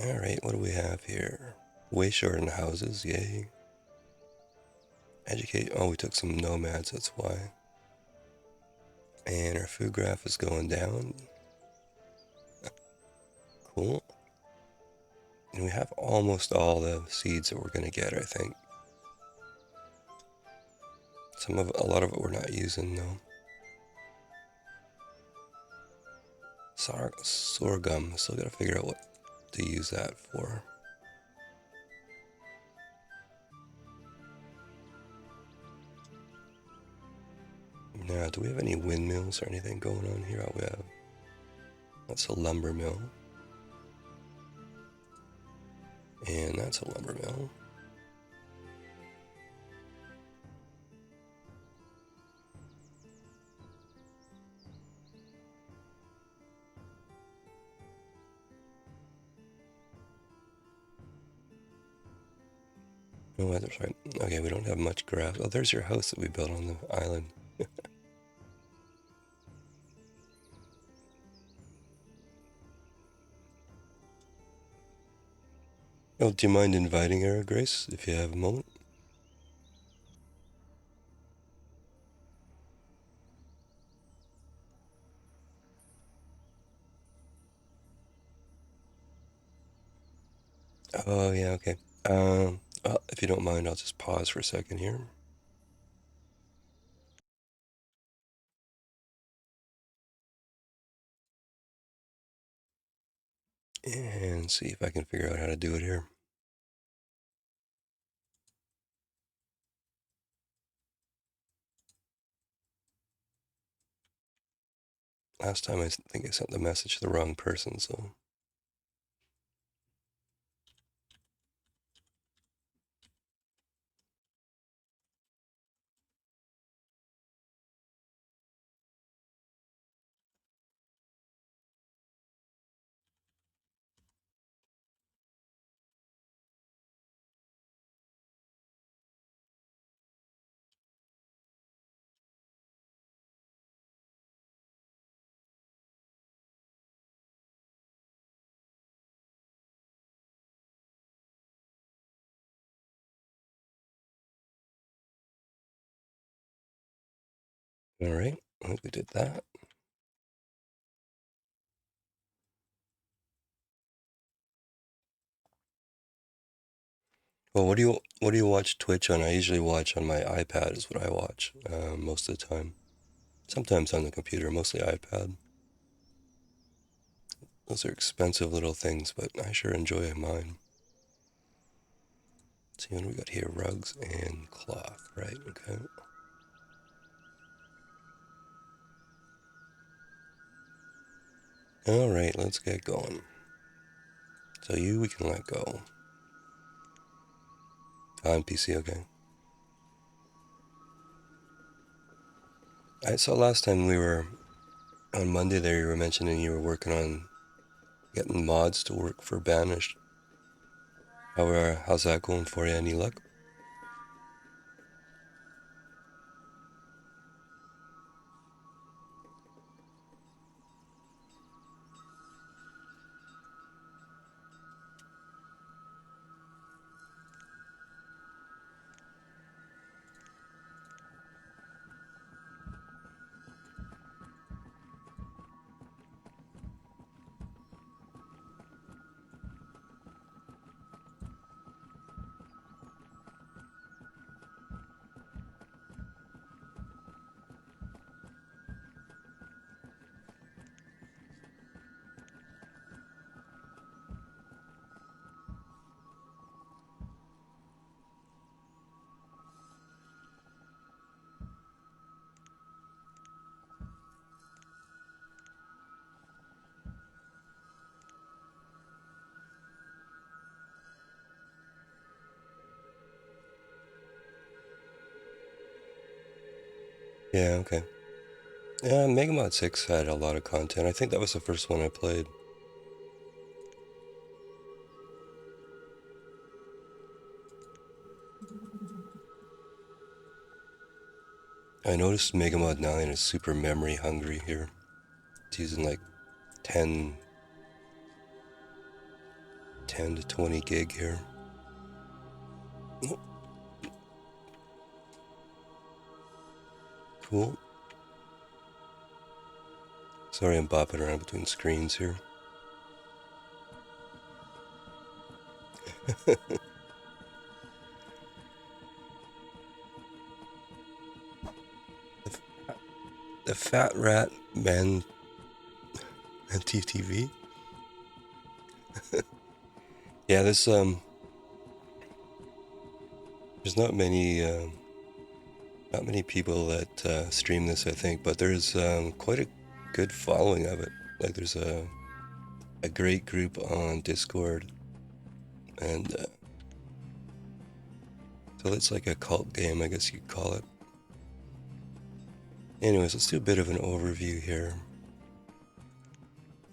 Alright, what do we have here? Way short in houses, yay. Educate, oh, we took some nomads, that's why. And our food graph is going down. Cool. And we have almost all the seeds that we're gonna get, I think. A lot of it we're not using though. Sorghum, still gotta figure out what to use that for. Now, do we have any windmills or anything going on here? Oh, we have. That's a lumber mill. And that's a lumber mill. No, that's right. Okay, we don't have much grass. Oh, there's your house that we built on the island. Oh, do you mind inviting her, Grace, if you have a moment? Oh, yeah, okay. Well, if you don't mind, I'll just pause for a second here. And see if I can figure out how to do it here. Last time I think I sent the message to the wrong person, so. All right, I think we did that. Well, what do you watch Twitch on? I usually watch on my iPad is what I watch most of the time. Sometimes on the computer, mostly iPad. Those are expensive little things, but I sure enjoy mine. Let's see what we got here: rugs and cloth. Right? Okay. All right, let's get going. So we can let go. On PC, okay. I saw last time we were on Monday there. You were mentioning you were working on getting mods to work for Banished. How's that going for you? Any luck? Yeah, okay. Yeah, Mega Mod 6 had a lot of content. I think that was the first one I played. I noticed Mega Mod 9 is super memory hungry here. It's using like 10 10 to 20 gig here. Oh. Cool. Sorry I'm bopping around between screens here. The Fat Rat Man and TTV. Yeah, there's not many people that stream this, I think, but there's quite a good following of it. Like there's a great group on Discord, and so it's like a cult game, I guess you'd call it. Anyways, let's do a bit of an overview here.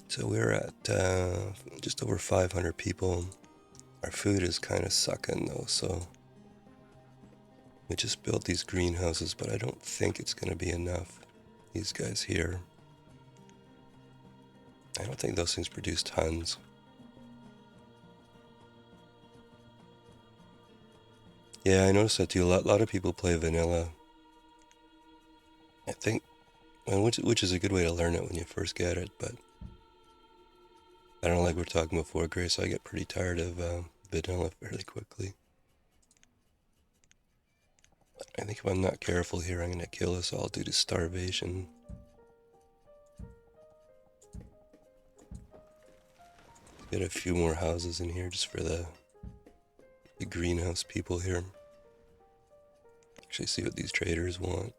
So we're at just over 500 people. Our food is kind of sucking though, so we just built these greenhouses, but I don't think it's going to be enough. These guys here, I don't think those things produce tons. Yeah, I noticed that too. A lot of people play vanilla. I think, which is a good way to learn it when you first get it, but I don't know, like we were talking before, Grace, I get pretty tired of vanilla fairly quickly. I think if I'm not careful here, I'm going to kill us all due to starvation. Get a few more houses in here just for the greenhouse people here. Actually see what these traders want.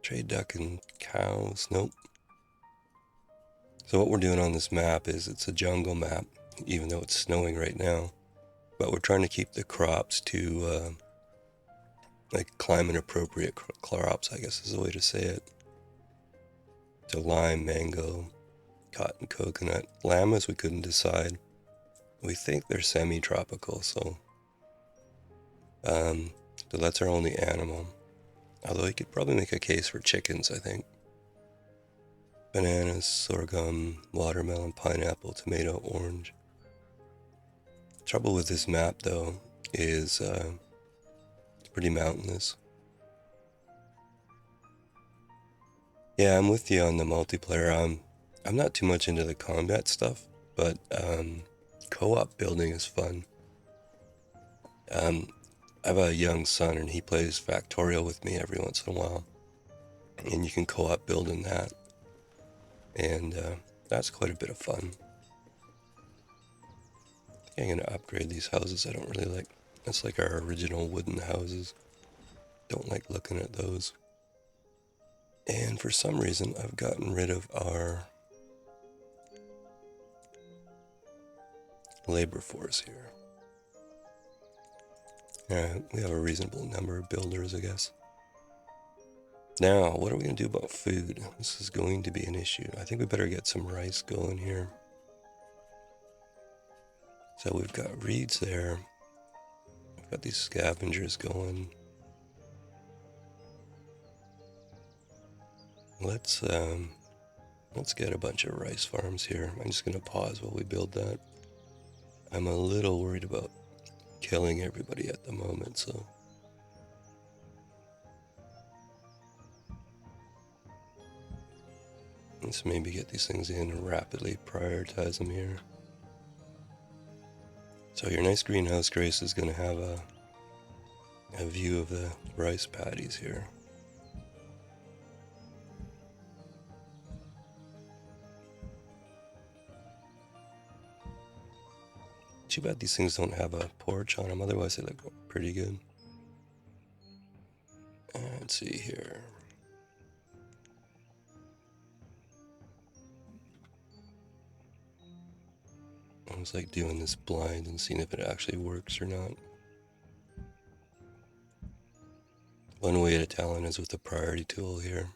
Trade duck and cows. Nope. So what we're doing on this map is it's a jungle map, even though it's snowing right now. But we're trying to keep the crops to like climate appropriate crops, I guess is the way to say it. So lime, mango, cotton, coconut. Llamas we couldn't decide. We think they're semi-tropical, so that's our only animal. Although you could probably make a case for chickens, I think. Bananas, sorghum, watermelon, pineapple, tomato, orange. Trouble with this map though is it's pretty mountainous. Yeah, I'm with you on the multiplayer. I'm not too much into the combat stuff, but co-op building is fun. I have a young son and he plays Factorial with me every once in a while. And you can co-op build in that. And that's quite a bit of fun. I think I'm going to upgrade these houses. I don't really like, that's like our original wooden houses. Don't like looking at those. And for some reason, I've gotten rid of our labor force here. We have a reasonable number of builders, I guess. Now, what are we going to do about food? This is going to be an issue. I think we better get some rice going here. So we've got reeds there. We've got these scavengers going. Let's get a bunch of rice farms here. I'm just going to pause while we build that. I'm a little worried about killing everybody at the moment, so let's maybe get these things in and rapidly prioritize them here. So your nice greenhouse, Grace, is going to have a view of the rice paddies here. Too bad these things don't have a porch on them, otherwise they look pretty good. Let's see here. I was like doing this blind and seeing if it actually works or not. One way to tell is with the priority tool here.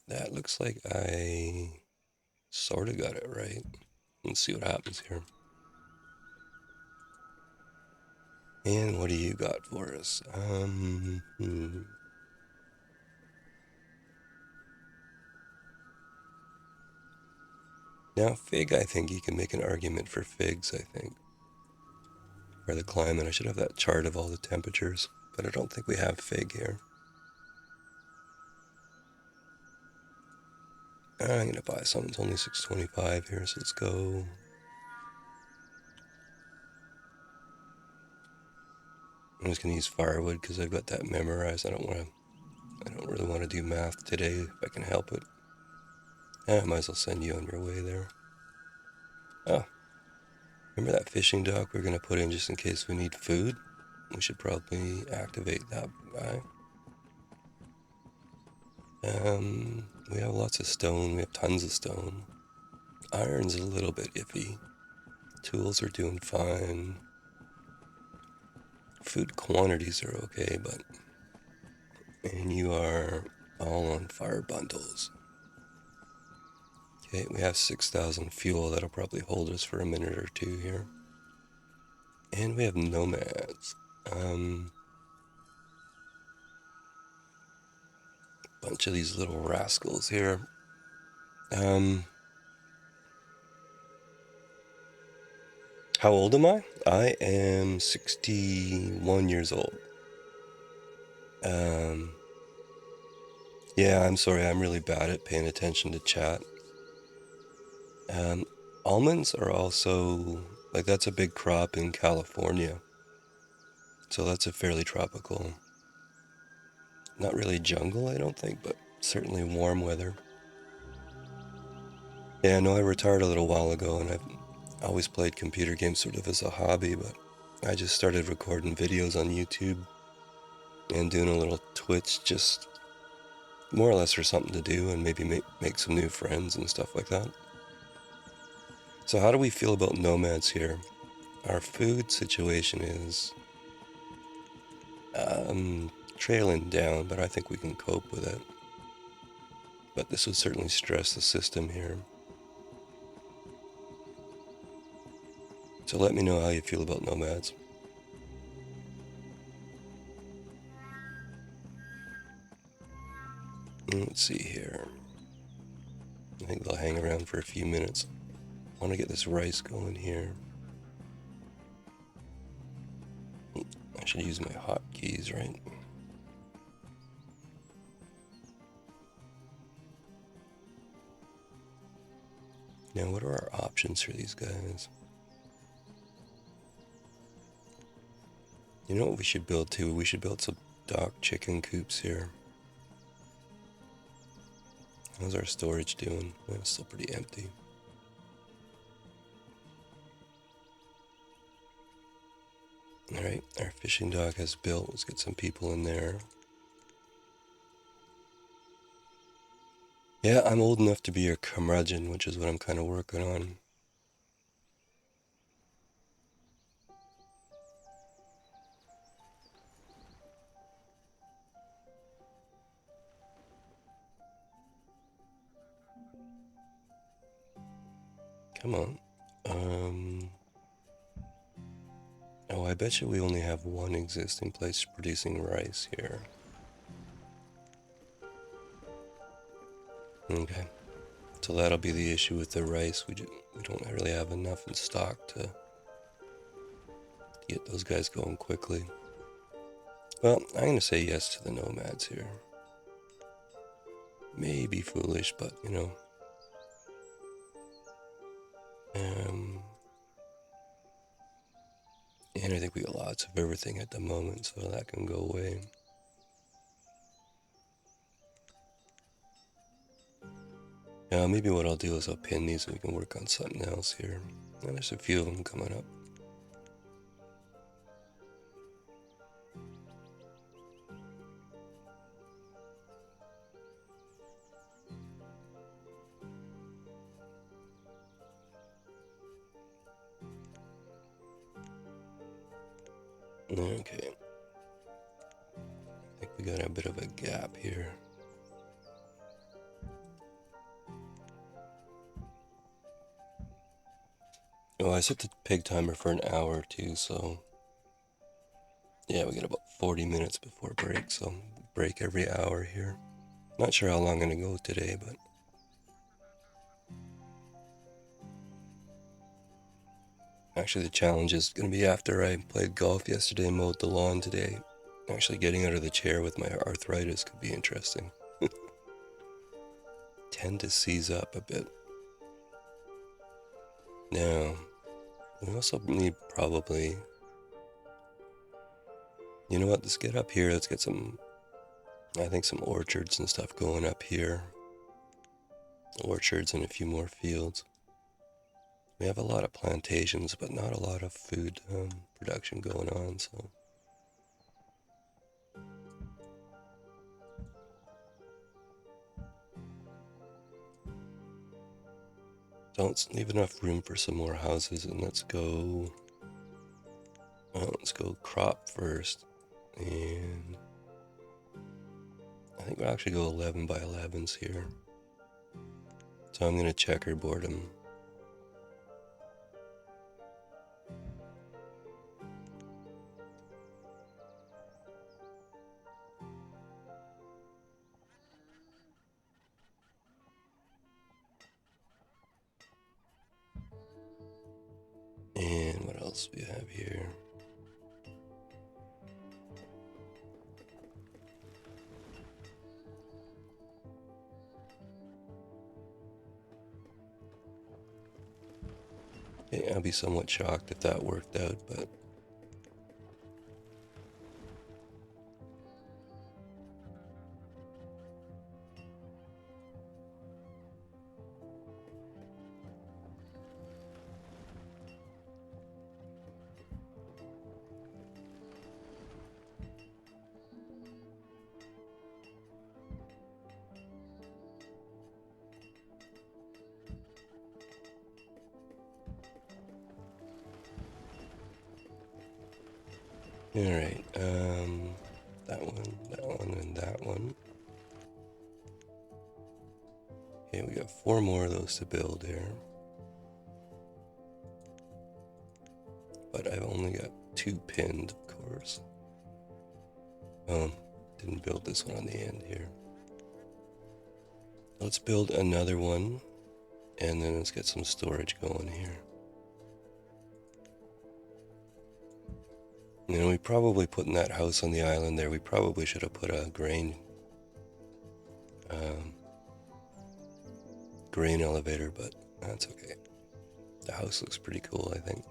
That looks like I sort of got it right. Let's see what happens here. And what do you got for us? Now, fig, I think you can make an argument for figs, I think. For the climate, I should have that chart of all the temperatures, but I don't think we have fig here. I'm gonna buy some. It's only $6.25 here, so let's go. I'm just gonna use firewood because I've got that memorized. I don't really want to do math today if I can help it. I might as well send you on your way there. Oh, remember that fishing dock we're gonna put in just in case we need food? We should probably activate that guy. We have lots of stone. We have tons of stone. Iron's a little bit iffy. Tools are doing fine. Food quantities are okay, but... And you are all on fire bundles. Okay, we have 6,000 fuel. That'll probably hold us for a minute or two here. And we have nomads. Bunch of these little rascals here. How old am I? I am 61 years old. Yeah, I'm sorry, I'm really bad at paying attention to chat. Almonds are also, like, that's a big crop in California. So that's a fairly tropical, not really jungle, I don't think, but certainly warm weather. Yeah, no, I retired a little while ago, and I've always played computer games sort of as a hobby, but I just started recording videos on YouTube and doing a little Twitch, just more or less for something to do and maybe make some new friends and stuff like that. So how do we feel about nomads here? Our food situation is trailing down, but I think we can cope with it. But this would certainly stress the system here. So let me know how you feel about nomads. Let's see here. I think they'll hang around for a few minutes. I want to get this rice going here. I should use my hotkeys, right? Now, what are our options for these guys? You know what we should build too? We should build some dock chicken coops here. How's our storage doing? Well, it's still pretty empty. Alright, our fishing dock has built. Let's get some people in there. Yeah, I'm old enough to be your curmudgeon, which is what I'm kind of working on. Come on. Oh, I bet you we only have one existing place producing rice here. Okay. So that'll be the issue with the rice. We don't really have enough in stock to get those guys going quickly. Well, I'm going to say yes to the nomads here. Maybe foolish, but, you know. And I think we got lots of everything at the moment, so that can go away. Maybe what I'll do is I'll pin these so we can work on something else here. And there's a few of them coming up. Okay. I think we got a bit of a gap here. Oh, I set the pig timer for an hour too, so yeah, we got about 40 minutes before break, so break every hour here. Not sure how long I'm gonna go today, but Actually, the challenge is going to be after I played golf yesterday and mowed the lawn today. Actually, getting out of the chair with my arthritis could be interesting. Tend to seize up a bit. Now, we also need probably... You know what? Let's get up here. Let's get some... I think some orchards and stuff going up here. Orchards and a few more fields. We have a lot of plantations, but not a lot of food production going on, so... Don't leave enough room for some more houses, and let's go crop first. And I think we'll actually go 11 by 11s here. So I'm going to checkerboard them. And what else do we have here? Okay, I'll be somewhat shocked if that worked out, but... Alright, that one, and that one. Okay, we got 4 more of those to build here. But I've only got 2 pinned, of course. Didn't build this one on the end here. Let's build another one, and then let's get some storage going here. You know, we probably putting that house on the island there, we probably should have put a grain elevator, but that's okay. The house looks pretty cool, I think.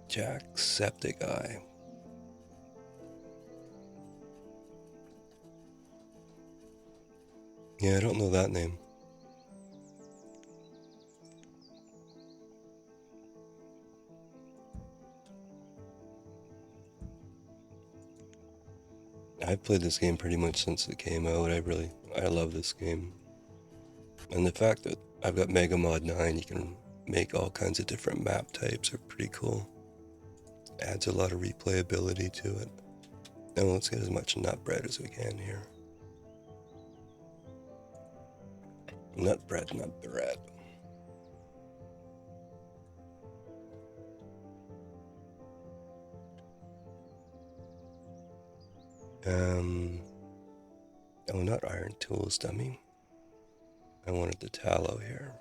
Jacksepticeye. Yeah, I don't know that name. I've played this game pretty much since it came out. I love this game. And the fact that I've got Mega Mod 9, you can make all kinds of different map types, are pretty cool. Adds a lot of replayability to it. Now let's get as much nut bread as we can here. Nut bread. Oh, not iron tools, dummy. I wanted the tallow here.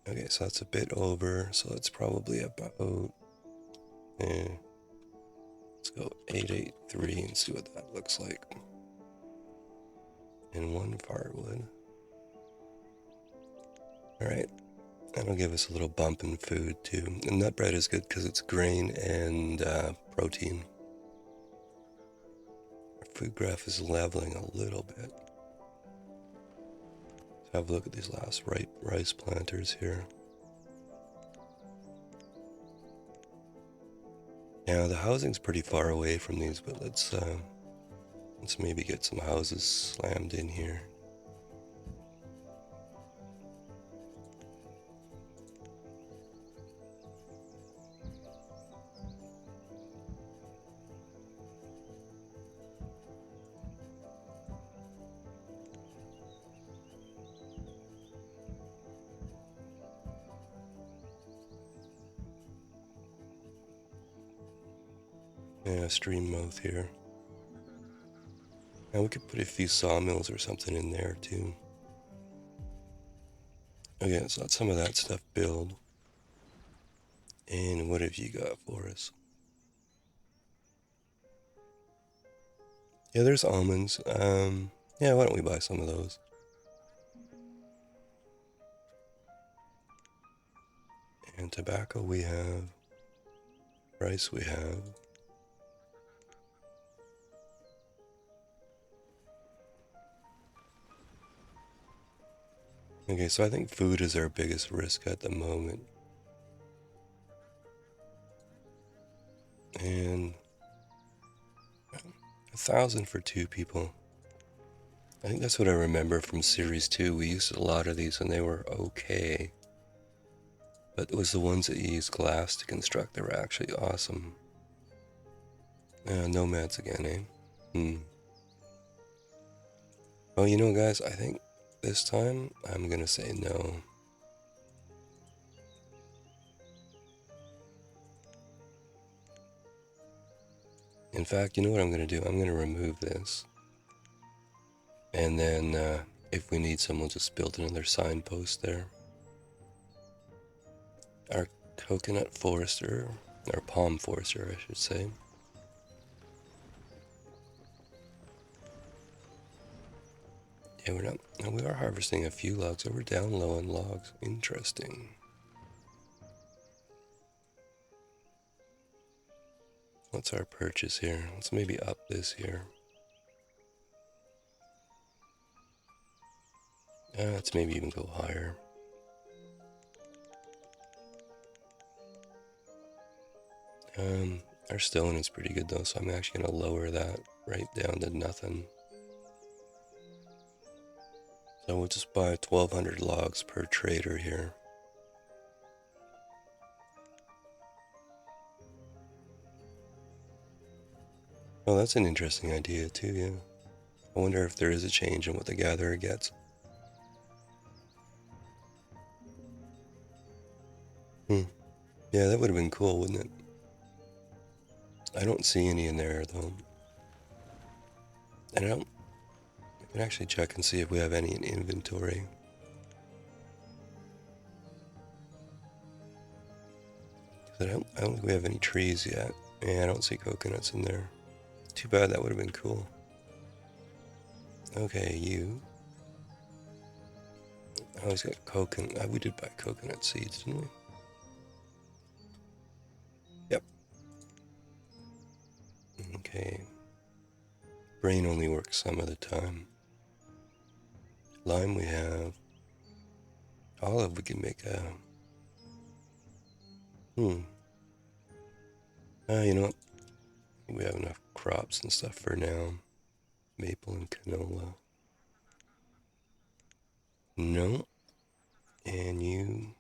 Okay, so that's a bit over, so it's probably about... let's go 883 and see what that looks like. And 1 firewood. Alright, that'll give us a little bump in food too. And nut bread is good because it's grain and protein. Our food graph is leveling a little bit. Let's have a look at these last rice planters here. Now the housing's pretty far away from these, but let's maybe get some houses slammed in here. Yeah, stream mouth here. Now we could put a few sawmills or something in there too. Okay, let's let some of that stuff build. And what have you got for us? Yeah, there's almonds. Yeah, why don't we buy some of those? And tobacco we have. Rice we have. Okay, so I think food is our biggest risk at the moment. And 1,000 for 2 people. I think that's what I remember from Series 2. We used a lot of these and they were okay. But it was the ones that you used glass to construct that were actually awesome. Nomads again, eh? Well, you know, guys, I think this time I'm gonna say no. In fact, you know what I'm gonna do? I'm gonna remove this. And then if we need some, we'll just build another signpost there. Our coconut forester, or palm forester, I should say. Yeah, we're not. No, we are harvesting a few logs, so we're down low on logs. Interesting. What's our purchase here? Let's maybe up this here. Let's maybe even go higher. Our stone is pretty good though, so I'm actually gonna lower that right down to nothing. So we'll just buy 1,200 logs per trader here. Oh, that's an interesting idea too, yeah. I wonder if there is a change in what the gatherer gets. Yeah, that would have been cool, wouldn't it? I don't see any in there though. And I can actually check and see if we have any in inventory. I don't think we have any trees yet. Yeah, I don't see coconuts in there. Too bad, that would have been cool. Okay, you. Oh, he's got coconut. We did buy coconut seeds, didn't we? Yep. Okay. Brain only works some of the time. Lime we have. Olive we can make a... you know what? We have enough crops and stuff for now. Maple and canola. No. And you...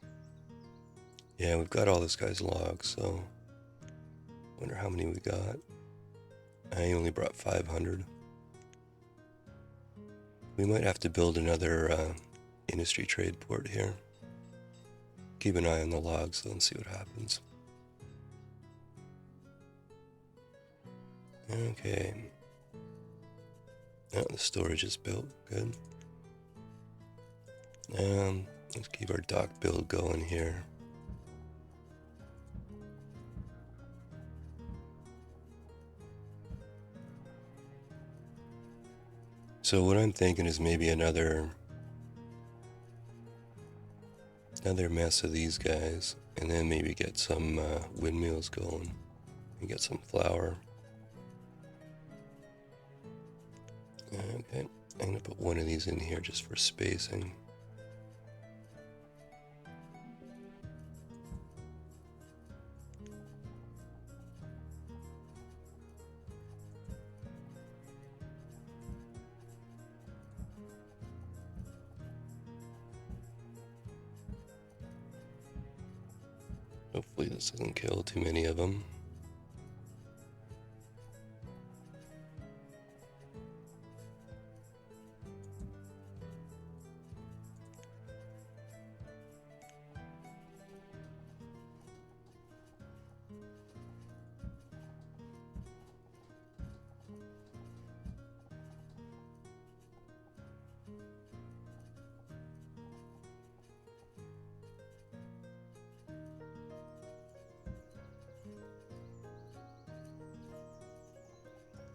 Yeah, we've got all this guy's logs, so... Wonder how many we got. I only brought 500. We might have to build another industry trade port here. Keep an eye on the logs though and see what happens. Okay. Oh, the storage is built. Good. Let's keep our dock build going here. So what I'm thinking is maybe another mess of these guys, and then maybe get some windmills going and get some flour. Okay, I'm gonna put one of these in here just for spacing. Hopefully this doesn't kill too many of them.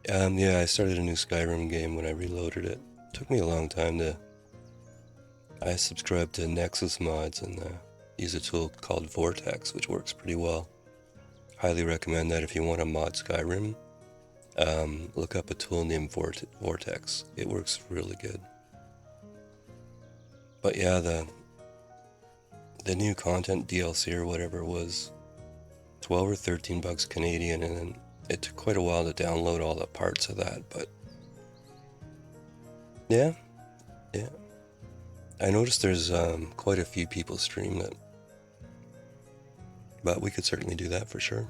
Yeah, I started a new Skyrim game when I reloaded it. Took me a long time to. I subscribed to Nexus mods and use a tool called Vortex, which works pretty well. Highly recommend that if you want to mod Skyrim. Look up a tool named Vortex. It works really good. But yeah, the new content DLC or whatever was 12 or 13 bucks Canadian, and then it took quite a while to download all the parts of that, but yeah, yeah. I noticed there's quite a few people stream it, but we could certainly do that for sure.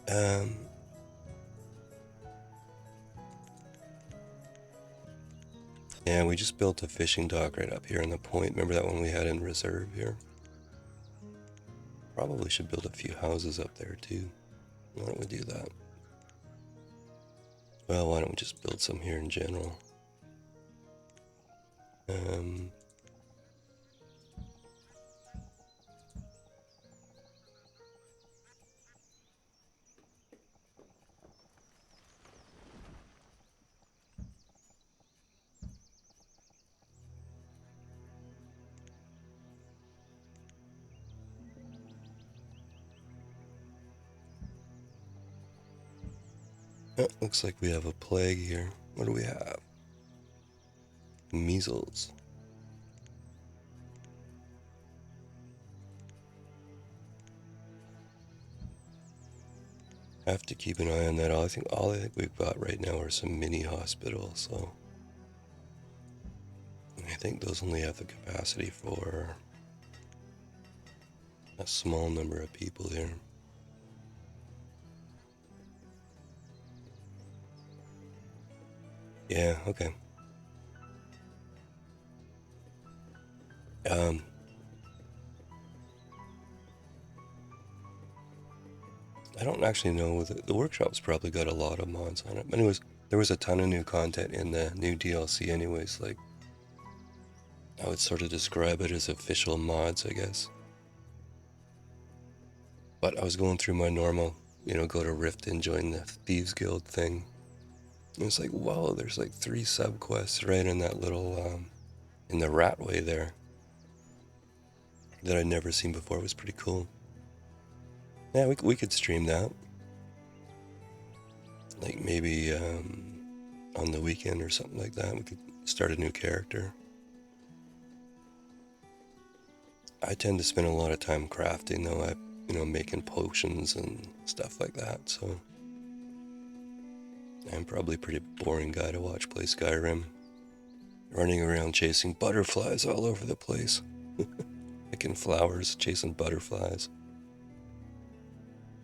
Um, yeah, we just built a fishing dock right up here on the point. Remember that one we had in reserve here? Probably should build a few houses up there too. Why don't we do that? Well, why don't we just build some here in general? Um, looks like we have a plague here. What do we have? Measles. Have to keep an eye on that. All I think we've got right now are some mini hospitals, so I think those only have the capacity for a small number of people here. Yeah, okay. Um, I don't actually know. The workshop's probably got a lot of mods on it. But anyways, there was a ton of new content in the new DLC anyways. Like, I would sort of describe it as official mods, I guess. But I was going through my normal, go to Rift and join the Thieves Guild thing. And it's like, wow, there's like 3 subquests right in that little, in the Ratway there that I'd never seen before. It was pretty cool. Yeah, we could stream that. Like maybe on the weekend or something like that. We could start a new character. I tend to spend a lot of time crafting though. Making potions and stuff like that. So I'm probably a pretty boring guy to watch play Skyrim. Running around chasing butterflies all over the place. Picking flowers, chasing butterflies.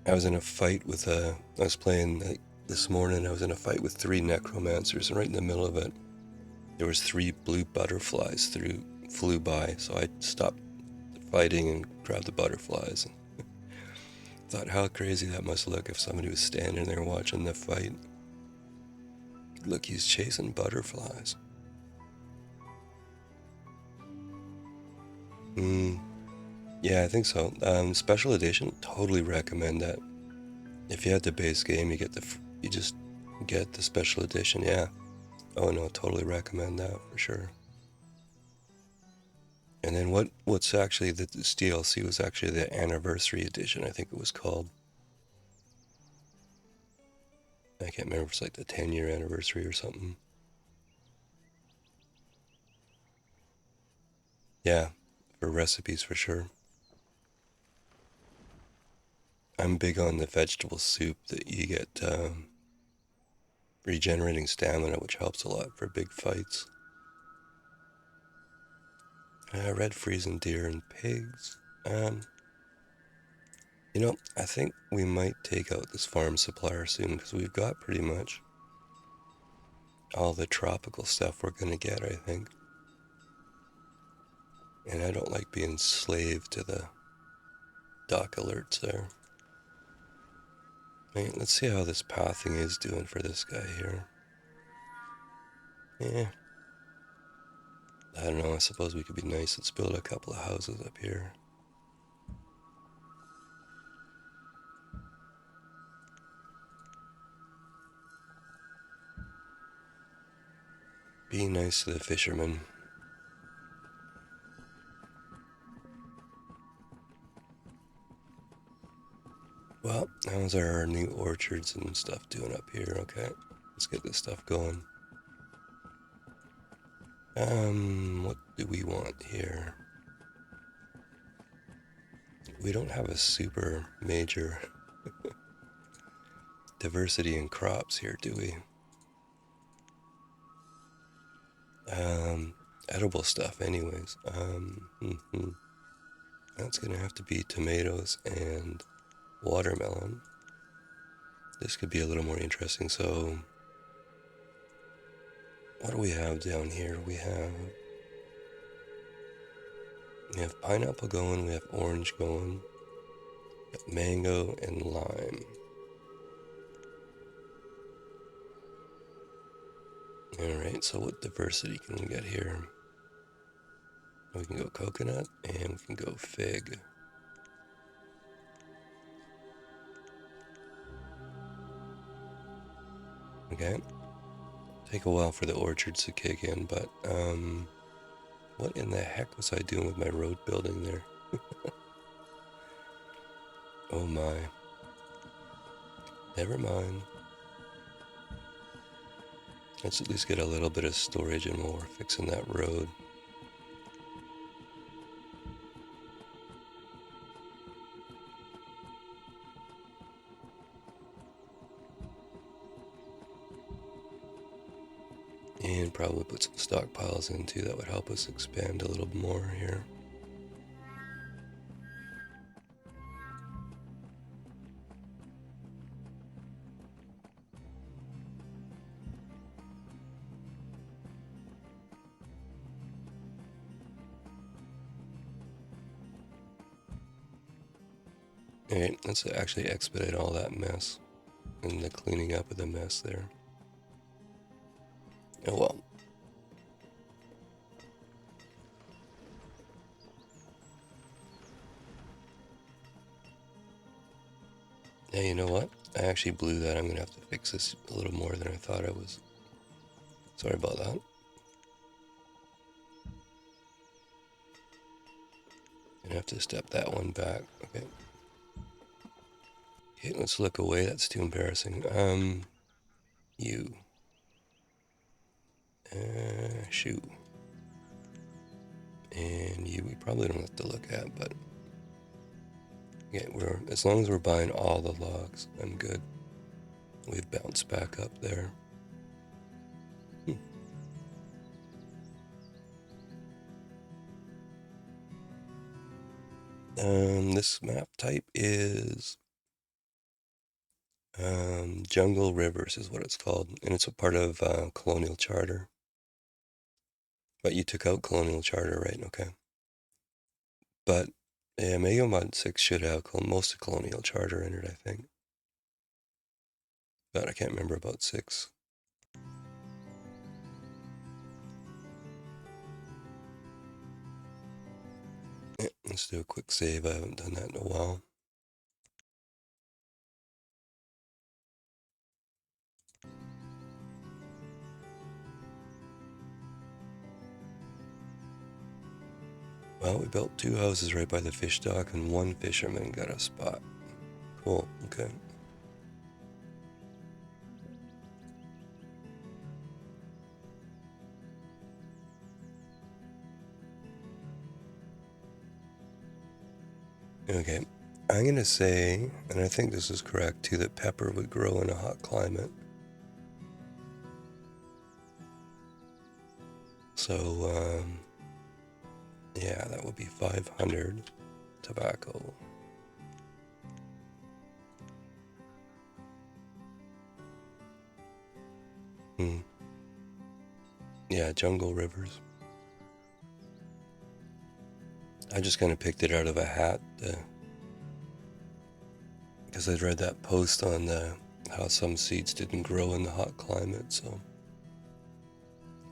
I was in a fight with I was playing this morning. I was in a fight with 3 necromancers, and right in the middle of it, there was 3 blue butterflies flew by. So I stopped fighting and grabbed the butterflies. And thought how crazy that must look if somebody was standing there watching the fight. Look, he's chasing butterflies. Yeah, I think so. Special edition, totally recommend that. If you had the base game, you just get the special edition. Yeah. Oh no, totally recommend that for sure. And then what's actually this DLC was actually the anniversary edition. I think it was called. I can't remember if it's like the 10-year anniversary or something. Yeah, for recipes for sure. I'm big on the vegetable soup that you get regenerating stamina, which helps a lot for big fights. Red freezing deer and pigs. I think we might take out this farm supplier soon because we've got pretty much all the tropical stuff we're gonna get, I think. And I don't like being slave to the dock alerts there. Let's see how this pathing is doing for this guy here. Yeah. I don't know, I suppose we could be nice. Let's build a couple of houses up here. Be nice to the fishermen. Well, how's our new orchards and stuff doing up here? Okay, let's get this stuff going. What do we want here? We don't have a super major diversity in crops here, do we? Edible stuff anyways. That's gonna have to be tomatoes and watermelon. This could be a little more interesting. So what do we have down here? We have pineapple going, we have orange going, mango and lime. Alright, so what diversity can we get here? We can go coconut and we can go fig. Okay. Take a while for the orchards to kick in, but what in the heck was I doing with my road building there? Oh my. Never mind. Let's at least get a little bit of storage and while we're fixing that road. And probably put some stockpiles in too, that would help us expand a little more here. Alright, let's actually expedite all that mess and the cleaning up of the mess there. Oh well. Yeah, you know what? I actually blew that. I'm gonna have to fix this a little more than I thought I was. Sorry about that. Gonna have to step that one back. Okay. Okay, let's look away. That's too embarrassing. You. Shoot. And you, we probably don't have to look at, but yeah, as long as we're buying all the logs, I'm good. We've bounced back up there. This map type is Jungle Rivers is what it's called, and it's a part of Colonial Charter. But you took out Colonial Charter, right? Okay. But yeah, Mega Mod 6 should have most of Colonial Charter in it, I think. But I can't remember about 6. Yeah, let's do a quick save. I haven't done that in a while. Well, we built 2 houses right by the fish dock and 1 fisherman got a spot. Cool, okay. Okay, I'm gonna say, and I think this is correct too, that pepper would grow in a hot climate. So, yeah, that would be 500 tobacco. Yeah, Jungle Rivers. I just kind of picked it out of a hat because I'd read that post on how some seeds didn't grow in the hot climate, so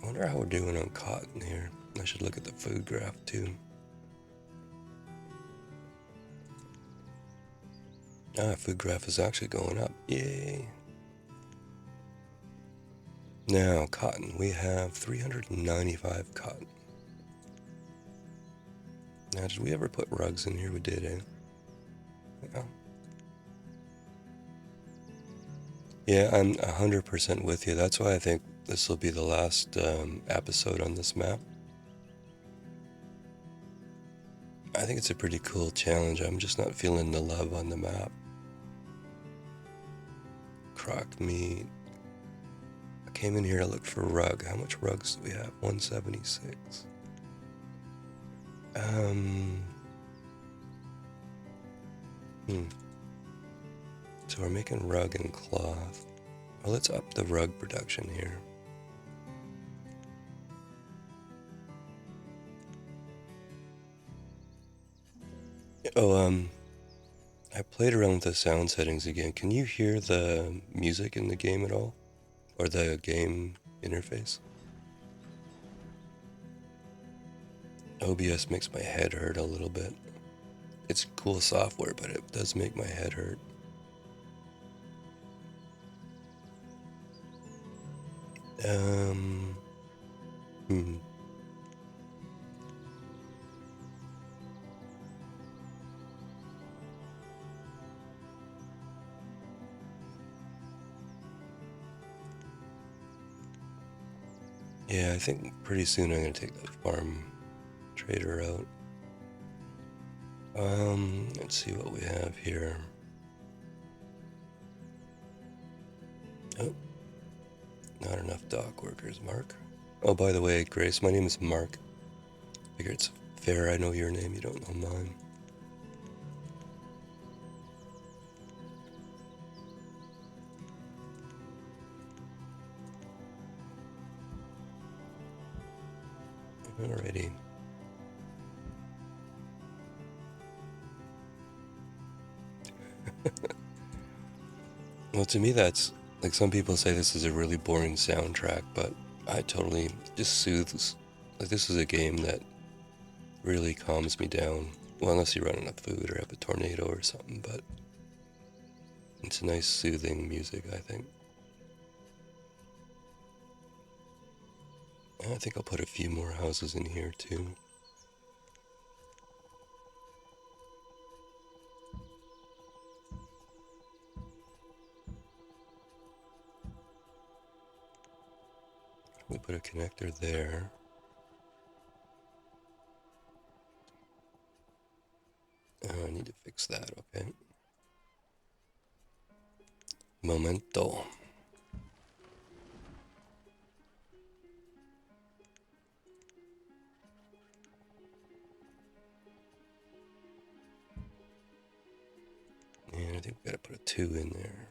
I wonder how we're doing on cotton here. I should look at the food graph too. Food graph is actually going up. Yay. Now, cotton. We have 395 cotton. Now, did we ever put rugs in here? We did, eh? Yeah. Yeah, I'm 100% with you. That's why I think this will be the last episode on this map. I think it's a pretty cool challenge. I'm just not feeling the love on the map. Croc meat. I came in here to look for rug. How much rugs do we have? 176. So we're making rug and cloth. Well, let's up the rug production here. Oh, I played around with the sound settings again. Can you hear the music in the game at all? Or the game interface? OBS makes my head hurt a little bit. It's cool software, but it does make my head hurt. Yeah, I think pretty soon I'm gonna take the farm trader out. Let's see what we have here. Oh, not enough dock workers, Mark. Oh, by the way, Grace, my name is Mark. Figure it's fair I know your name, you don't know mine. Alrighty. Well, to me, that's like some people say this is a really boring soundtrack, but I totally just soothes. Like, this is a game that really calms me down. Well, unless you run out of food or have a tornado or something, but it's nice, soothing music, I think. And I think I'll put a few more houses in here, too. We put a connector there. Oh, I need to fix that, okay. Momento. And I think we gotta put a 2 in there.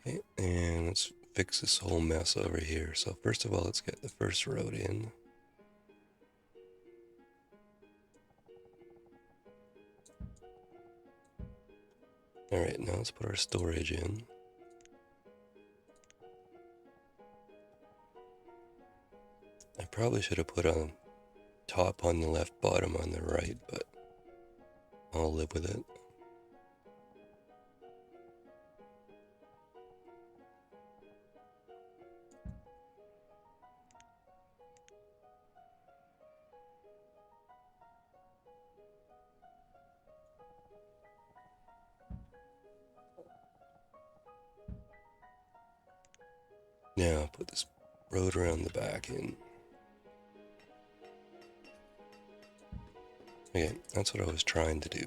Okay, and let's fix this whole mess over here. So first of all, let's get the first road in. Alright, now let's put our storage in. I probably should have put a top on the left, bottom on the right, but I'll live with it. Now I'll put this road around the back in. Okay, that's what I was trying to do.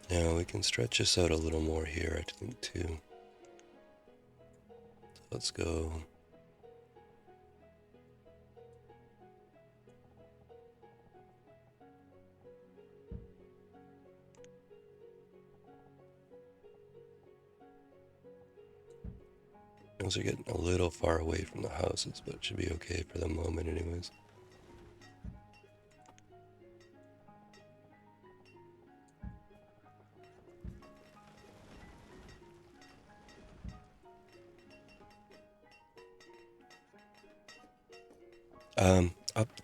Now we can stretch this out a little more here, I think, too. So let's go. Those are getting a little far away from the houses, but it should be okay for the moment anyways.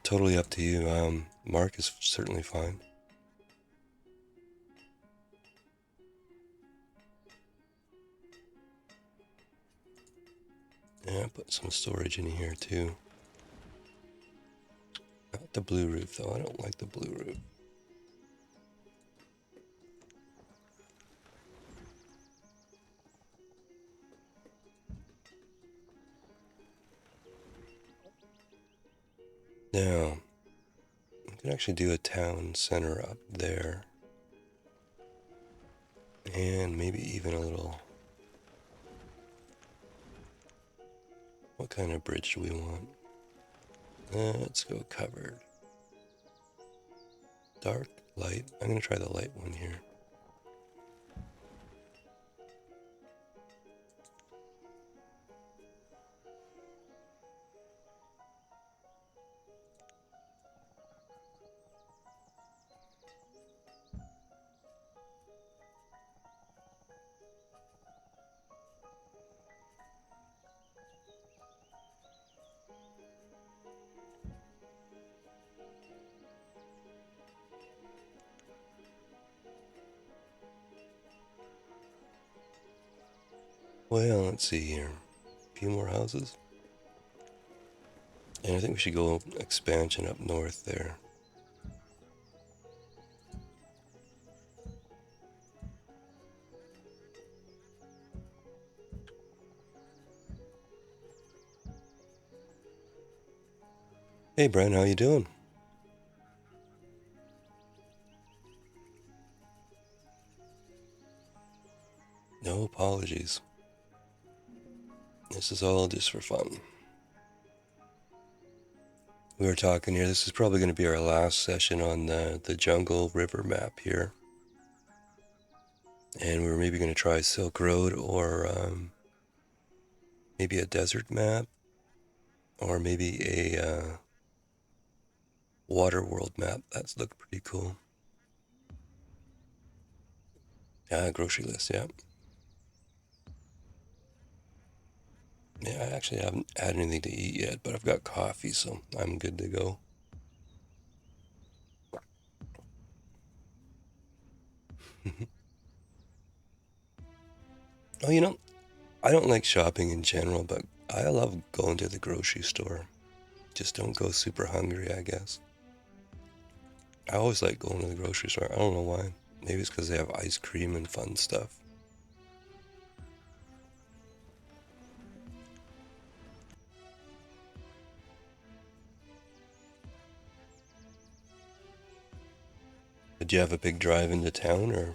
Totally up to you. Mark is certainly fine. Yeah, put some storage in here too. Not the blue roof though, I don't like the blue roof. Now, we can actually do a town center up there. And maybe even a little... What kind of bridge do we want? Let's go covered. Dark, light. I'm going to try the light one here. Well, let's see here. A few more houses. And I think we should go expansion up north there. Hey, Brent, how you doing? No apologies. This is all just for fun. We were talking here, this is probably going to be our last session on the jungle river map here. And we were maybe going to try Silk Road or maybe a desert map. Or maybe a water world map. That's looked pretty cool. Grocery list, yeah. Yeah, I actually haven't had anything to eat yet, but I've got coffee, so I'm good to go. Oh, you know, I don't like shopping in general, but I love going to the grocery store. Just don't go super hungry, I guess. I always like going to the grocery store. I don't know why. Maybe it's because they have ice cream and fun stuff. Did you have a big drive into town, or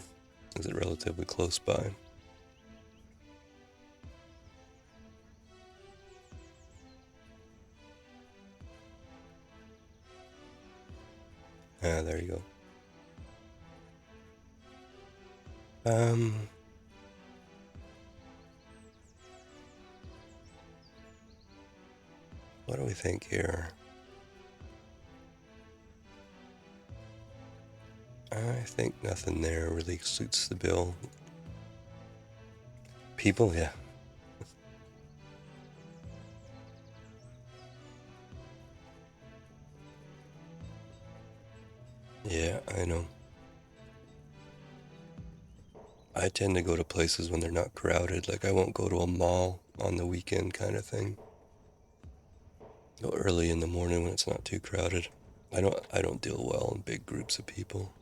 is it relatively close by? There you go. What do we think here? I think nothing there really suits the bill. People, yeah. Yeah, I know. I tend to go to places when they're not crowded. Like, I won't go to a mall on the weekend kind of thing. Go early in the morning when it's not too crowded. I don't deal well in big groups of people.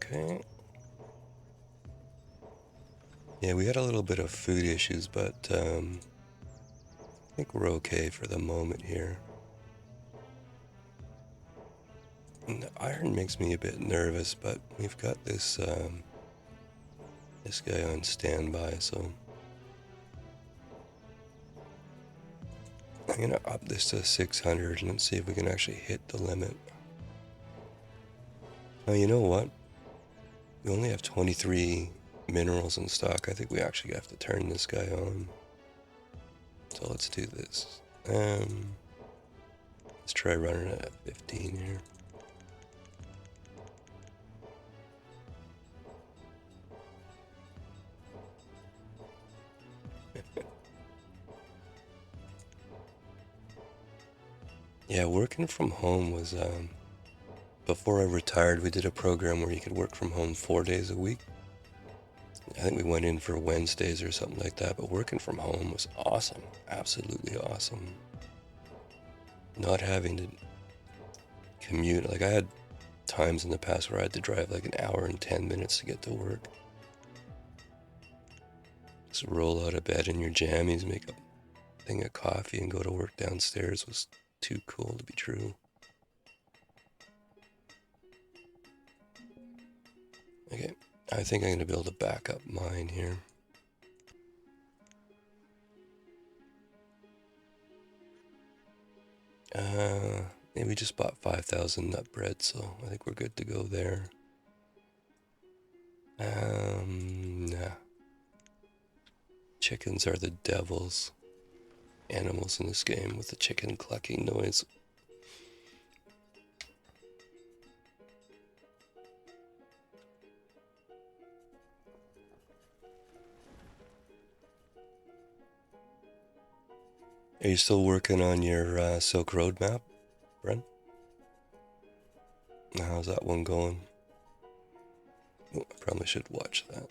Okay. Yeah, we had a little bit of food issues, but I think we're okay for the moment here. And the iron makes me a bit nervous, but we've got this this guy on standby, so I'm gonna up this to 600 and see if we can actually hit the limit. Oh, you know what? We only have 23 minerals in stock. I think we actually have to turn this guy on. So let's do this. Let's try running it at 15 here. Yeah, working from home was before I retired, we did a program where you could work from home 4 days a week. I think we went in for Wednesdays or something like that, but working from home was awesome. Absolutely awesome. Not having to commute. Like I had times in the past where I had to drive like an hour and 10 minutes to get to work. Just roll out of bed in your jammies, make a thing of coffee and go to work downstairs was too cool to be true. Okay, I think I'm going to build a backup mine here. Maybe we just bought 5,000 nut bread, so I think we're good to go there. Nah. Chickens are the devil's animals in this game with the chicken clucking noise. Are you still working on your Silk Road map, Bren? How's that one going? Oh, I probably should watch that.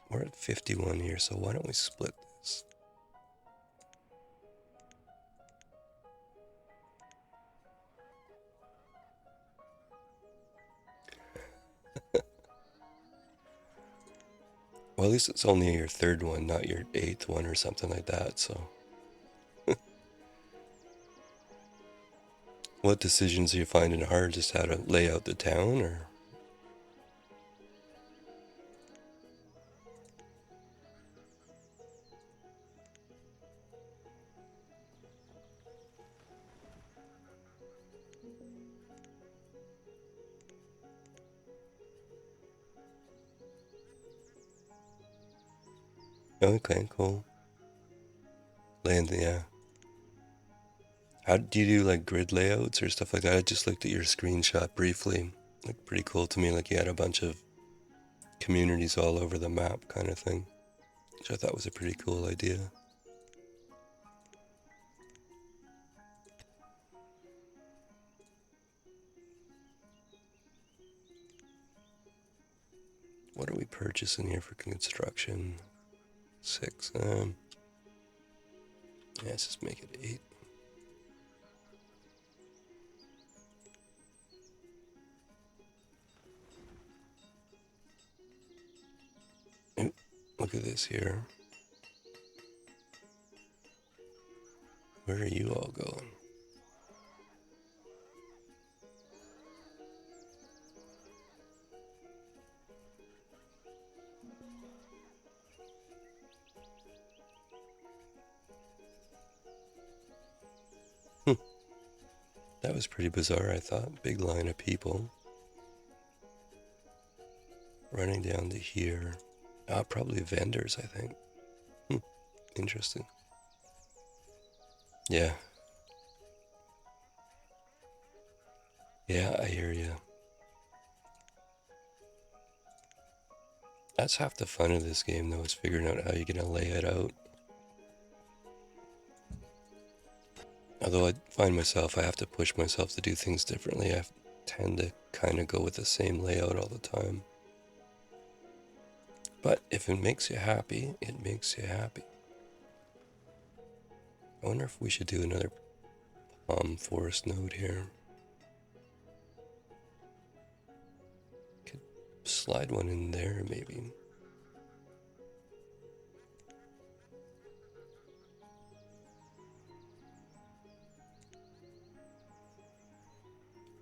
We're at 51 here, so why don't we split this? Well, at least it's only your third one, not your 8th one or something like that, so. What decisions are you finding hard? Just how to lay out the town, or? Okay, cool. Land, yeah. How do you do like grid layouts or stuff like that? I just looked at your screenshot briefly. Looked pretty cool to me, like you had a bunch of communities all over the map kind of thing, which I thought was a pretty cool idea. What are we purchasing here for construction? 6. Yeah, let's just make it 8. Ooh, look at this here. Where are you all going? That was pretty bizarre, I thought. Big line of people running down to here. Probably vendors, I think. Interesting. Yeah. Yeah, I hear you. That's half the fun of this game, though, is figuring out how you're going to lay it out. Although I find myself, I have to push myself to do things differently. I tend to kind of go with the same layout all the time. But if it makes you happy, it makes you happy. I wonder if we should do another palm forest node here. Could slide one in there, maybe.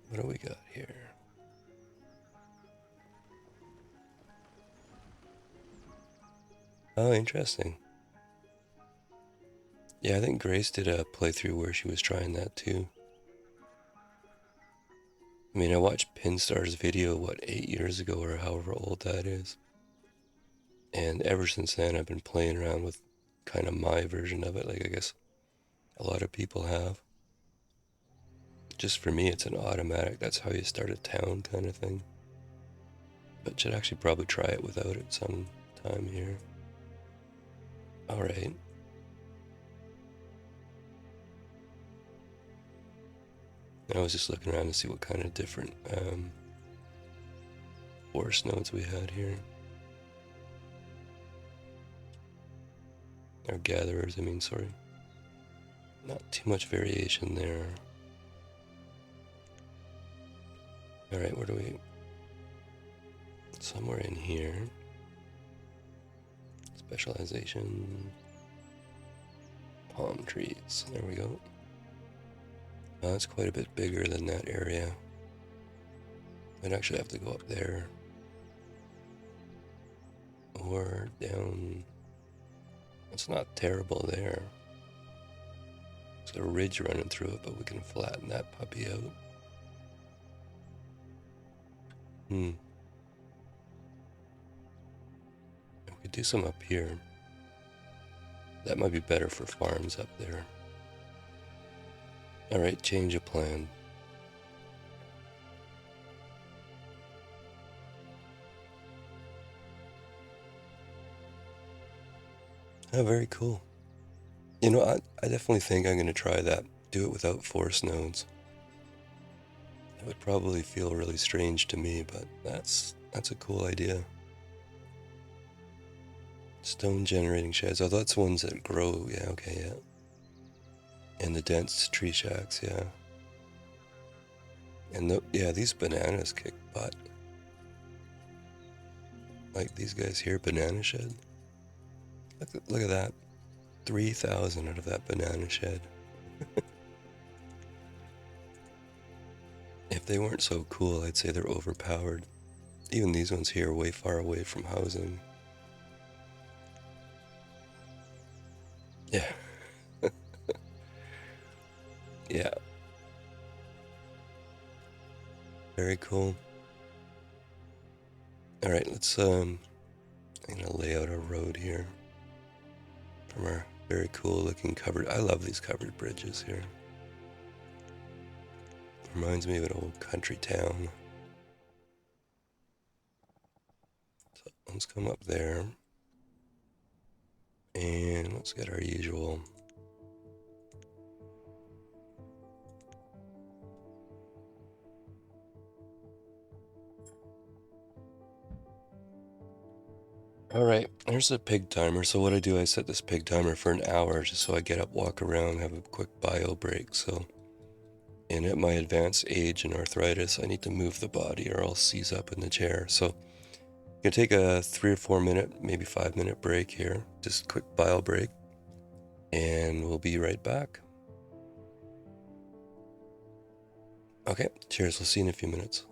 What do we got here? Oh, interesting. Yeah, I think Grace did a playthrough where she was trying that too. I mean, I watched Pinstar's video, what, 8 years ago or however old that is. And ever since then, I've been playing around with kind of my version of it, like I guess a lot of people have. Just for me, it's an automatic, that's how you start a town kind of thing. But should actually probably try it without it sometime here. Alright. I was just looking around to see what kind of different forest nodes we had here. Or gatherers, I mean, sorry. Not too much variation there. Alright, where do we... Somewhere in here. Specialization. Palm trees. There we go. Oh, that's quite a bit bigger than that area. I'd actually have to go up there. Or down... It's not terrible there. There's a ridge running through it, but we can flatten that puppy out. We could do some up here. That might be better for farms up there. Alright, change of plan. Oh, very cool. You know, I definitely think I'm going to try that. Do it without forest nodes. It would probably feel really strange to me, but that's a cool idea. Stone generating sheds. Oh, that's ones that grow. Yeah, okay, yeah. And the dense tree shacks, yeah. And yeah, these bananas kick butt. Like these guys here, banana shed. Look at that. 3,000 out of that banana shed. If they weren't so cool, I'd say they're overpowered. Even these ones here are way far away from housing. Yeah. Yeah. Very cool. Alright, let's I'm gonna lay out a road here from our very cool looking covered. I love these covered bridges here. Reminds me of an old country town. So let's come up there. And let's get our usual. Alright, there's a pig timer. So what I do, I set this pig timer for an hour just so I get up, walk around, have a quick bio break. So, and at my advanced age and arthritis, I need to move the body or I'll seize up in the chair. So I'm gonna take a 3 or 4 minute, maybe 5 minute break here. Just a quick bio break. And we'll be right back. Okay, cheers. We'll see you in a few minutes.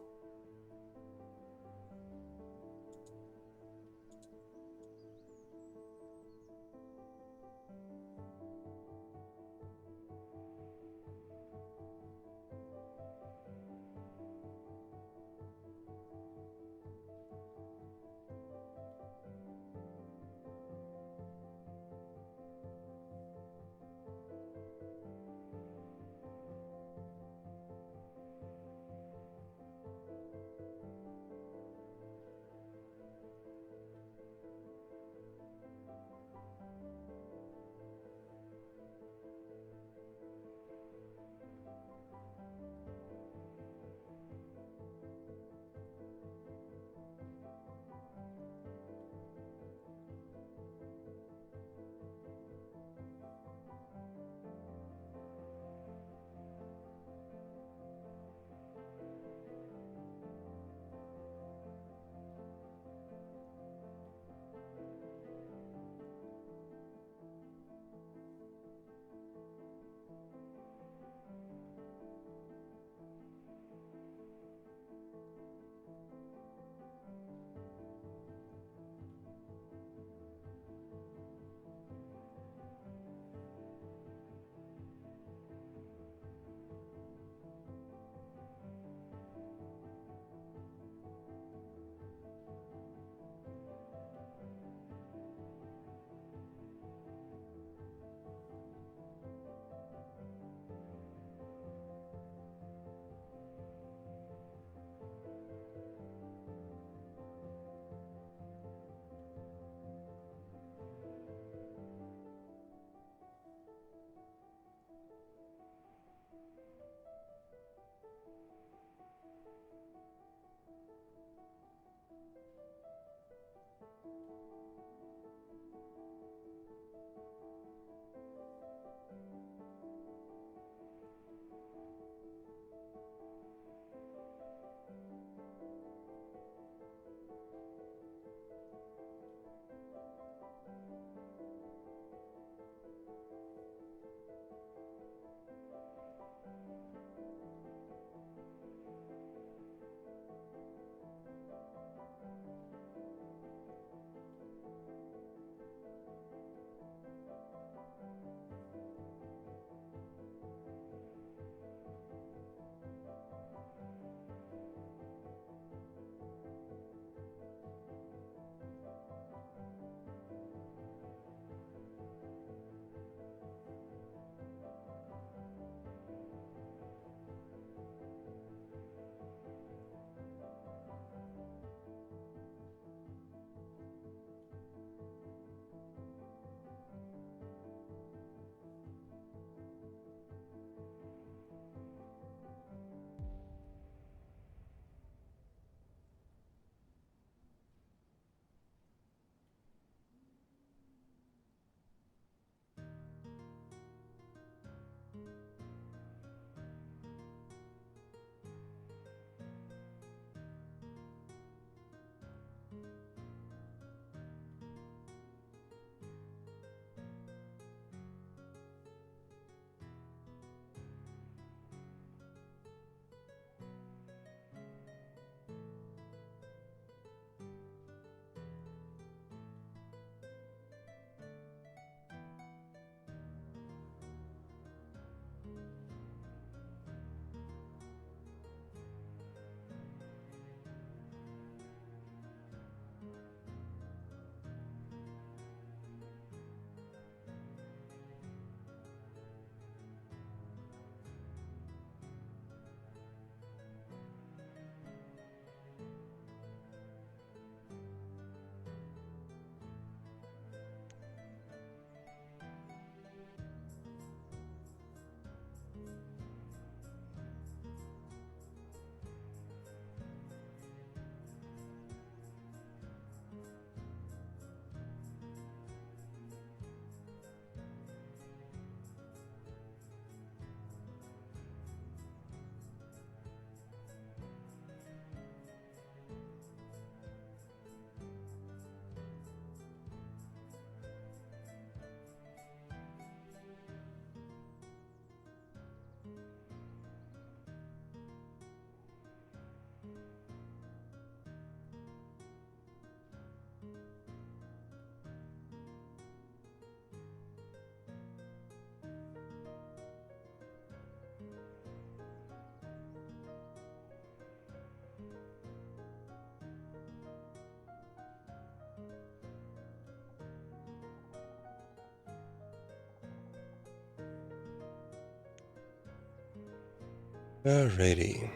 Alrighty.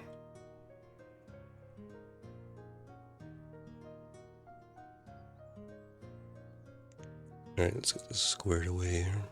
Alright, let's get this squared away here.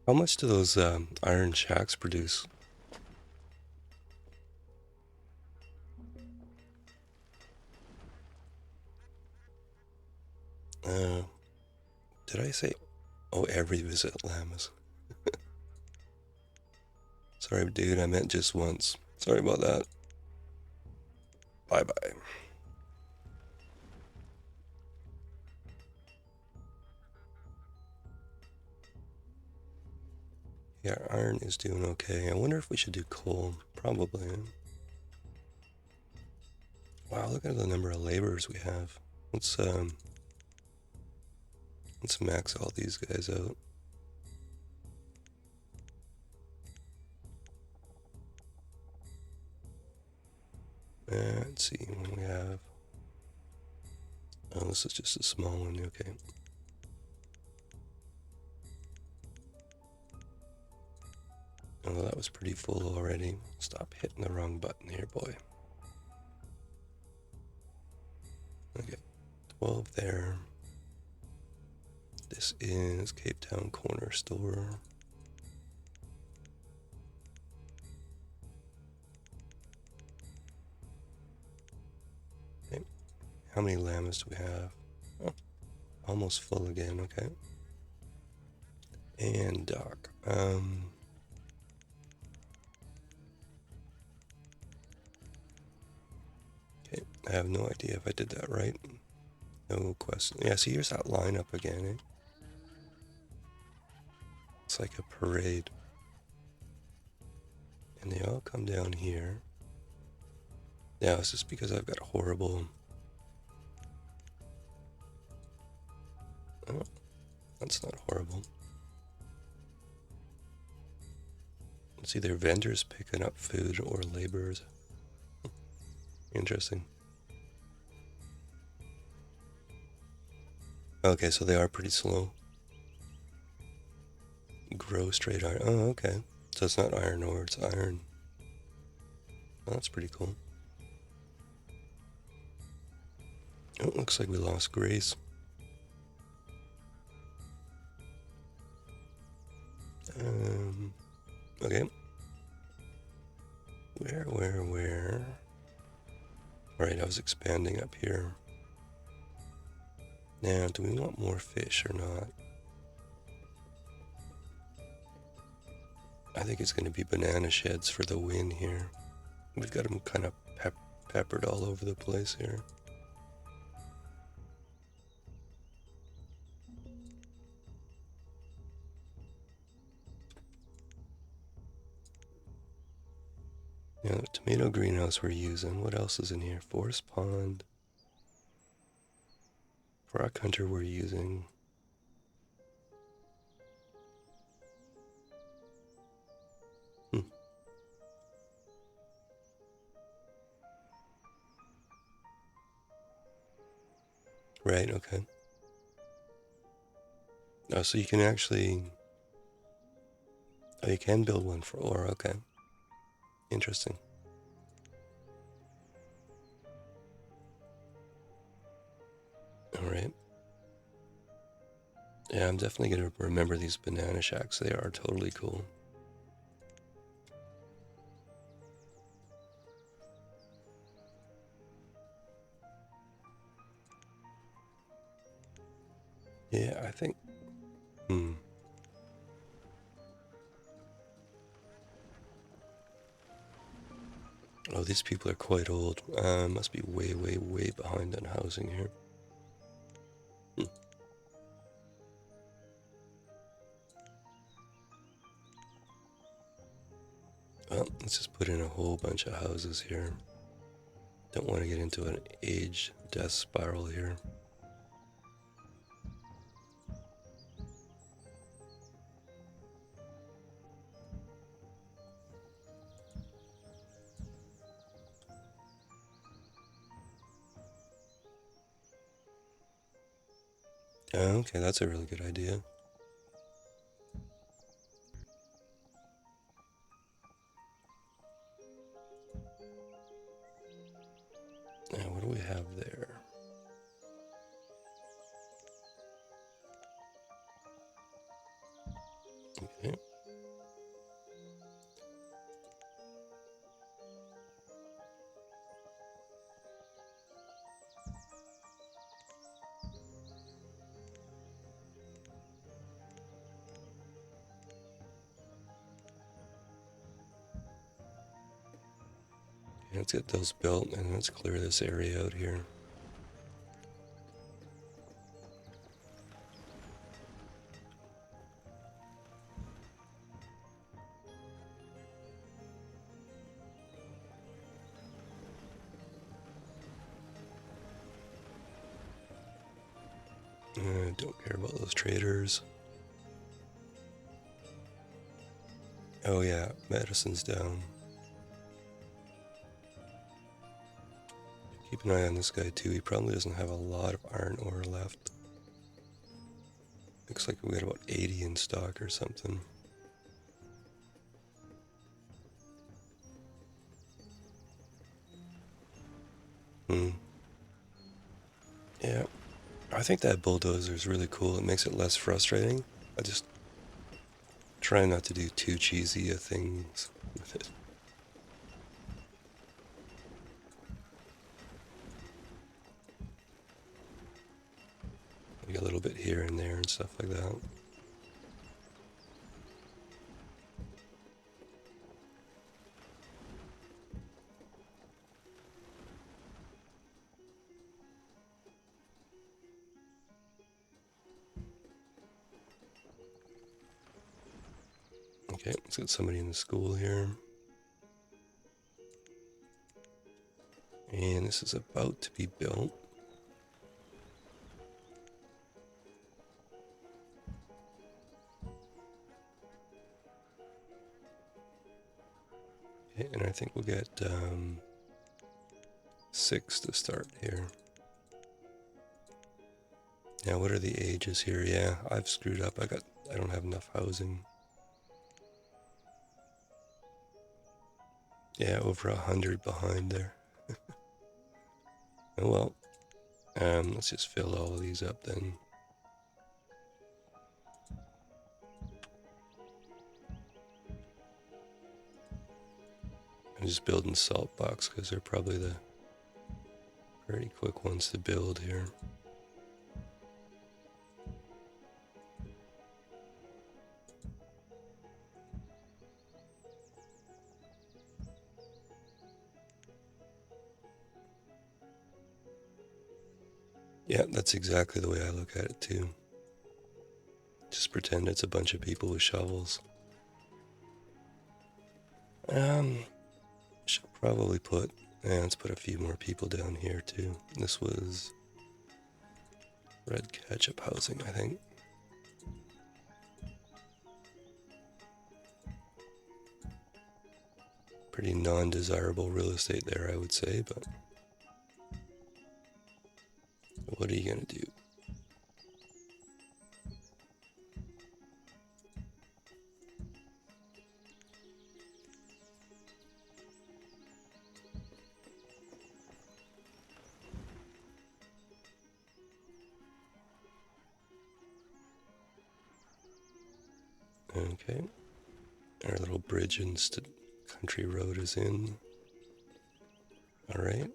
How much do those iron shacks produce? Did I say, oh, every visit llamas? Sorry, dude, I meant just once. Sorry about that. Bye-bye. Yeah, iron is doing okay. I wonder if we should do coal. Probably. Wow, look at the number of laborers we have. Let's max all these guys out. Let's see what we have. Oh, this is just a small one. Okay. Oh, that was pretty full already. Stop hitting the wrong button here, boy. Okay, 12 there. This is Cape Town Corner Store. Okay. How many llamas do we have? Oh, almost full again, okay. And dock. Okay, I have no idea if I did that right. No question. Yeah, see, here's that lineup again, eh? It's like a parade. And they all come down here. Yeah, it's just because I've got horrible... Oh, that's not horrible. It's either vendors picking up food or laborers. Interesting. Okay, so they are pretty slow. Grow straight iron. Oh, okay. So it's not iron ore, it's iron. Well, that's pretty cool. Oh, it looks like we lost Grace. Okay. Where? Alright, I was expanding up here. Now, do we want more fish or not? I think it's going to be banana sheds for the win here. We've got them kind of peppered all over the place here. Yeah, the tomato greenhouse we're using. What else is in here? Forest pond. Rock hunter we're using. Right, okay. Oh, so you can actually... Oh, you can build one for ore, okay. Interesting. Alright. Yeah, I'm definitely going to remember these banana shacks. They are totally cool. Yeah, I think... Oh, these people are quite old. Must be way, way, way behind on housing here. Well, let's just put in a whole bunch of houses here. Don't want to get into an age death spiral here. Okay, that's a really good idea. Now, what do we have there? Okay. Let's get those built and let's clear this area out here. Don't care about those traders. Oh yeah, medicine's down. Keep an eye on this guy too. He probably doesn't have a lot of iron ore left. Looks like we got about 80 in stock or something. Yeah, I think that bulldozer is really cool. It makes it less frustrating. I just try not to do too cheesy things with it. Like a little bit here and there and stuff like that. Okay, let's get somebody in the school here. And this is about to be built. Okay, and I think we'll get 6 to start here. Now, what are the ages here? Yeah, I've screwed up. I don't have enough housing. Yeah, over 100 behind there. Oh well. Let's just fill all of these up then. I'm just building salt box because they're probably the pretty quick ones to build here. Yeah, that's exactly the way I look at it too. Just pretend it's a bunch of people with shovels. Should probably put, let's put a few more people down here too. This was red ketchup housing, I think. Pretty non-desirable real estate there, I would say, but what are you gonna do? Okay, our little bridge and country road is in. All right.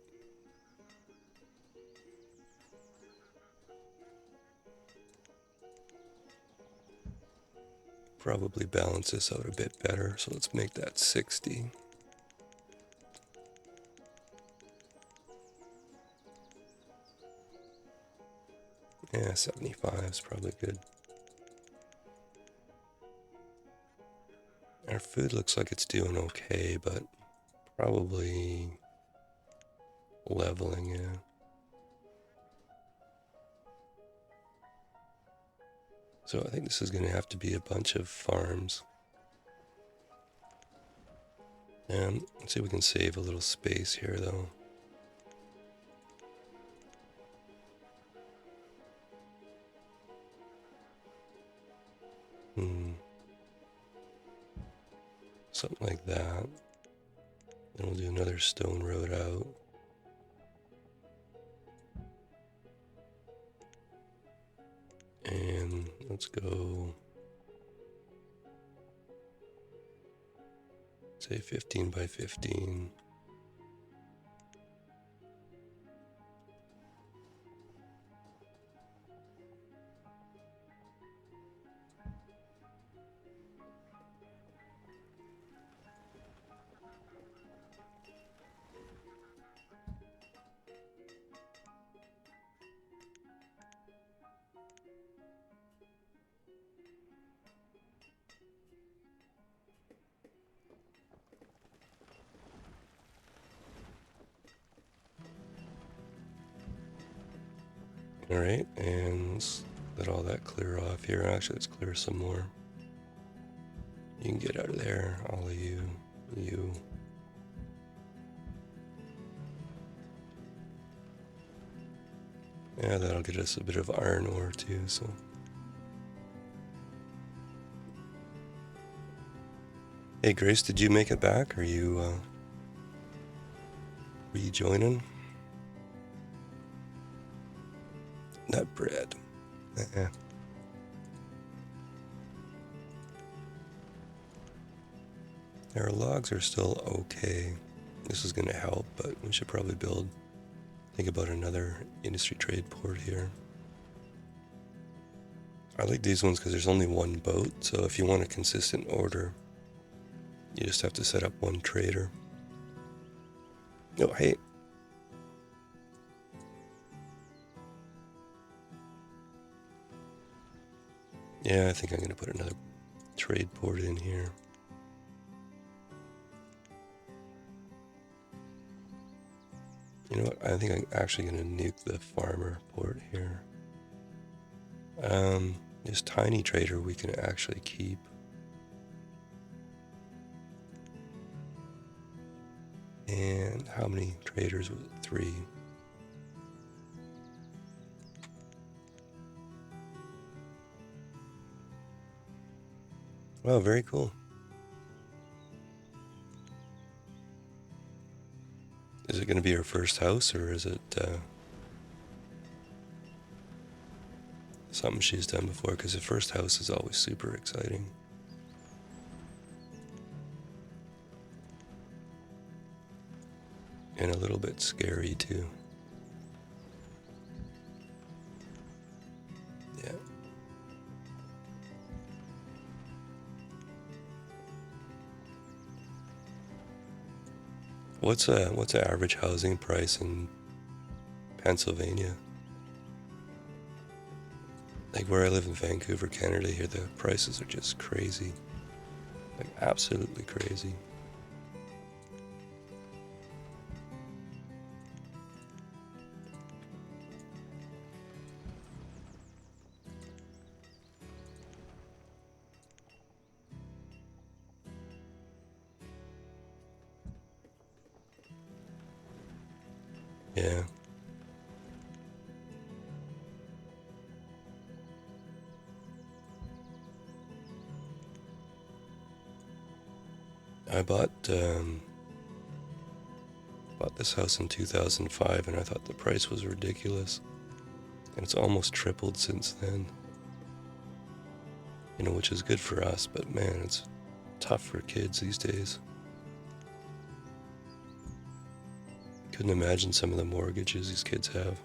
Probably balance this out a bit better, so let's make that 60. Yeah, 75 is probably good. Our food looks like it's doing okay, but probably leveling, yeah. So I think this is going to have to be a bunch of farms. Let's see if we can save a little space here, though. Something like that. Then we'll do another stone road out. And let's go, say 15 by 15. Alright, and let's let all that clear off here. Actually, let's clear some more. You can get out of there, all of you, you. Yeah, that'll get us a bit of iron ore too, so. Hey Grace, did you make it back? Are you rejoining? Nut bread. Our logs are still okay. This is gonna help, but we should probably think about another industry trade port here. I like these ones because there's only one boat, so if you want a consistent order, you just have to set up one trader. Oh, hey. Yeah, I think I'm going to put another trade port in here. You know what? I think I'm actually going to nuke the farmer port here. This tiny trader we can actually keep. And how many traders was it? 3. Wow, very cool. Is it going to be her first house, or is it something she's done before? Because the first house is always super exciting. And a little bit scary too. Yeah. What's the average housing price in Pennsylvania? Like where I live in Vancouver, Canada, here the prices are just crazy. Like absolutely crazy. Yeah. I bought this house in 2005 and I thought the price was ridiculous. And it's almost tripled since then. You know, which is good for us, but man, it's tough for kids these days. Couldn't imagine some of the mortgages these kids have.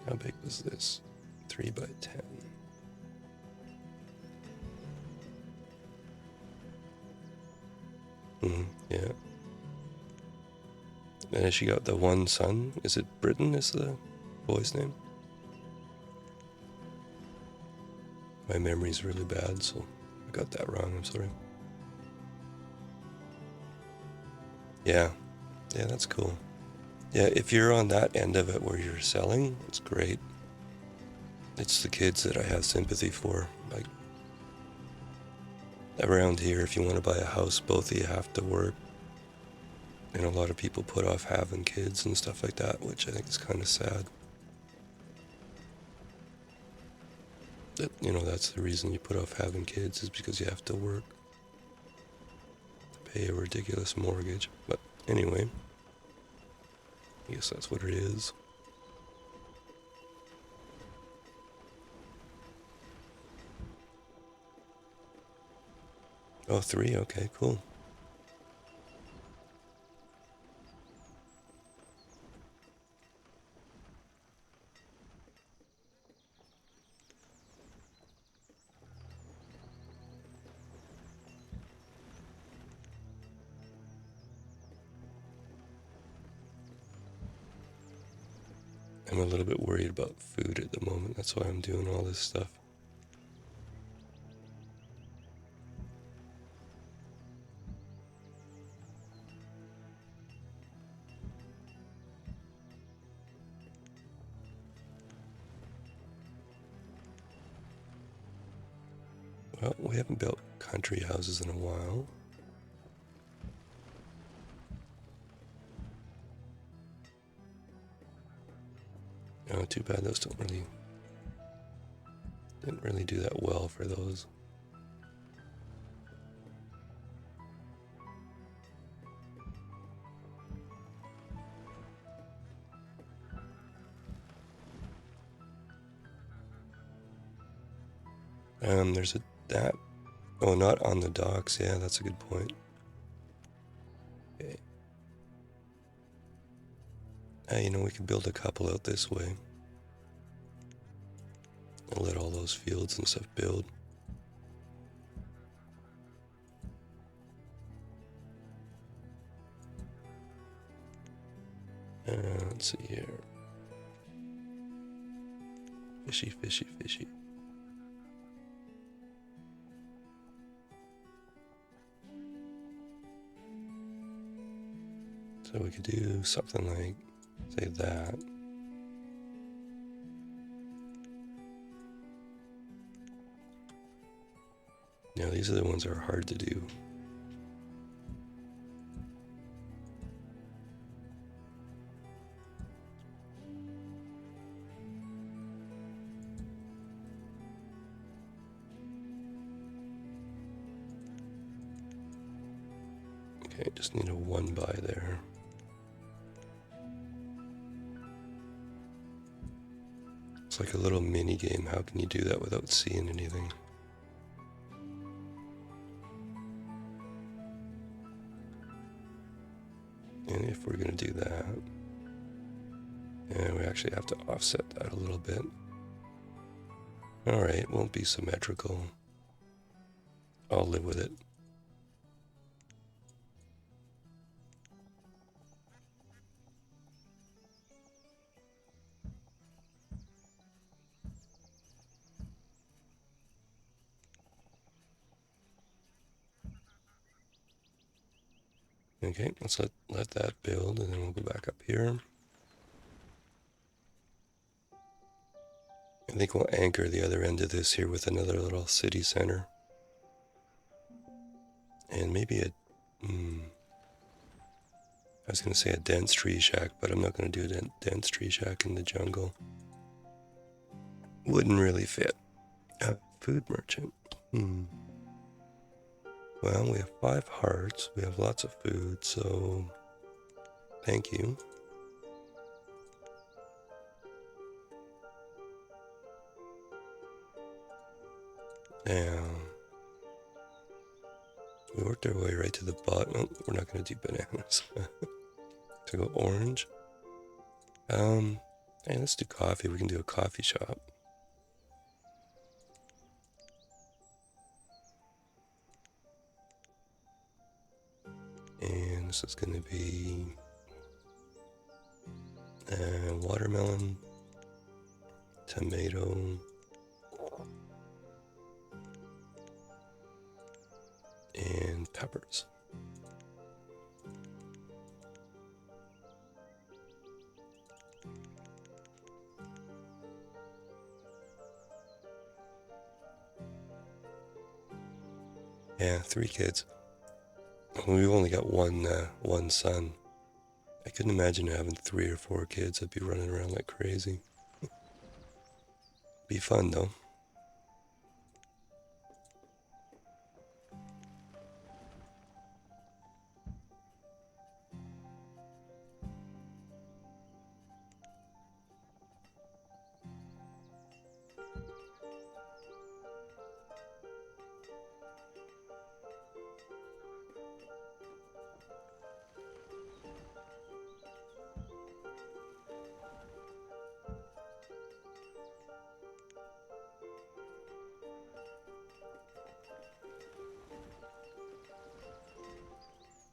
How big was this? 3 by 10. Yeah. And has she got the one son? Is it Britain is the boy's name? My memory's really bad, so I got that wrong, I'm sorry. Yeah. Yeah, that's cool. Yeah, if you're on that end of it where you're selling, it's great. It's the kids that I have sympathy for. Like, around here, if you want to buy a house, both of you have to work. And a lot of people put off having kids and stuff like that, which I think is kind of sad. That, you know, that's the reason you put off having kids, is because you have to work. Pay a ridiculous mortgage. But anyway, I guess that's what it is. Oh, 3? Okay, cool. I'm a little bit worried about food at the moment. That's why I'm doing all this stuff. Well, we haven't built country houses in a while. Oh, too bad those didn't really do that well for those. There's that. Oh, not on the docks. Yeah, that's a good point. Okay. You know, we could build a couple out this way. And let all those fields and stuff build. Let's see here. Fishy, fishy, fishy. So we could do something like, say that. Now these are the ones that are hard to do. Okay, just need a 1 by there. It's like a little mini game. How can you do that without seeing anything? And if we're going to do that, we actually have to offset that a little bit. Alright, won't be symmetrical. I'll live with it. Okay, let's let that build, and then we'll go back up here. I think we'll anchor the other end of this here with another little city center. And maybe I was going to say a dense tree shack, but I'm not going to do a dense tree shack in the jungle. Wouldn't really fit. Food merchant. Well, we have 5 hearts. We have lots of food, so thank you. Now, we worked our way right to the bottom. Oh, we're not going to do bananas. To go orange. Hey, let's do coffee. We can do a coffee shop. And this is going to be watermelon, tomato, and peppers. Yeah, 3 kids. We've only got one son. I couldn't imagine having 3 or 4 kids. I'd be running around like crazy. Be fun though.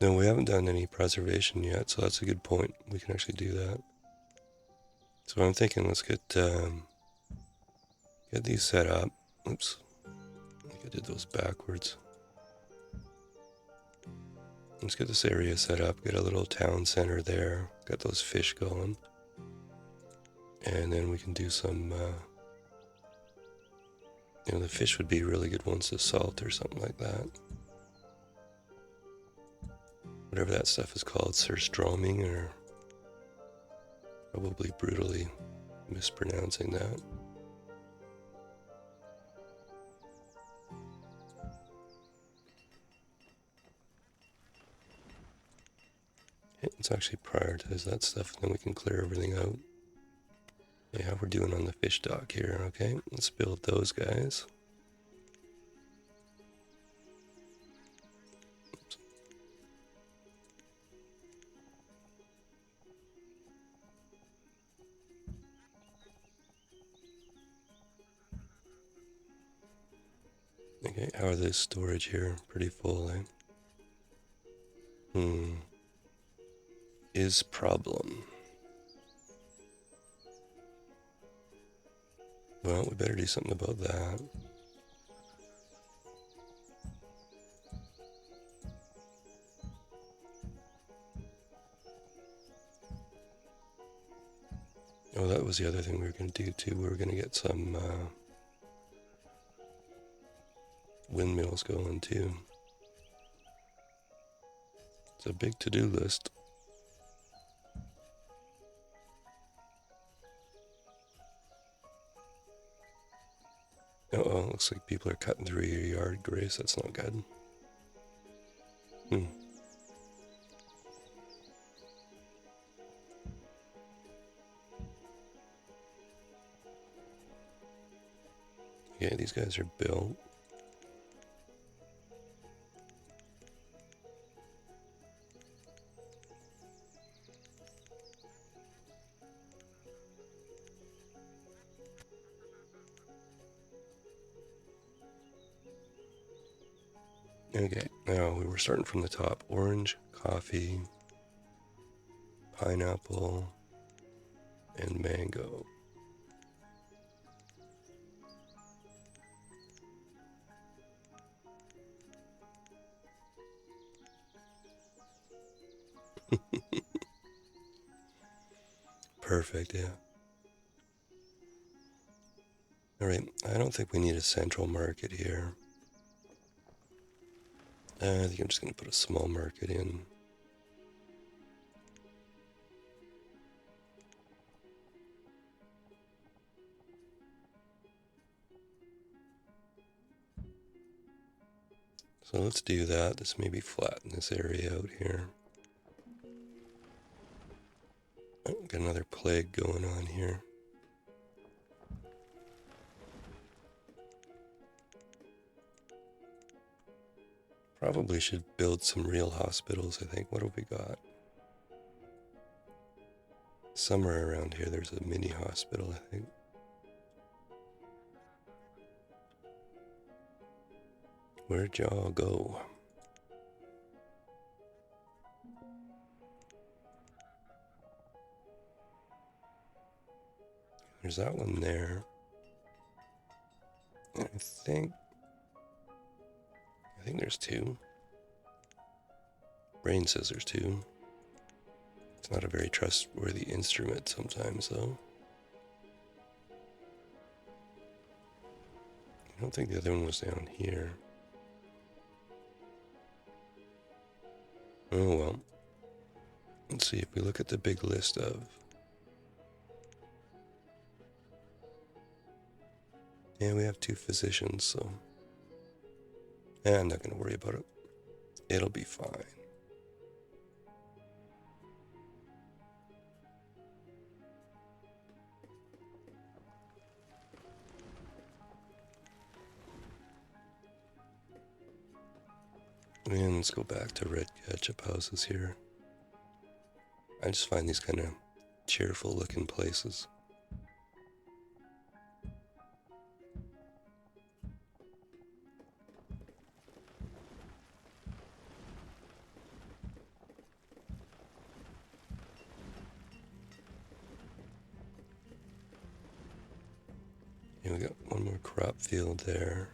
No, we haven't done any preservation yet, so that's a good point. We can actually do that. So I'm thinking let's get these set up. Oops, I think I did those backwards. Let's get this area set up, get a little town center there, got those fish going. And then we can do some You know, the fish would be really good ones to salt or something like that. Whatever that stuff is called, surströmming, or probably brutally mispronouncing that. Let's actually prioritize that stuff, and then we can clear everything out. Okay, how we're doing on the fish dock here. Okay, let's build those guys. Oops. Okay, how are the storage here? Pretty full, eh? Is problem. Well, we better do something about that. Oh, that was the other thing we were going to do too. We were going to get some windmills going too. It's a big to-do list. Uh-oh, looks like people are cutting through your yard, Grace. That's not good. Okay, these guys are built. Okay, now we were starting from the top. Orange, coffee, pineapple, and mango. Perfect, yeah. Alright, I don't think we need a central market here. I think I'm just going to put a small market in. So let's do that. Let's maybe flatten this area out here. Oh, got another plague going on here. Probably should build some real hospitals, I think. What have we got? Somewhere around here there's a mini hospital, I think. Where'd y'all go? There's that one there. I think there's two. Brain says there's two. It's not a very trustworthy instrument sometimes, though. I don't think the other one was down here. Oh well. Let's see if we look at the big list of... Yeah, we have two physicians, so... I'm not going to worry about it. It'll be fine. And let's go back to red ketchup houses here. I just find these kind of cheerful looking places. Yeah, we got one more crop field there.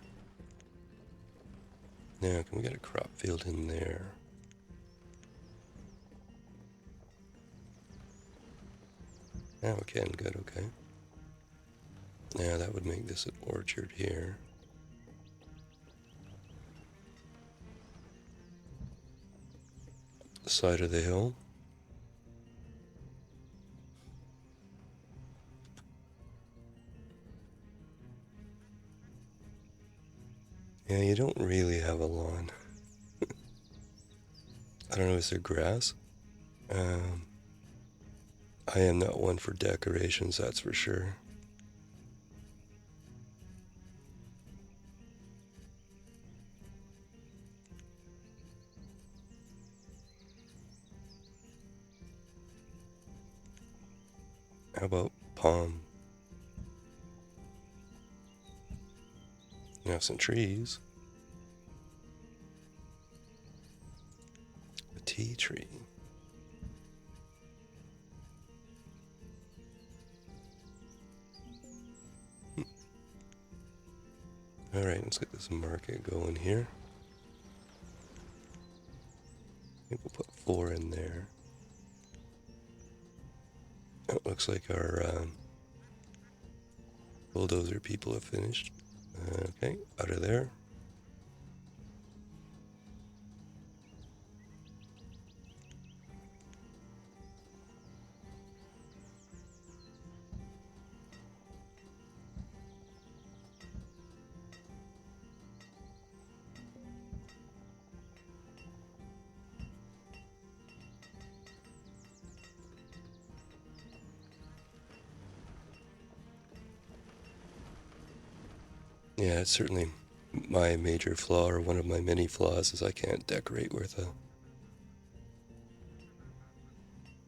Now, can we get a crop field in there? Yeah, we can. Good, okay. Yeah, that would make this an orchard here. the side of the hill. Yeah, you don't really have a lawn. I don't know, is there grass? I am not one for decorations, that's for sure. How about palm? You have some trees. A tea tree. Alright, let's get this market going here. I think we'll put 4 in there. Oh, it looks like our bulldozer people have finished. Okay, out of there. Yeah, it's certainly my major flaw, or one of my many flaws, is I can't decorate with a...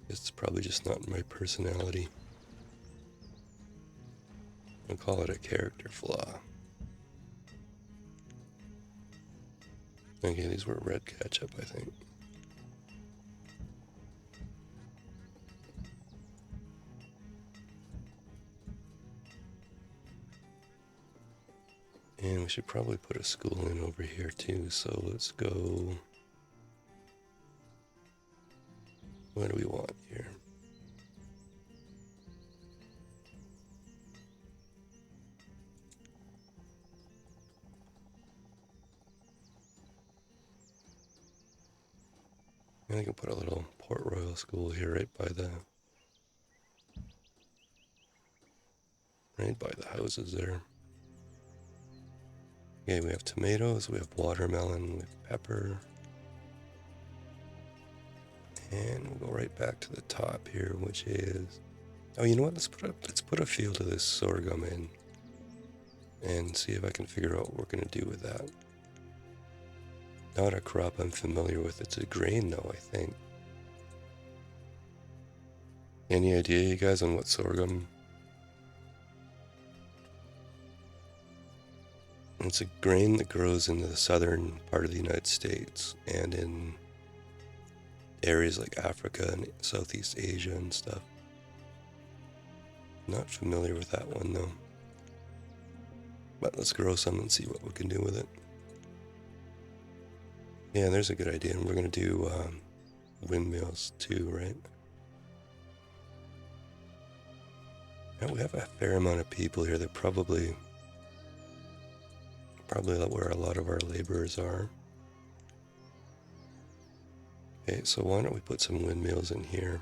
It's probably just not my personality. I'll call it a character flaw. Okay, these were red ketchup, I think. And we should probably put a school in over here too, so let's go... What do we want here? I think I'll put a little Port Royal school here right by the houses there. Okay, we have tomatoes, we have watermelon, we have pepper. And we'll go right back to the top here, which is... Oh, you know what? Let's put a field of this sorghum in and see if I can figure out what we're gonna do with that. Not a crop I'm familiar with. It's a grain though, I think. Any idea, you guys, on what sorghum? It's a grain that grows in the southern part of the United States and in areas like Africa and Southeast Asia and stuff. Not familiar with that one though. But let's grow some and see what we can do with it. Yeah, there's a good idea. And we're going to do windmills too, right? Now we have a fair amount of people here. They're probably where a lot of our laborers are. Okay, so why don't we put some windmills in here?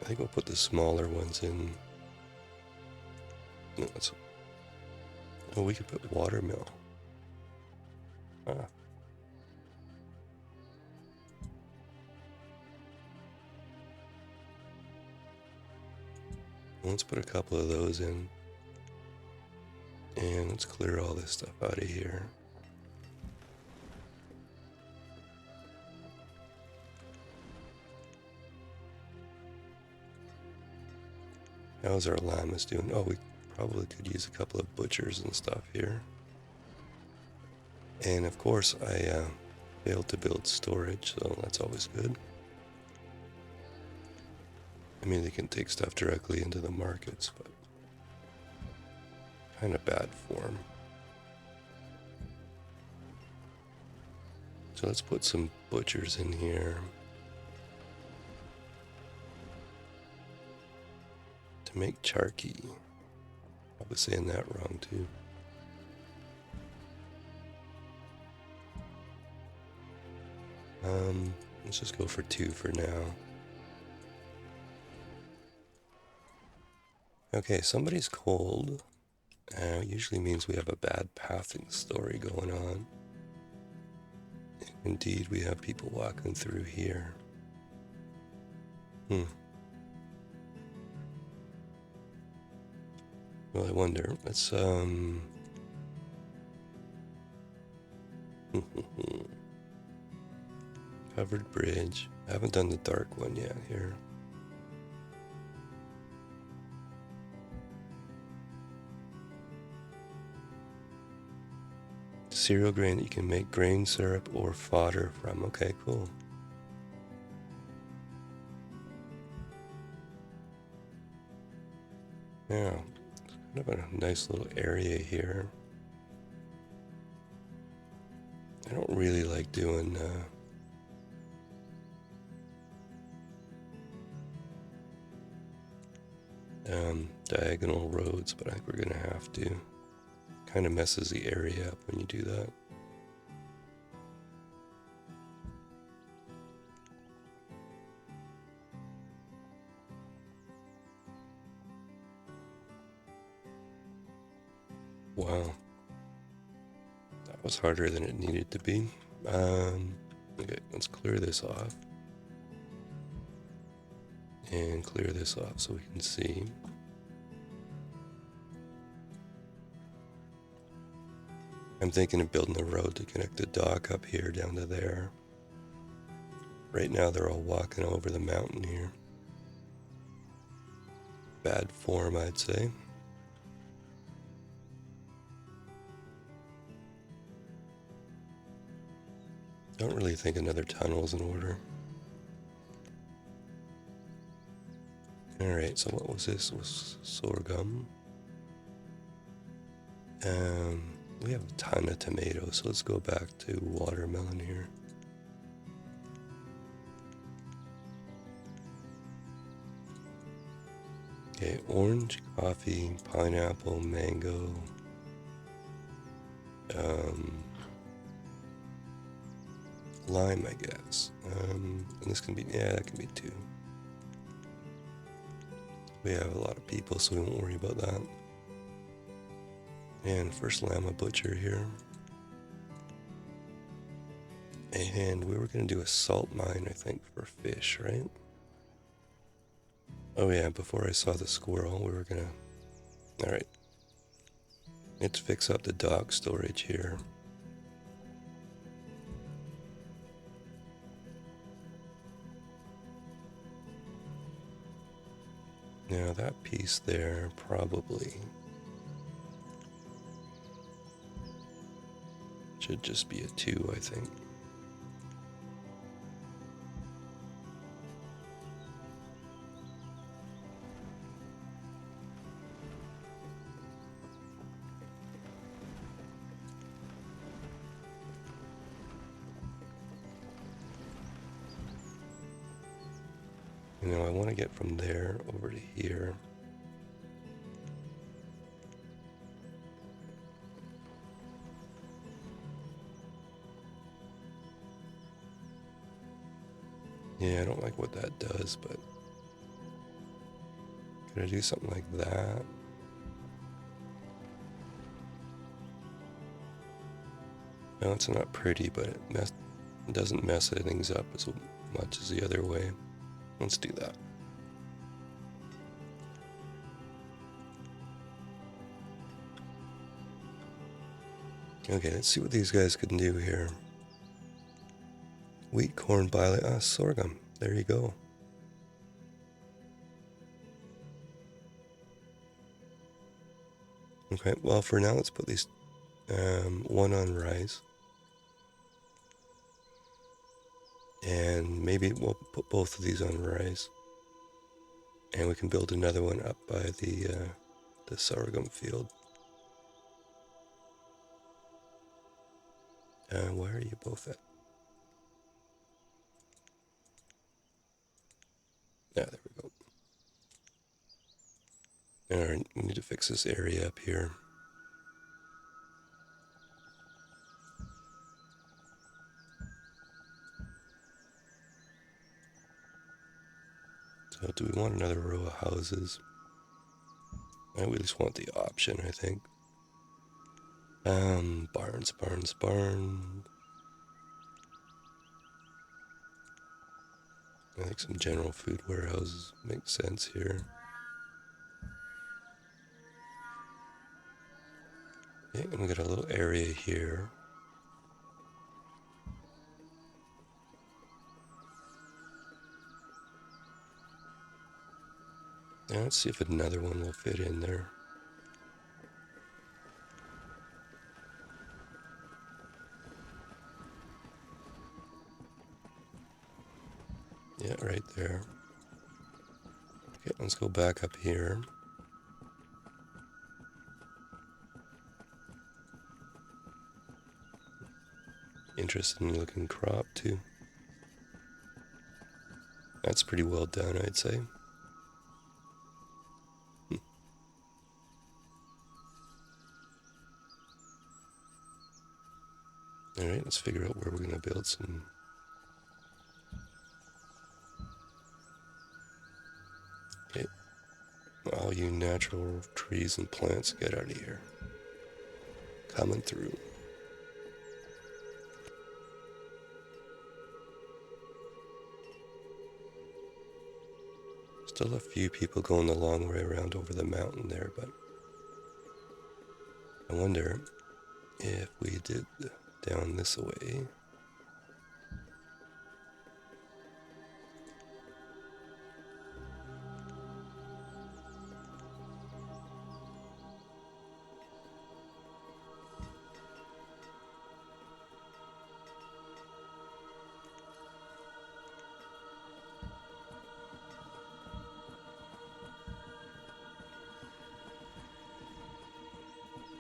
I think we'll put the smaller ones in. No, oh, we could put watermill. Ah. Let's put a couple of those in. And let's clear all this stuff out of here. How's our llamas doing? Oh, we probably could use a couple of butchers and stuff here. And of course, I failed to build storage, so that's always good. I mean, they can take stuff directly into the markets, but kind of bad form. So let's put some butchers in here to make charqui. Probably saying that wrong too. Let's just go for 2 for now. Okay, somebody's cold. Usually means we have a bad pathing story going on. Indeed, we have people walking through here. Well, I wonder. Let's, covered bridge. I haven't done the dark one yet here. Cereal grain that you can make grain syrup or fodder from. Okay, cool. Yeah, kind of a nice little area here. I don't really like doing diagonal roads, but I think we're gonna have to. Kind of messes the area up when you do that. Wow. That was harder than it needed to be. Okay, let's clear this off. And clear this off so we can see. I'm thinking of building a road to connect the dock up here down to there. Right now they're all walking over the mountain here. Bad form, I'd say. Don't really think another tunnel's in order. Alright, so what was this? It was sorghum. We have a ton of tomatoes, so let's go back to watermelon here. Okay, orange, coffee, pineapple, mango. Lime, I guess. And this can be, yeah, that can be 2. We have a lot of people, so we won't worry about that. And first llama butcher here. And we were going to do a salt mine, I think, for fish, right? Oh yeah, before I saw the squirrel, we were going to... Alright. Let's fix up the dock storage here. Now that piece there probably should just be a 2, I think. You know, I want to get from there over to here. Yeah, I don't like what that does, but could I do something like that? No, it's not pretty, but it doesn't mess things up as much as the other way. Let's do that. Okay, let's see what these guys can do here. Wheat, corn, barley, sorghum. There you go. Okay, well for now let's put these 1 on rice. And maybe we'll put both of these on rice. And we can build another one up by the sorghum field. Where are you both at? Yeah, there we go. Alright, we need to fix this area up here. So do we want another row of houses? We at least want the option, I think. Barns. I think some general food warehouses make sense here. Okay, and we got a little area here. Now let's see if another one will fit in there. Yeah, right there. Okay, let's go back up here. Interesting looking crop too. That's pretty well done, I'd say. Alright, let's figure out where we're going to build some. Okay. All you natural trees and plants, get out of here. Coming through. Still a few people going the long way around over the mountain there, but I wonder if we did down this way.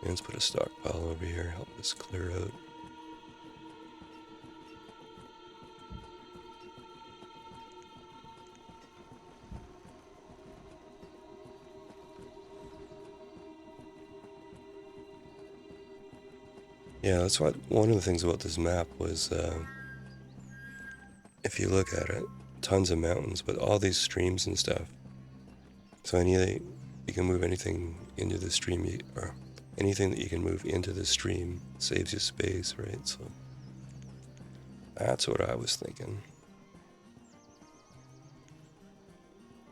And let's put a stockpile over here, help this clear out. Yeah, that's what one of the things about this map was, if you look at it, tons of mountains, but all these streams and stuff. So you can move anything into the stream, or anything that you can move into the stream saves you space, right? So that's what I was thinking.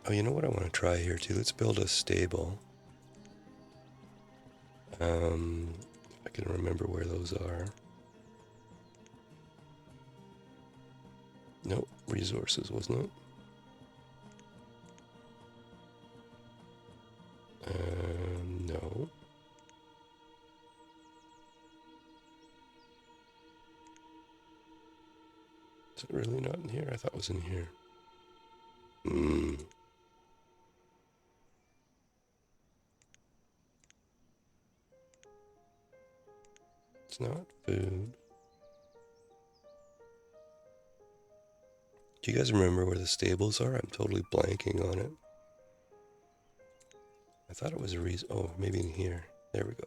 Oh, you know what I want to try here too? Let's build a stable. If I can remember where those are. Nope, resources, wasn't it? No. Is it really not in here? I thought it was in here. It's not food. Do you guys remember where the stables are? I'm totally blanking on it. I thought it was a reason. Oh, maybe in here. There we go.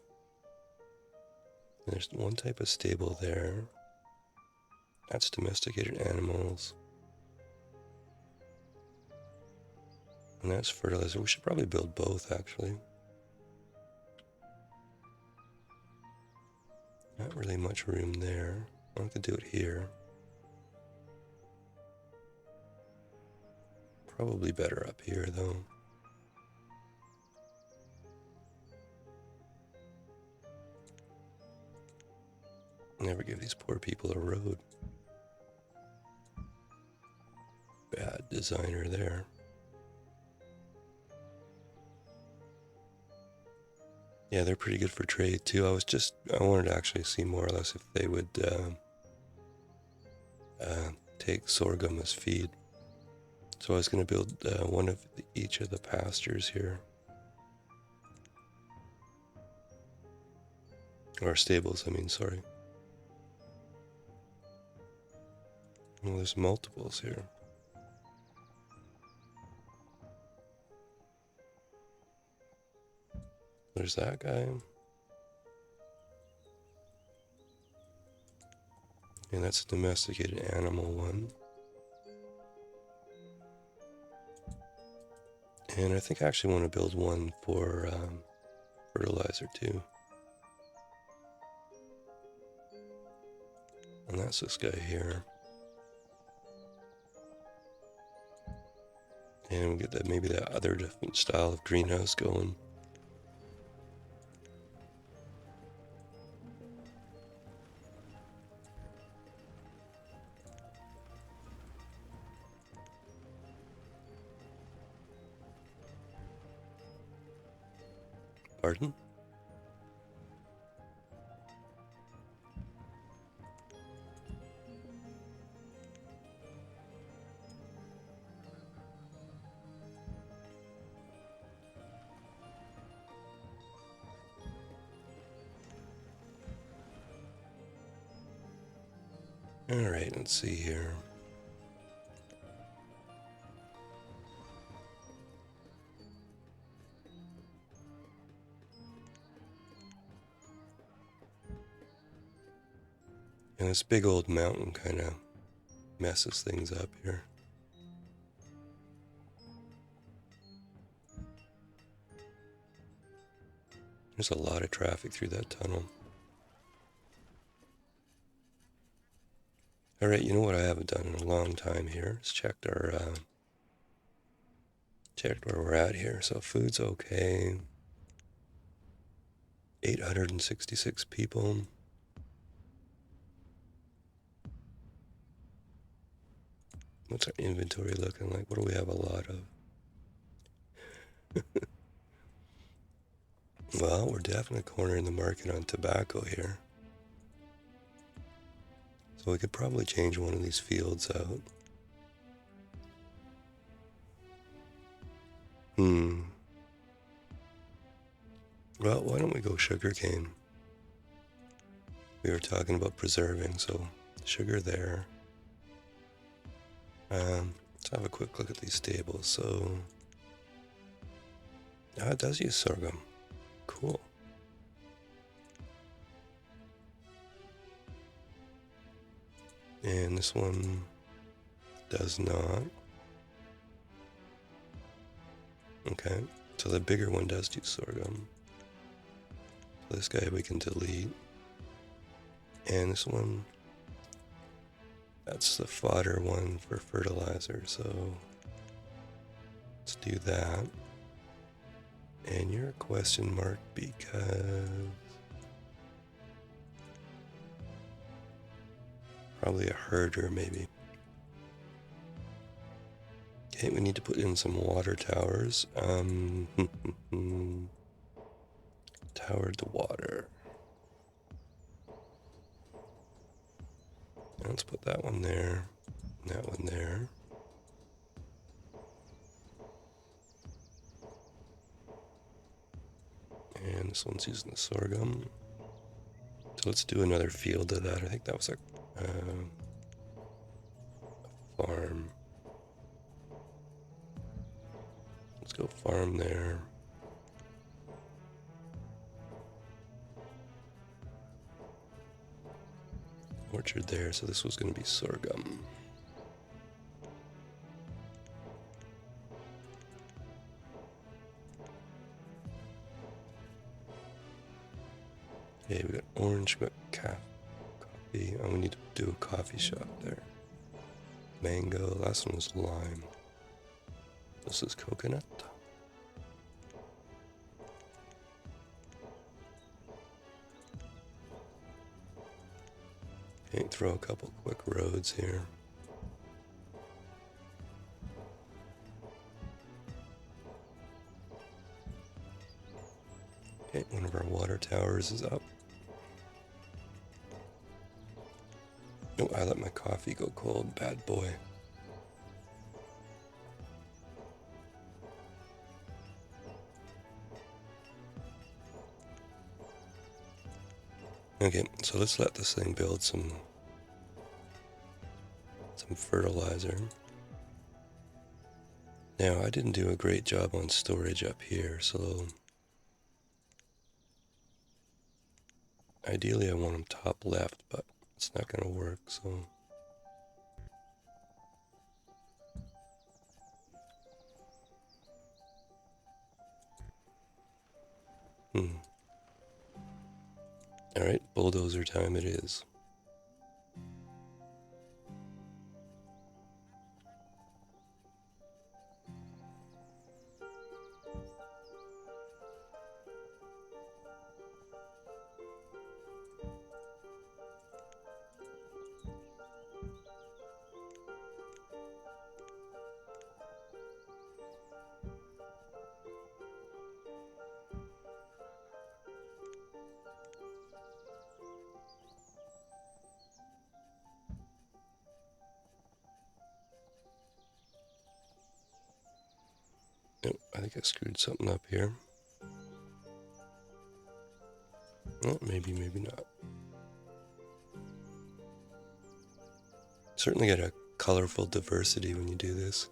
And there's one type of stable there. That's domesticated animals. And that's fertilizer. We should probably build both, actually. Not really much room there. I'll have to do it here. Probably better up here, though. Never give these poor people a road. Bad designer there. Yeah, they're pretty good for trade too. I wanted to actually see more or less if they would take sorghum as feed. So I was going to build one of each of the pastures here. Or stables, I mean, sorry. Well, there's multiples here. There's that guy. And that's a domesticated animal one. And I think I actually want to build one for fertilizer too. And that's this guy here. And we get that maybe that other different style of greenhouse going. Pardon? Alright, let's see here. And this big old mountain kind of messes things up here. There's a lot of traffic through that tunnel. Alright, you know what I haven't done in a long time here is checked our checked where we're at here. So food's okay. 866 people. What's our inventory looking like? What do we have a lot of? Well, we're definitely cornering the market on tobacco here. So we could probably change one of these fields out. Well, why don't we go sugarcane? We were talking about preserving, so sugar there. Let's have a quick look at these stables. So, it does use sorghum. Cool. And this one does not. Okay, so the bigger one does use sorghum. So this guy we can delete. And this one, that's the fodder one for fertilizer, so let's do that. And you're a question mark because probably a herder maybe. Okay, we need to put in some water towers. Tower to water. Let's put that one there, and that one there. And this one's using the sorghum. So let's do another field of that. I think that was a farm. Let's go farm there. Orchard there, so this was going to be sorghum. Okay, we got orange, we got coffee. Oh, we need to do a coffee shop there. Mango, last one was lime. This is coconut. Okay, throw a couple quick roads here. Okay, one of our water towers is up. Oh, I let my coffee go cold, bad boy. Okay, so let's let this thing build some fertilizer. Now, I didn't do a great job on storage up here, so Ideally I want them top left, but it's not going to work, so... Alright, bulldozer time it is. Oh, I think I screwed something up here. Oh, maybe not. Certainly get a colorful diversity when you do this.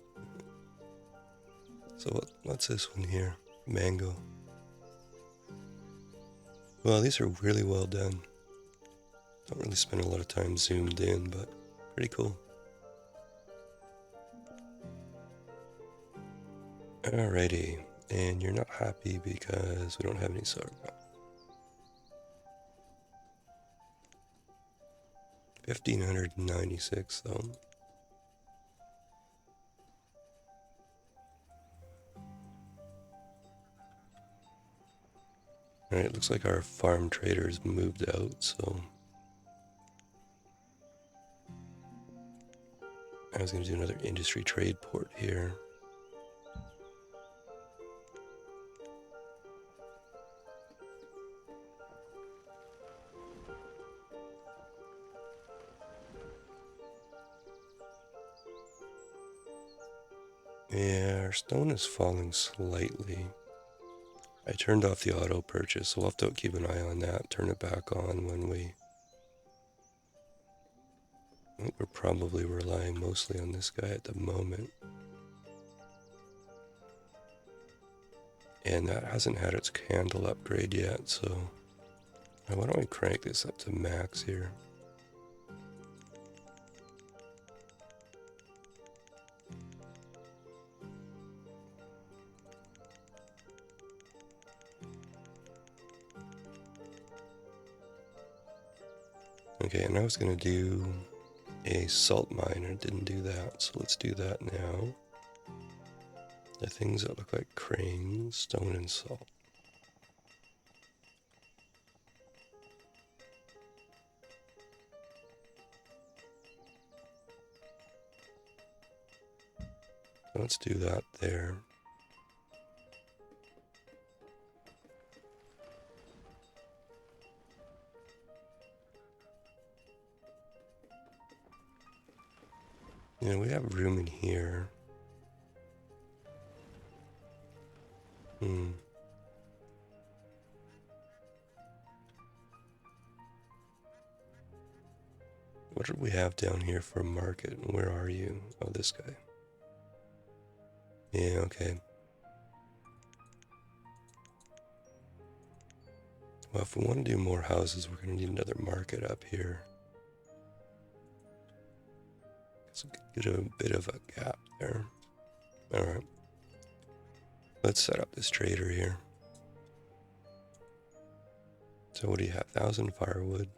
So what's this one here? Mango. Well, these are really well done. Don't really spend a lot of time zoomed in, but pretty cool. Alrighty, and you're not happy because we don't have any sorghum. 1,596 though. Alright, looks like our farm traders moved out, so... I was going to do another industry trade port here. Yeah, our stone is falling slightly. I turned off the auto purchase, so we'll have to keep an eye on that, turn it back on when we... I think we're probably relying mostly on this guy at the moment. And that hasn't had its candle upgrade yet, so... Why don't we crank this up to max here? Okay, and I was going to do a salt mine, and didn't do that, so let's do that now. The things that look like cranes, stone and salt. Let's do that there. You know, we have room in here. What do we have down here for a market? Where are you? Oh, this guy. Yeah, okay. Well, if we want to do more houses, we're going to need another market up here. Let's get a bit of a gap there. Alright. Let's set up this trader here. So what do you have? 1,000 firewood.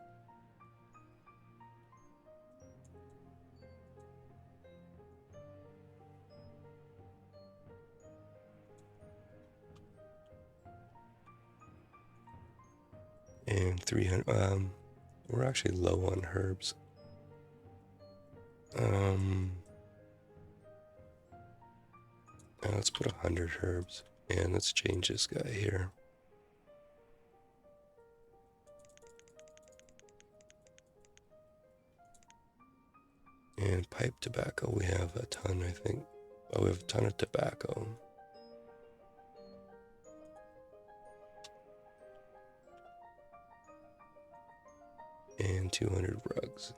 And 300, we're actually low on herbs. Let's put 100 herbs, and let's change this guy here. And pipe tobacco, we have a ton, I think. Oh, we have a ton of tobacco. And 200 rugs.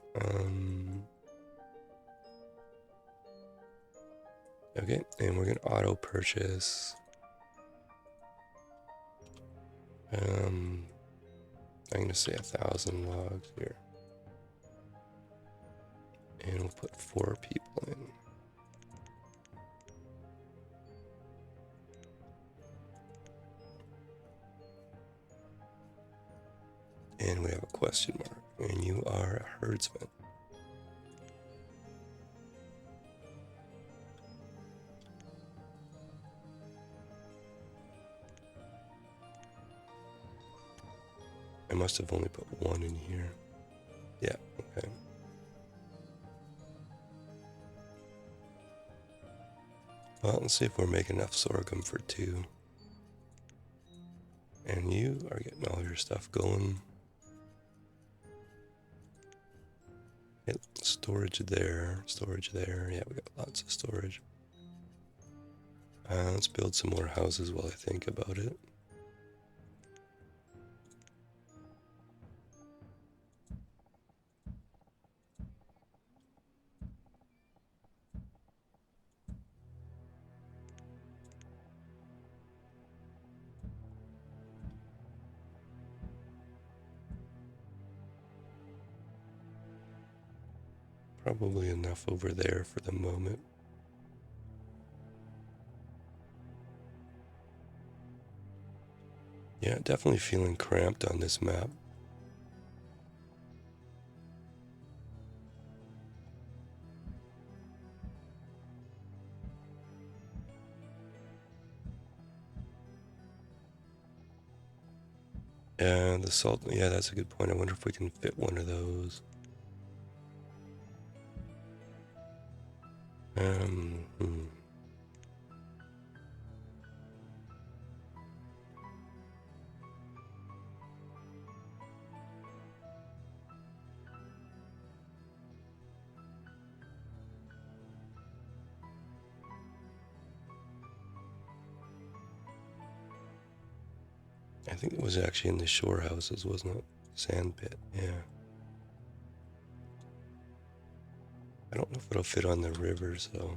Okay, and we're gonna auto purchase I'm gonna say 1,000 logs here. And we'll put 4 people in. And we have a question mark. And you are a herdsman. I must have only put 1 in here. Yeah, okay. Well, let's see if we're making enough sorghum for 2. And you are getting all your stuff going. Yep, storage there, storage there. Yeah, we got lots of storage. Let's build some more houses while I think about it. Probably enough over there for the moment. Yeah, definitely feeling cramped on this map. And the salt, yeah, that's a good point. I wonder if we can fit one of those. Hmm. I think it was actually in the shore houses, wasn't it? Sand pit, yeah. I don't know if it'll fit on the rivers though.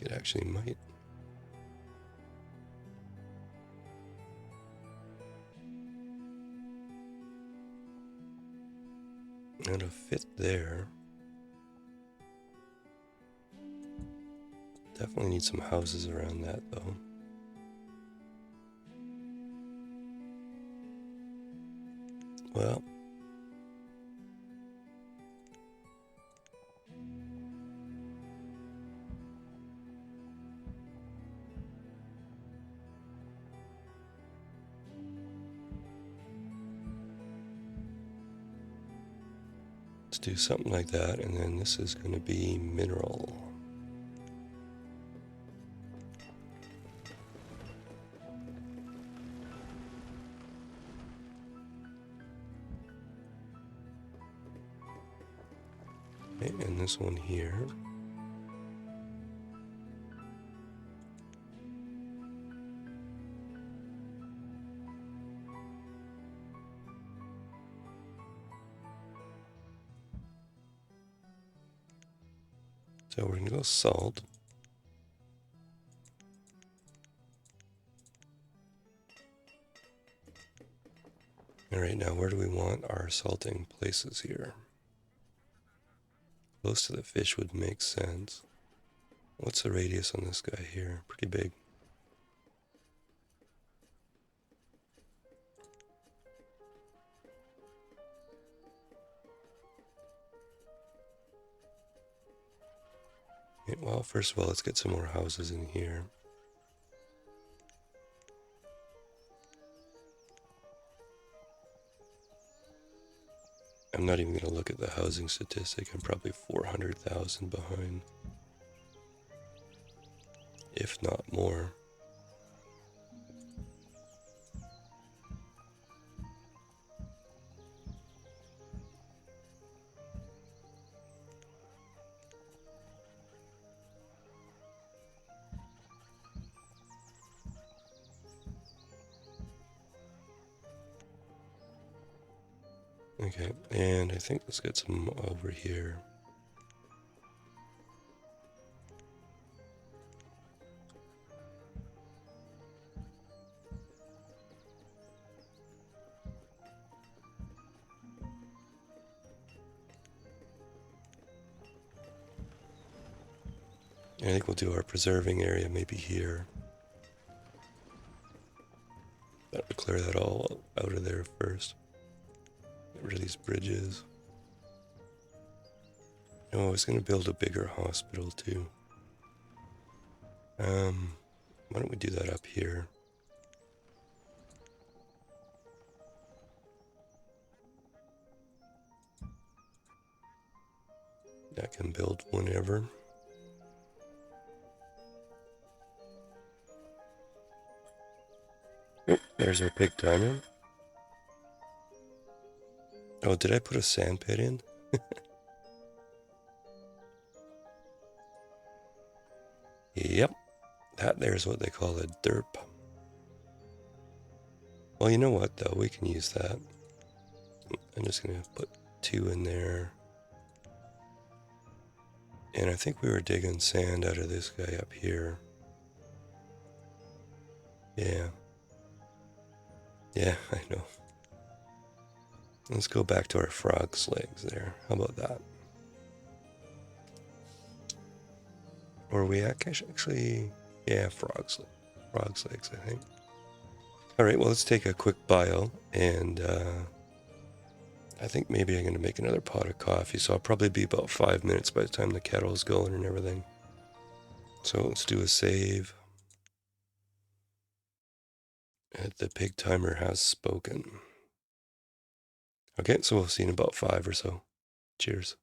It actually might. It'll fit there. Definitely need some houses around that though. Well, let's do something like that, and then this is going to be mineral. Okay, and this one here. So we're going to go salt. All right, now where do we want our salting places here? Close to the fish would make sense. What's the radius on this guy here? Pretty big. Okay, well, first of all, let's get some more houses in here. I'm not even going to look at the housing statistic. I'm probably 400,000 behind, if not more. Okay, and I think let's get some over here. And I think we'll do our preserving area maybe here. But we'll clear that all out of there first. Get rid of these bridges. No, I was going to build a bigger hospital too. Why don't we do that up here? I can build whenever. There's our pig timer. Oh, did I put a sand pit in? Yep. That there's what they call a derp. Well, you know what though? We can use that. I'm just going to put 2 in there. And I think we were digging sand out of this guy up here. Yeah. Yeah, I know. Let's go back to our frog's legs there. How about that? Or we actually, yeah, frog's legs, I think. All right, well, let's take a quick bio, and I think maybe I'm going to make another pot of coffee, so I'll probably be about 5 minutes by the time the kettle's going and everything. So let's do a save. And the pig timer has spoken. Okay, so we'll see in about 5 or so. Cheers.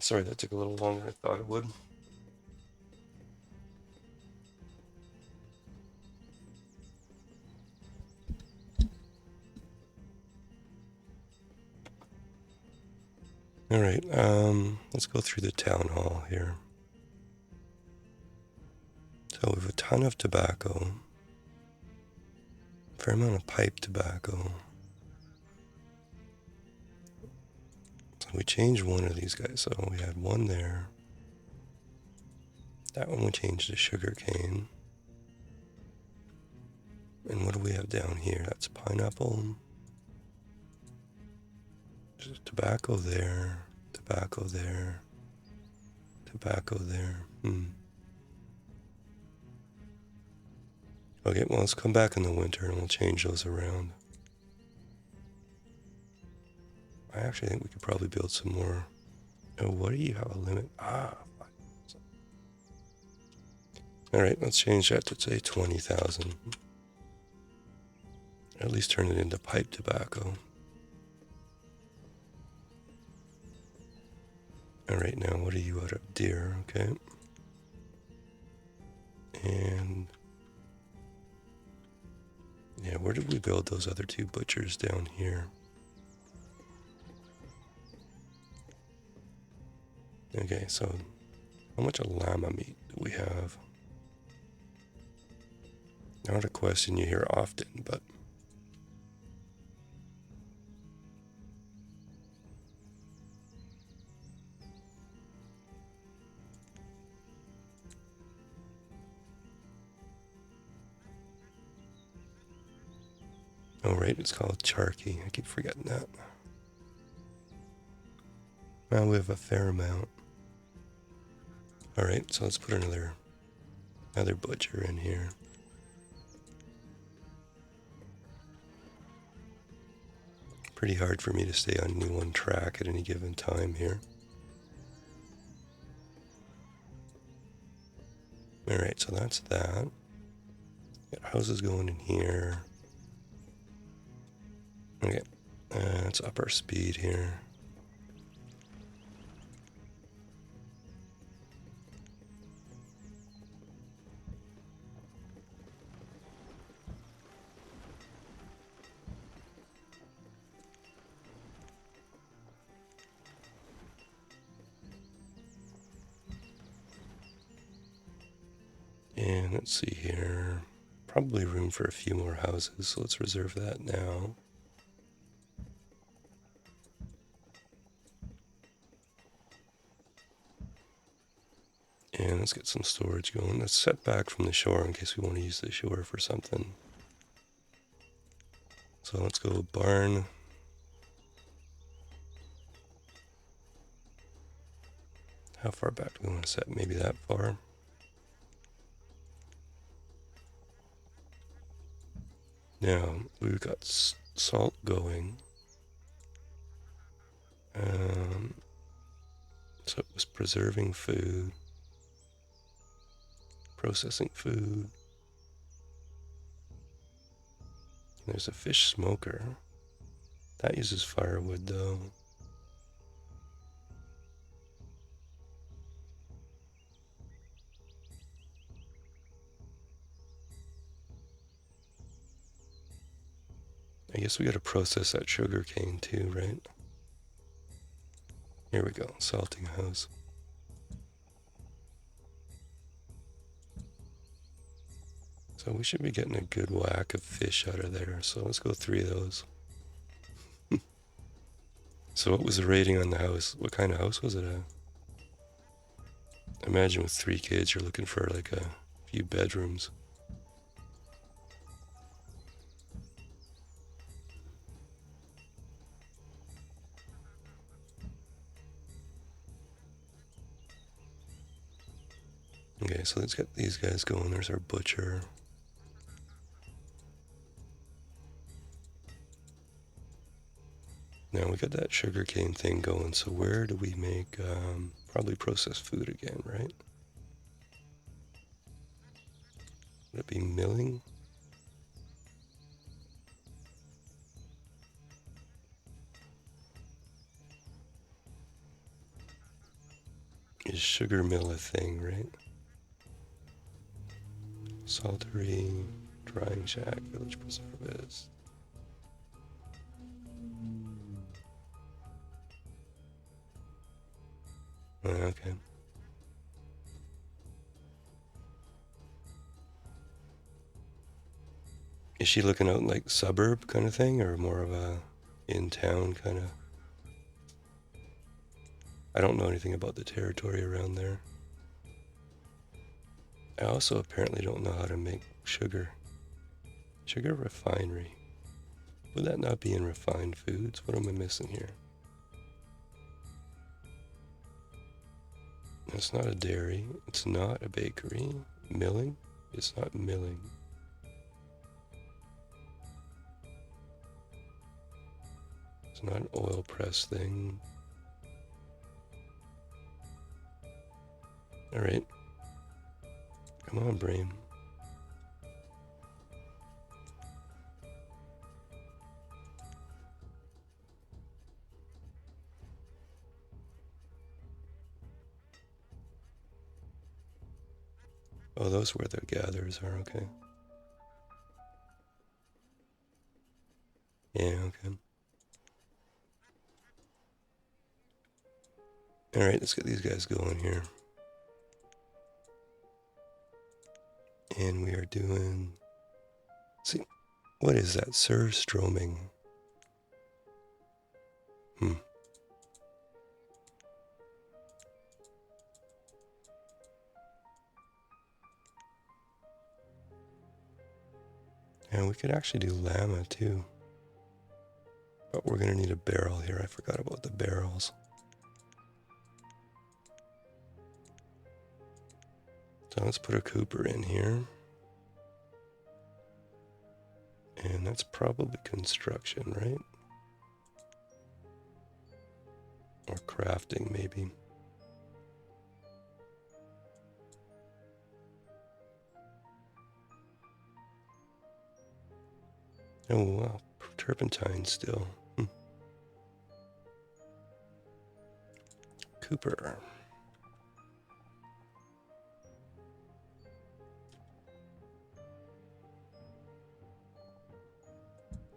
Sorry, that took a little longer than I thought it would. All right, let's go through the town hall here. So we have a ton of tobacco, a fair amount of pipe tobacco. So we changed one of these guys. So we had one there. That one we changed to sugar cane. And what do we have down here? That's pineapple. There's tobacco there, tobacco there, tobacco there. Okay, well, let's come back in the winter and we'll change those around. I actually think we could probably build some more. Oh, what do you have a limit? Ah, fine. All right, let's change that to say 20,000. At least turn it into pipe tobacco. All right, now what are you out of? Deer, okay. And yeah, where did we build those other two butchers down here? Okay, so how much llama meat do we have? Not a question you hear often, but oh right, it's called charky. I keep forgetting that. Well, we have a fair amount. All right, so let's put another butcher in here. Pretty hard for me to stay on any one track at any given time here. All right, so that's that. Got houses going in here. Okay, let's up our speed here. And let's see here. Probably room for a few more houses, so let's reserve that now. And let's get some storage going. Let's set back from the shore in case we want to use the shore for something. So let's go barn. How far back do we want to set? Maybe that far. Now, we've got salt going. So it was preserving food, processing food. There's a fish smoker. That uses firewood though. I guess we gotta process that sugar cane too, right? Here we go, salting house. So we should be getting a good whack of fish out of there. So let's go 3 of those. So what was the rating on the house? What kind of house was it at? Imagine with 3 kids, you're looking for like a few bedrooms. Okay, so let's get these guys going. There's our butcher. Now we got that sugarcane thing going, so where do we make, probably processed food again, right? Would it be milling? Is sugar mill a thing, right? Saltery, drying shack, village preservist. Okay. Is she looking out like suburb kind of thing, or more of a in-town kind of? I don't know anything about the territory around there. I also apparently don't know how to make sugar. Sugar refinery. Would that not be in refined foods? What am I missing here? It's not a dairy. It's not a bakery. Milling? It's not milling. It's not an oil press thing. Alright. Come on, brain. Oh, those where the gatherers are, okay. Yeah, okay. Alright, let's get these guys going here. And we are doing... See, what is that? Surstroming. And we could actually do llama too. But we're gonna need a barrel here. I forgot about the barrels. So let's put a Cooper in here. And that's probably construction, right? Or crafting, maybe. Oh, wow. Turpentine still. Cooper.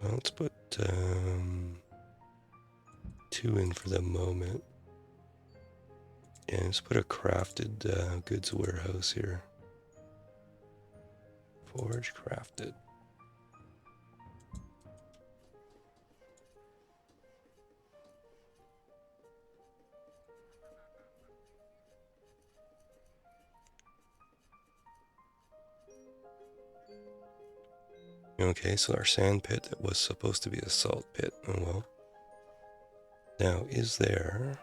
Well, let's put 2 in for the moment. And let's put a crafted goods warehouse here. Forge crafted. Okay, so our sand pit that was supposed to be a salt pit. Oh well. Now, is there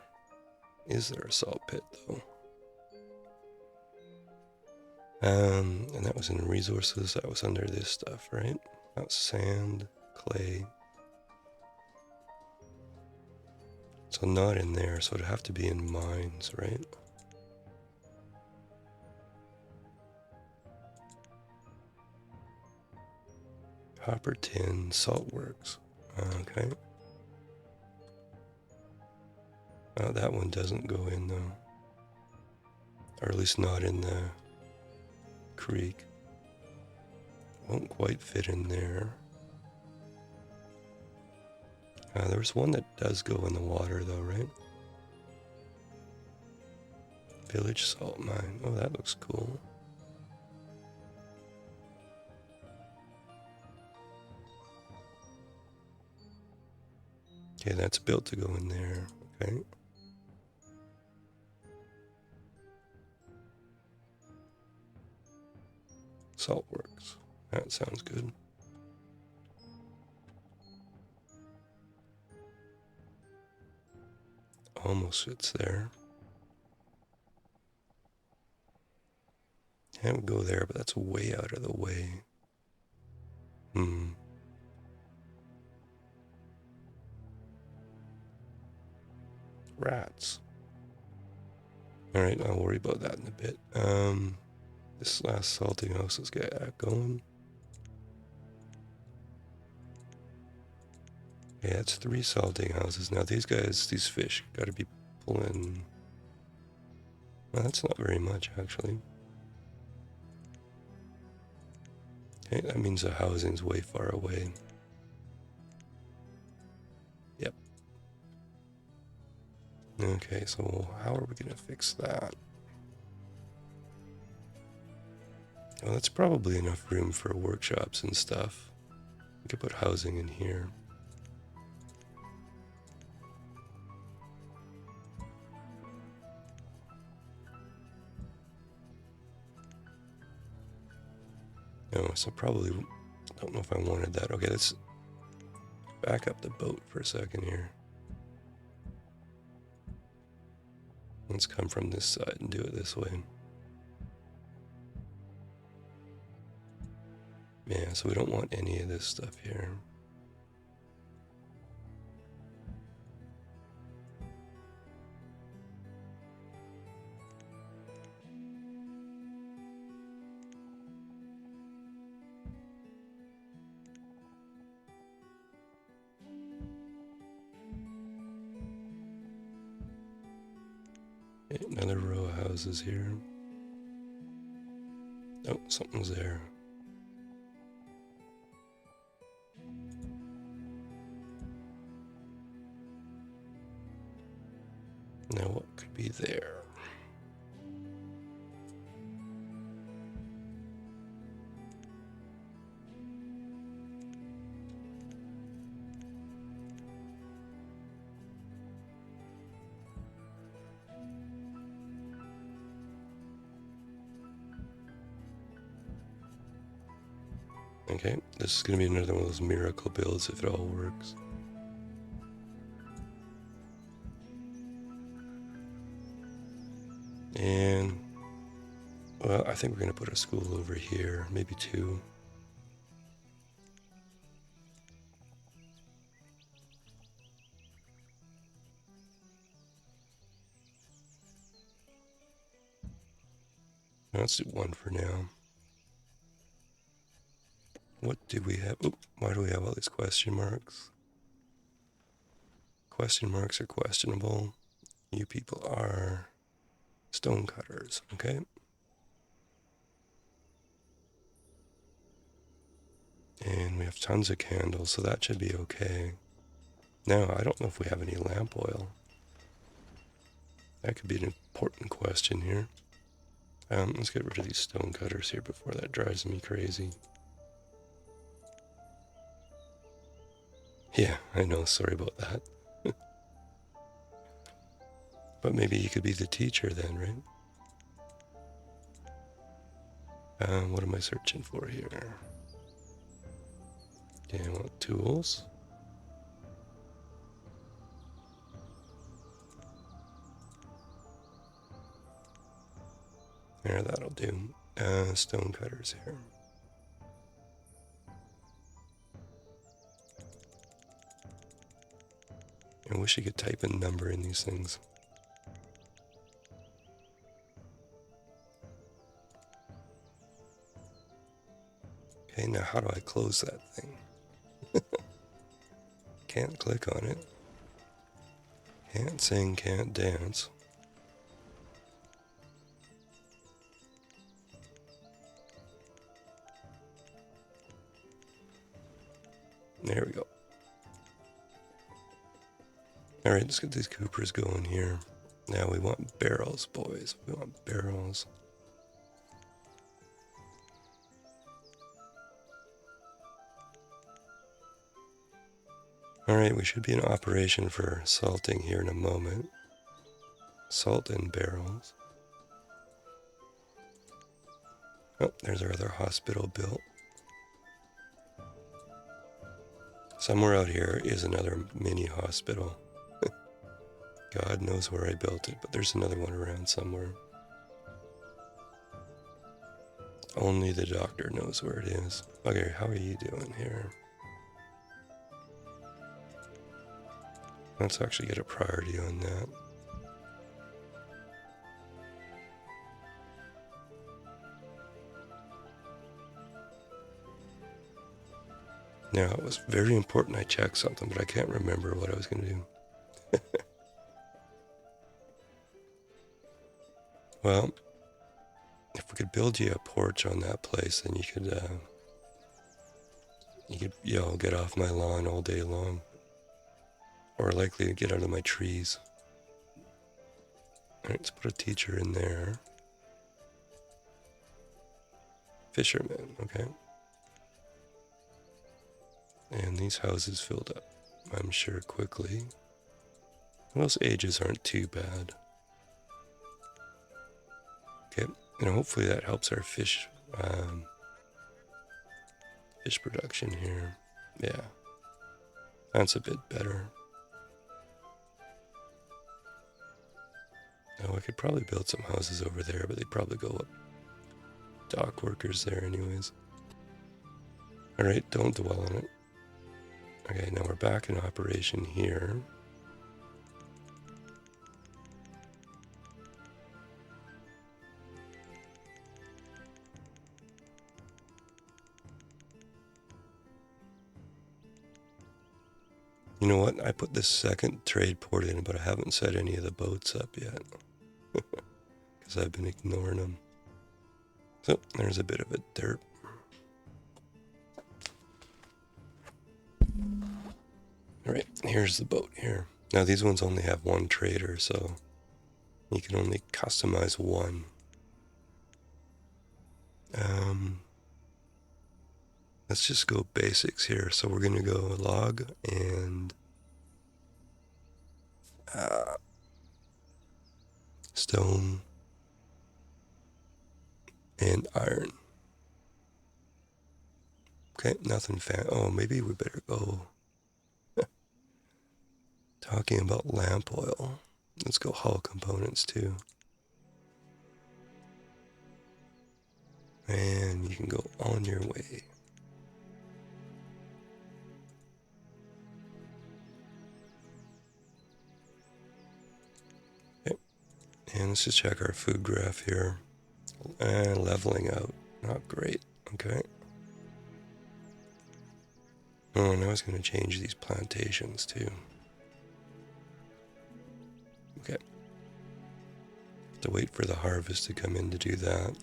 a salt pit though? And that was in resources. That was under this stuff, right? That was sand, clay. So not in there. So it'd have to be in mines, right? Copper, tin, salt works. Okay. That one doesn't go in though. Or at least not in the creek. Won't quite fit in there. There's one that does go in the water though, right? Village salt mine. Oh, that looks cool. Okay, that's built to go in there. Okay. Salt works. That sounds good. Almost fits there. Can't go there, but that's way out of the way. Rats. Alright, I'll worry about that in a bit. This last salting house, let's get that going. Yeah, it's 3 salting houses. Now these guys, these fish, gotta be pulling Well, that's not very much, actually. Okay, that means the housing's way far away. Yep. Okay, so how are we going to fix that? Well, that's probably enough room for workshops and stuff. We could put housing in here. No, so probably, don't know if I wanted that. Okay, let's back up the boat for a second here. Let's come from this side and do it this way. Yeah, so we don't want any of this stuff here. Okay, another row of houses here. Oh, something's there. Now what could be there? Okay, this is going to be another one of those miracle builds if it all works. And, well, I think we're going to put a school over here, maybe two. Let's do one for now. What do we have? Oop, why do we have all these question marks? Question marks are questionable. You people are stone cutters, okay? And we have tons of candles, so that should be okay. Now, I don't know if we have any lamp oil. That could be an important question here. Let's get rid of these stone cutters here before that drives me crazy. Yeah, I know, sorry about that. But maybe you could be the teacher then, right? What am I searching for here? Okay, I want tools. There, that'll do. Stone cutters here. I wish you could type a number in these things. Okay, now how do I close that thing? Can't click on it. Can't sing, can't dance. There we go. Alright, let's get these Coopers going here. Now we want barrels, boys. We want barrels. Alright, we should be in operation for salting here in a moment. Salt in barrels. Oh, there's our other hospital built. Somewhere out here is another mini hospital. God knows where I built it, but there's another one around somewhere. Only the doctor knows where it is. Okay, how are you doing here? Let's actually get a priority on that. Now, it was very important I checked something, but I can't remember what I was going to do. Well, if we could build you a porch on that place, then you could, get off my lawn all day long. Or likely to get out of my trees. Alright, let's put a teacher in there. Fisherman, okay. And these houses filled up, I'm sure, quickly. Those ages aren't too bad. Okay, and hopefully that helps our fish production here. Yeah, that's a bit better. Oh, I could probably build some houses over there, but they'd probably go up. Dock workers there anyways. Alright, don't dwell on it. Okay, now we're back in operation here. You know what? I put this second trade port in, but I haven't set any of the boats up yet. Because I've been ignoring them. So, there's a bit of a derp. Alright, here's the boat here. Now these ones only have one trader, so you can only customize one. Let's just go basics here. So we're going to go log and stone and iron. Okay, nothing fan. Oh, maybe we better go. Talking about lamp oil. Let's go hull components too. And you can go on your way. Okay, and let's just check our food graph here. And leveling out. Not great. Okay. Oh, now it's going to change these plantations too. Okay. Have to wait for the harvest to come in to do that.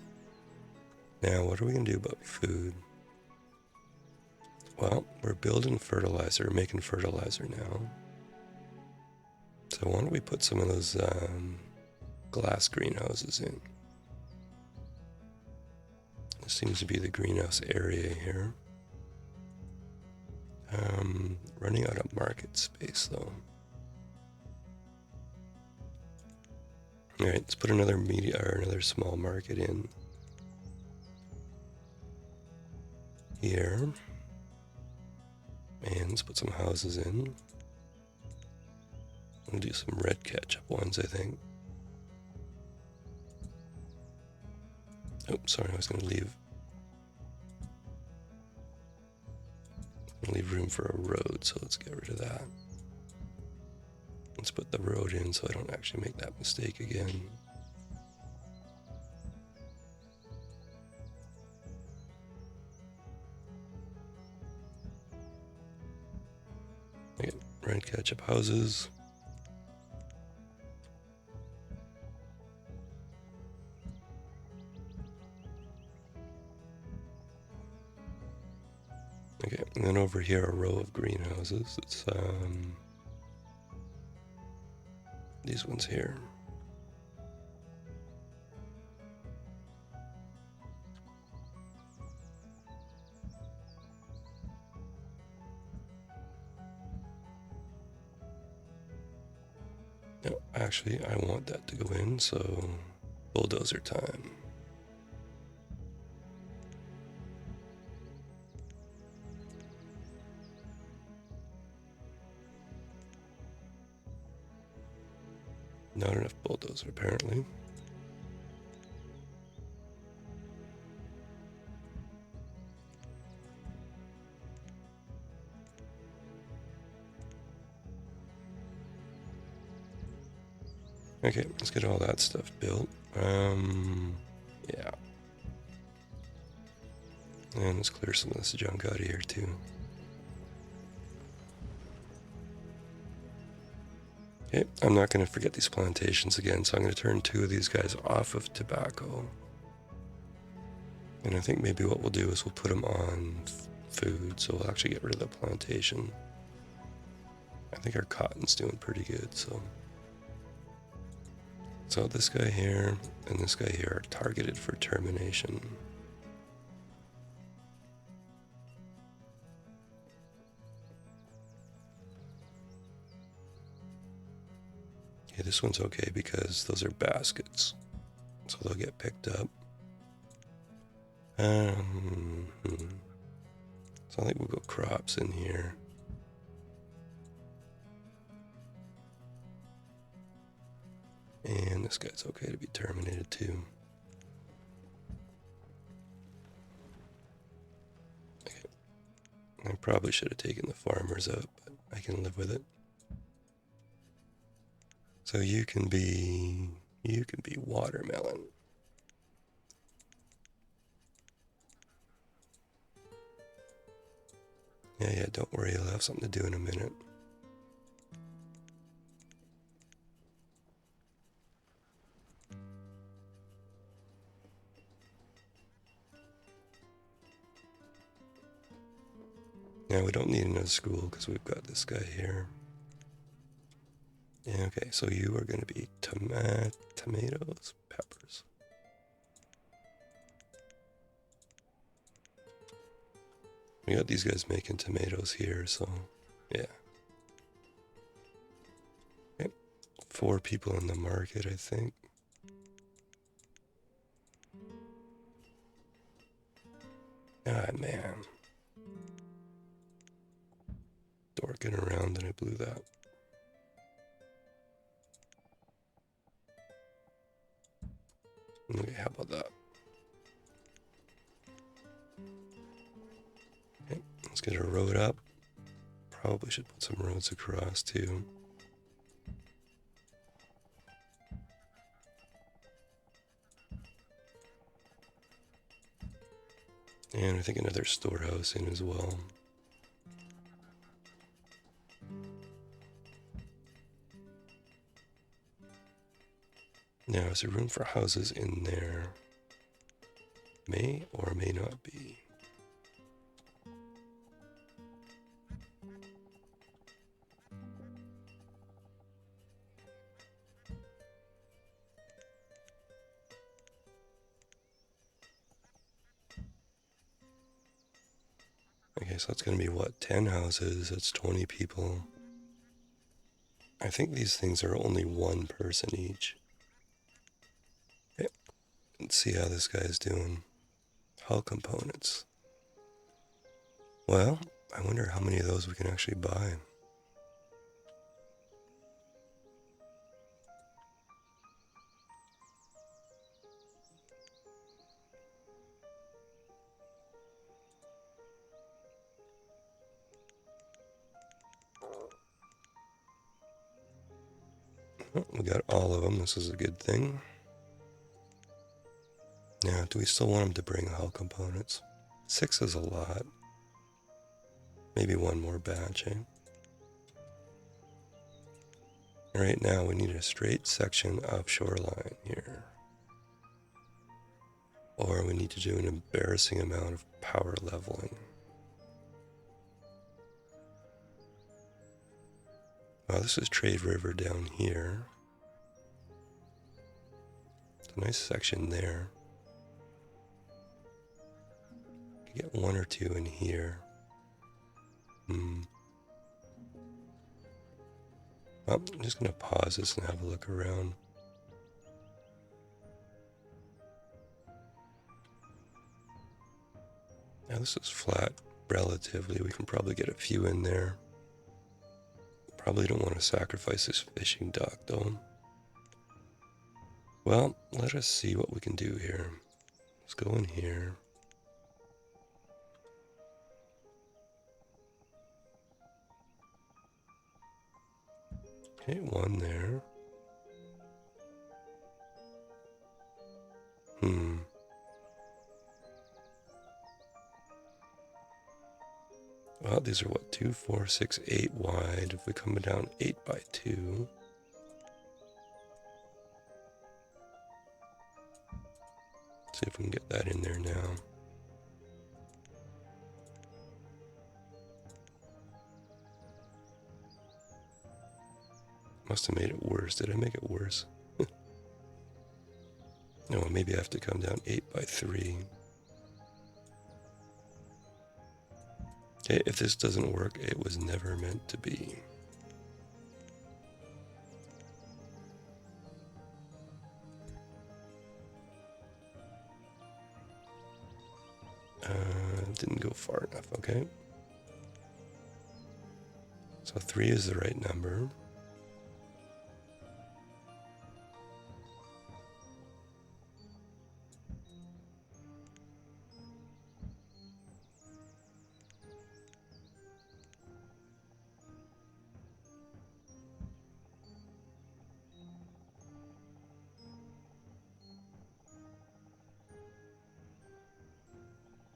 Now, what are we going to do about food? Well, we're building fertilizer, making fertilizer now. So why don't we put some of those glass greenhouses in? This seems to be the greenhouse area here. Running out of market space though. Alright, let's put another another small market in here. And let's put some houses in. We'll do some red ketchup ones, I think. Oh, sorry, I was going to leave room for a road, so let's get rid of that. Let's put the road in so I don't actually make that mistake again. Okay, red ketchup houses. Okay, and then over here a row of greenhouses. It's these ones here. No, actually I want that to go in, so bulldozer time. Not enough bulldozer, apparently. Okay, let's get all that stuff built. Yeah. And let's clear some of this junk out of here, too. Okay, I'm not going to forget these plantations again, so I'm going to turn 2 of these guys off of tobacco. And I think maybe what we'll do is we'll put them on food, so we'll actually get rid of the plantation. I think our cotton's doing pretty good, so this guy here and this guy here are targeted for termination. Okay, this one's okay because those are baskets, so they'll get picked up. So I think we'll go crops in here. And this guy's okay to be terminated too. Okay. I probably should have taken the farmers out, but I can live with it. So you can be watermelon. Yeah, don't worry, you'll have something to do in a minute. Yeah, we don't need another school because we've got this guy here. Yeah, okay, so you are going to be tomatoes, peppers. We got these guys making tomatoes here, so yeah. Okay. 4 people in the market, I think. Ah, man. Dorking around and I blew that. Okay, how about that? Okay, let's get a road up. Probably should put some roads across too. And I think another storehouse in as well. Now, is there room for houses in there? May or may not be. Okay, so that's going to be what, 10 houses, that's 20 people. I think these things are only 1 person each. Okay, let's see how this guy's doing. Hull components. Well, I wonder how many of those we can actually buy. Oh, we got all of them, this is a good thing. Now, do we still want them to bring hull components? 6 is a lot. Maybe 1 more batch, eh? Right now, we need a straight section of shoreline here. Or we need to do an embarrassing amount of power leveling. Well, this is Trade River down here. It's a nice section there. You get 1 or 2 in here. Well, I'm just going to pause this and have a look around. Now this is flat, relatively. We can probably get a few in there. Probably don't want to sacrifice this fishing dock, though. Well, let us see what we can do here. Let's go in here. Okay, 1 there. Well, these are what, 2, 4, 6, 8 wide. If we come down 8 by 2, See if we can get that in there now. Must have made it worse. Did I make it worse? No, maybe I have to come down 8 by 3. Okay, if this doesn't work, it was never meant to be. Didn't go far enough, okay. So 3 is the right number.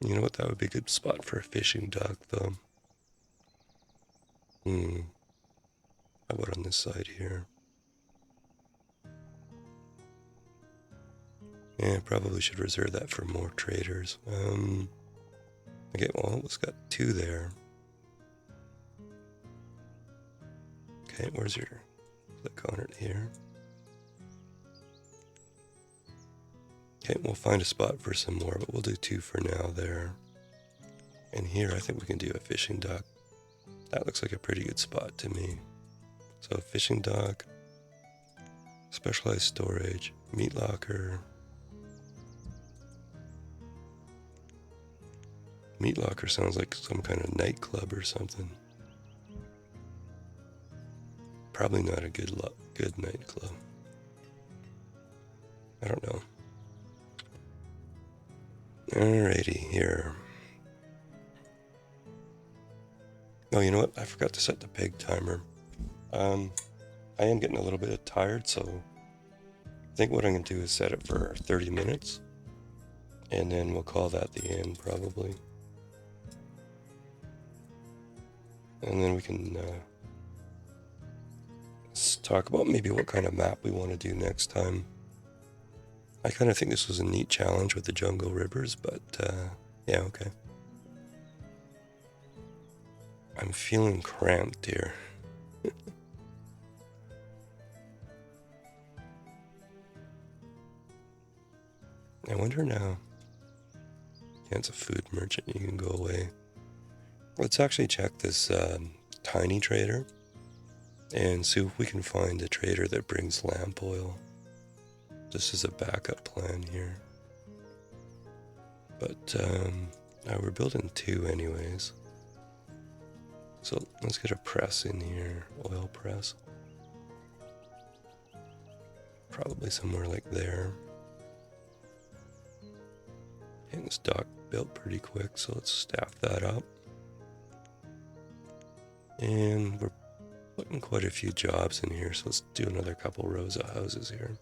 You know what, that would be a good spot for a fishing dock, though. How about on this side here? Yeah, probably should reserve that for more traders. Okay, well, it's got 2 there. Okay, where's your... click on it here. Okay, we'll find a spot for some more, but we'll do 2 for now there. And here, I think we can do a fishing dock. That looks like a pretty good spot to me. So fishing dock, specialized storage, meat locker. Meat locker sounds like some kind of nightclub or something. Probably not a good nightclub. I don't know. Alrighty, here. Oh, you know what? I forgot to set the pig timer. I am getting a little bit tired, so I think what I'm going to do is set it for 30 minutes. And then we'll call that the end, probably. And then we can talk about maybe what kind of map we want to do next time. I kind of think this was a neat challenge with the jungle rivers, but yeah, okay. I'm feeling cramped here. I wonder now. Yeah, it's a food merchant, you can go away. Let's actually check this tiny trader and see if we can find a trader that brings lamp oil. This is a backup plan here. But we're building 2 anyways. So let's get a press in here, oil press. Probably somewhere like there. And this dock built pretty quick, so let's staff that up. And we're putting quite a few jobs in here, so let's do another couple rows of houses here.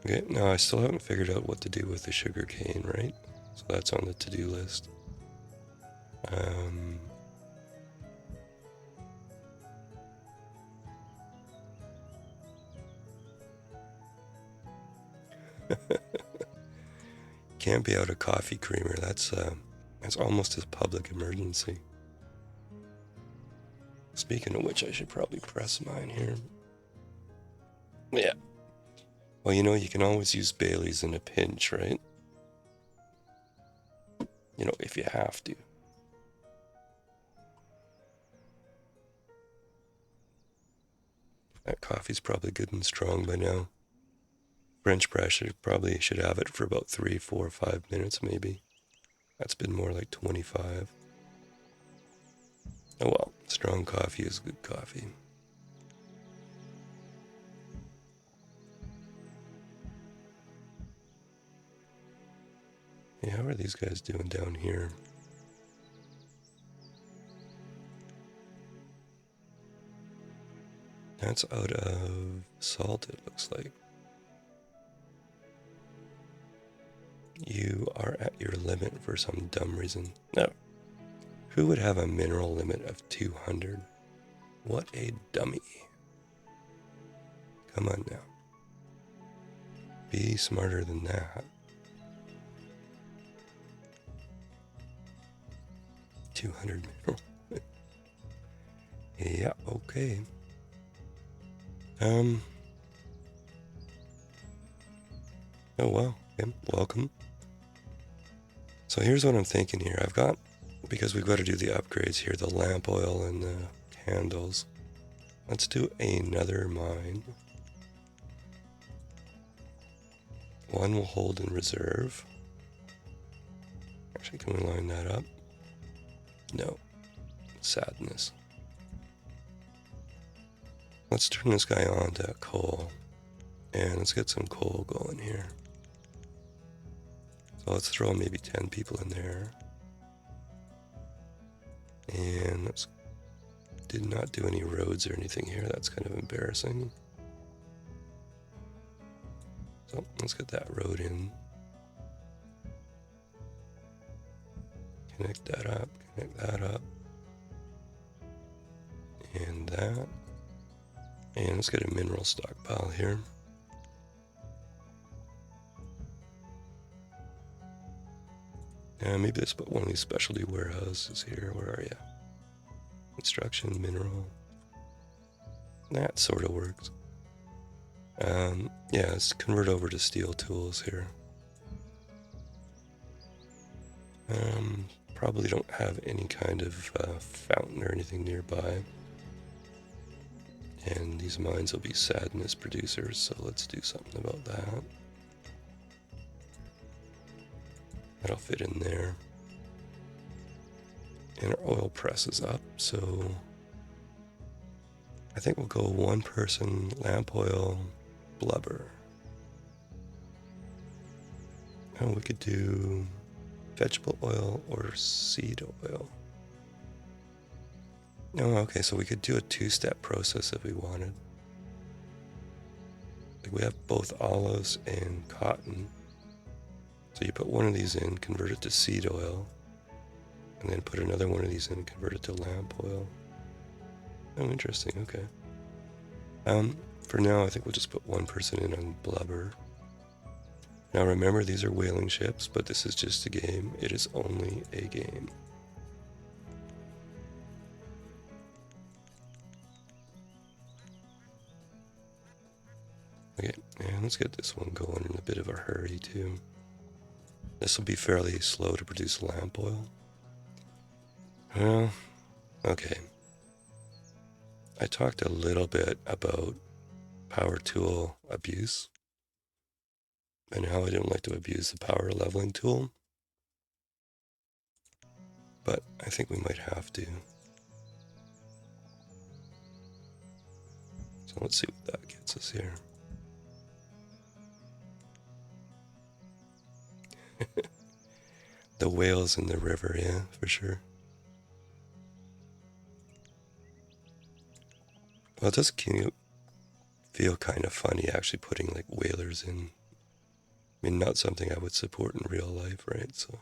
Okay, now I still haven't figured out what to do with the sugar cane, right? So that's on the to-do list. Can't be out of coffee creamer. That's almost a public emergency. Speaking of which, I should probably press mine here. Yeah. Well, you know, you can always use Bailey's in a pinch, right? You know, if you have to. That coffee's probably good and strong by now. French press probably should have it for about 3, 4, 5 minutes maybe. That's been more like 25. Oh well, strong coffee is good coffee. Yeah, how are these guys doing down here? That's out of salt, it looks like. You are at your limit for some dumb reason. No. Who would have a mineral limit of 200? What a dummy. Come on now. Be smarter than that. 200 mineral. Yeah, okay. Oh well, okay, welcome. So here's what I'm thinking here. I've got, because we've got to do the upgrades here, the lamp oil and the candles. Let's do another mine. One will hold in reserve. Actually, can we line that up? No. Sadness. Let's turn this guy on to coal. And let's get some coal going here. So let's throw maybe 10 people in there. And let's did not do any roads or anything here. That's kind of embarrassing. So let's get that road in. Connect that up, connect that up. And that. And let's get a mineral stockpile here. Maybe let's put one of these specialty warehouses here. Where are you? Construction, mineral. That sort of works. Yeah, let's convert over to steel tools here. Probably don't have any kind of fountain or anything nearby. And these mines will be sadness producers, so let's do something about that. That'll fit in there. And our oil press is up, so I think we'll go one person, lamp oil, blubber. And we could do vegetable oil or seed oil. No, okay, so we could do a two-step process if we wanted. Like we have both olives and cotton. So you put one of these in, convert it to seed oil, and then put another one of these in and convert it to lamp oil. Oh, interesting, okay. For now, I think we'll just put one person in on blubber. Now remember, these are whaling ships, but this is just a game. It is only a game. Okay, and let's get this one going in a bit of a hurry too. This will be fairly slow to produce lamp oil. Well, okay. I talked a little bit about power tool abuse and how I didn't like to abuse the power leveling tool. But I think we might have to. So let's see what that gets us here. The whales in the river, yeah, for sure. Well, it does feel kind of funny actually putting like whalers in. I mean, not something I would support in real life, right? So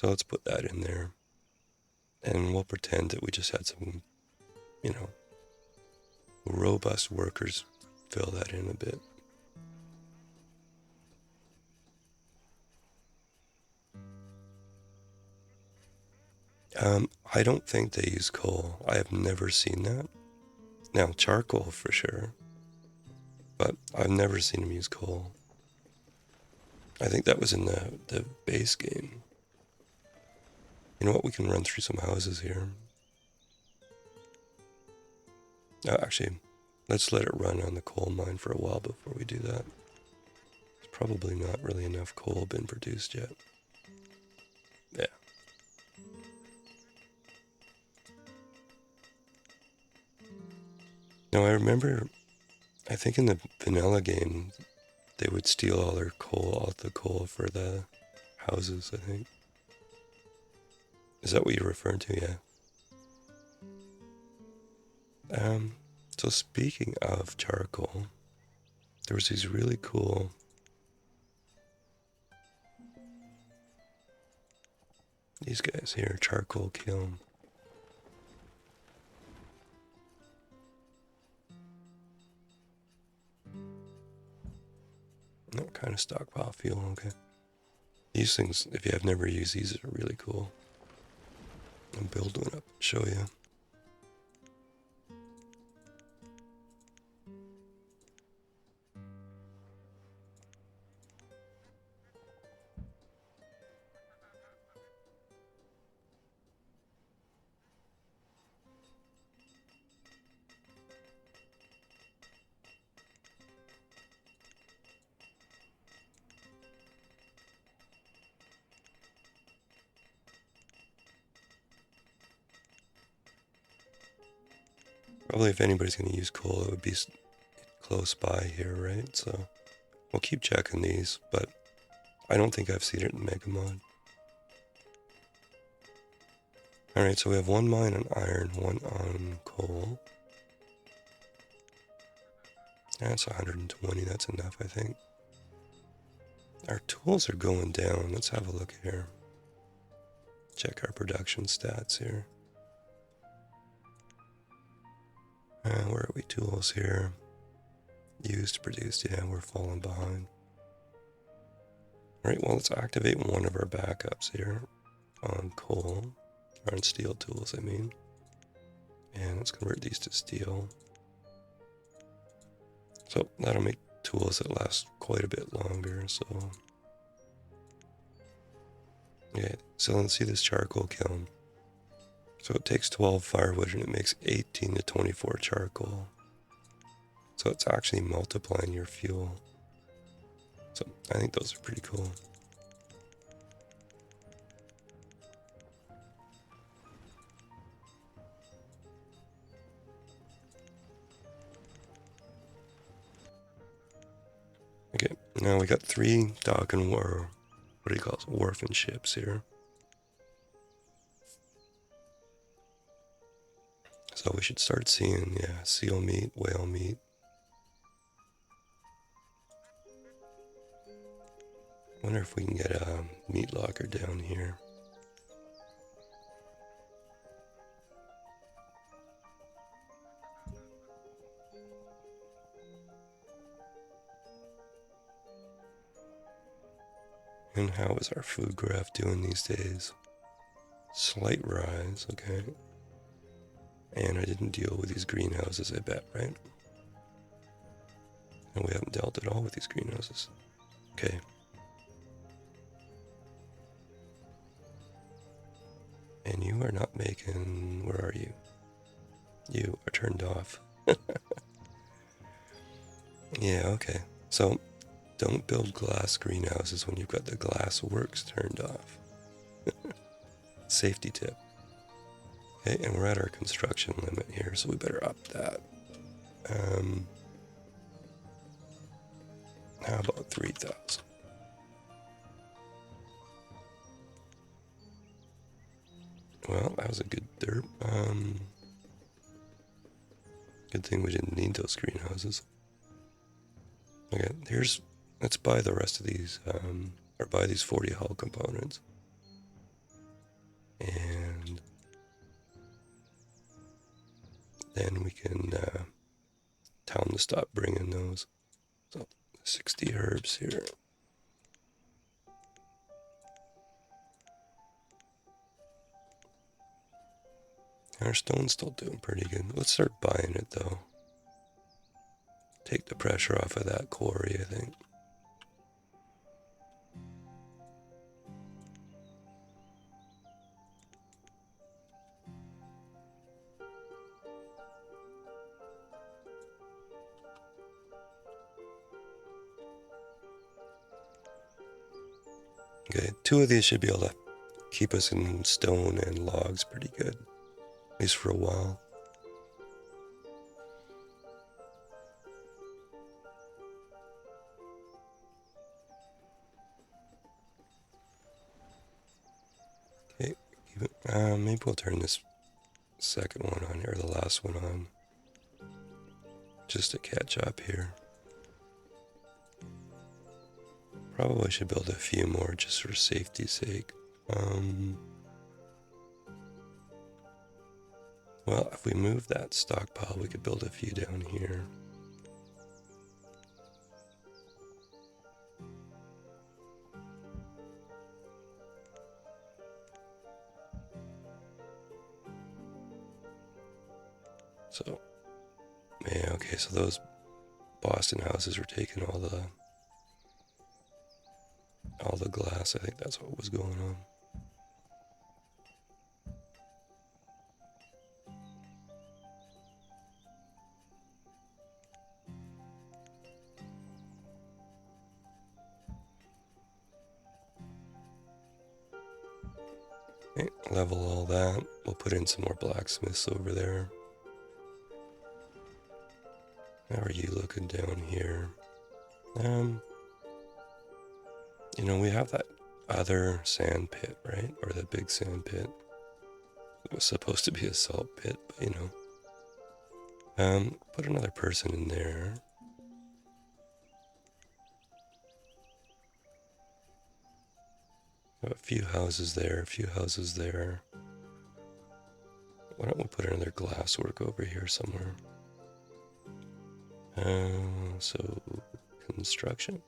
let's put that in there. And we'll pretend that we just had some, robust workers fill that in a bit. I don't think they use coal. I have never seen that. Now, charcoal for sure, but I've never seen them use coal. I think that was in the base game. You know what? We can run through some houses here. Actually, let's let it run on the coal mine for a while before we do that. There's probably not really enough coal been produced yet. Yeah. Now I remember, I think in the vanilla game, they would steal all their coal, all the coal for the houses, I think. Is that what you're referring to? Yeah. So speaking of charcoal, there was these really cool These guys here, charcoal kiln. No kind of stockpile fuel, okay. These things, if you have never used these, are really cool. I'll build one up and show you. Probably if anybody's going to use coal, it would be close by here, right? So we'll keep checking these, but I don't think I've seen it in Mega Mod. Alright, so we have one mine on iron, one on coal. That's 120, that's enough, I think. Our tools are going down. Let's have a look here. Check our production stats here. Where are we? Tools here. Used, produced, yeah, we're falling behind. Alright, well, let's activate one of our backups here on coal, or on steel tools, I mean. And let's convert these to steel. So that'll make tools that last quite a bit longer, so. Okay, so let's see this charcoal kiln. So it takes 12 firewood and it makes 18 to 24 charcoal. So it's actually multiplying your fuel. So I think those are pretty cool. Okay, now we got 3 dock and war, what do you call it, wharf and ships here. So we should start seeing, yeah, seal meat, whale meat. Wonder if we can get a meat locker down here. And how is our food graph doing these days? Slight rise, okay. And I didn't deal with these greenhouses, I bet, right? And we haven't dealt at all with these greenhouses. Okay. And you are not making... Where are you? You are turned off. Yeah, okay. So, don't build glass greenhouses when you've got the glass works turned off. Safety tip. Okay, and we're at our construction limit here, so we better up that. How about 3,000? Well, that was a good derp. Good thing we didn't need those greenhouses. Okay, let's buy the rest of these, or buy these 40 hull components. And then we can tell them to stop bringing those. So, 60 herbs here. Our stone's still doing pretty good. Let's start buying it though. Take the pressure off of that quarry, I think. Okay, 2 of these should be able to keep us in stone and logs pretty good. At least for a while. Okay, maybe we'll turn this second one on here, or the last one on. Just to catch up here. Probably should build a few more just for safety's sake. Well, if we move that stockpile, we could build a few down here. So, yeah, okay, so those Boston houses were taking all the glass. I think that's what was going on. Okay, level all that. We'll put in some more blacksmiths over there. How are you looking down here? You know, we have that other sand pit, right? Or the big sand pit. It was supposed to be a salt pit, but you know. Put another person in there. A few houses there, a few houses there. Why don't we put another glasswork over here somewhere? So construction.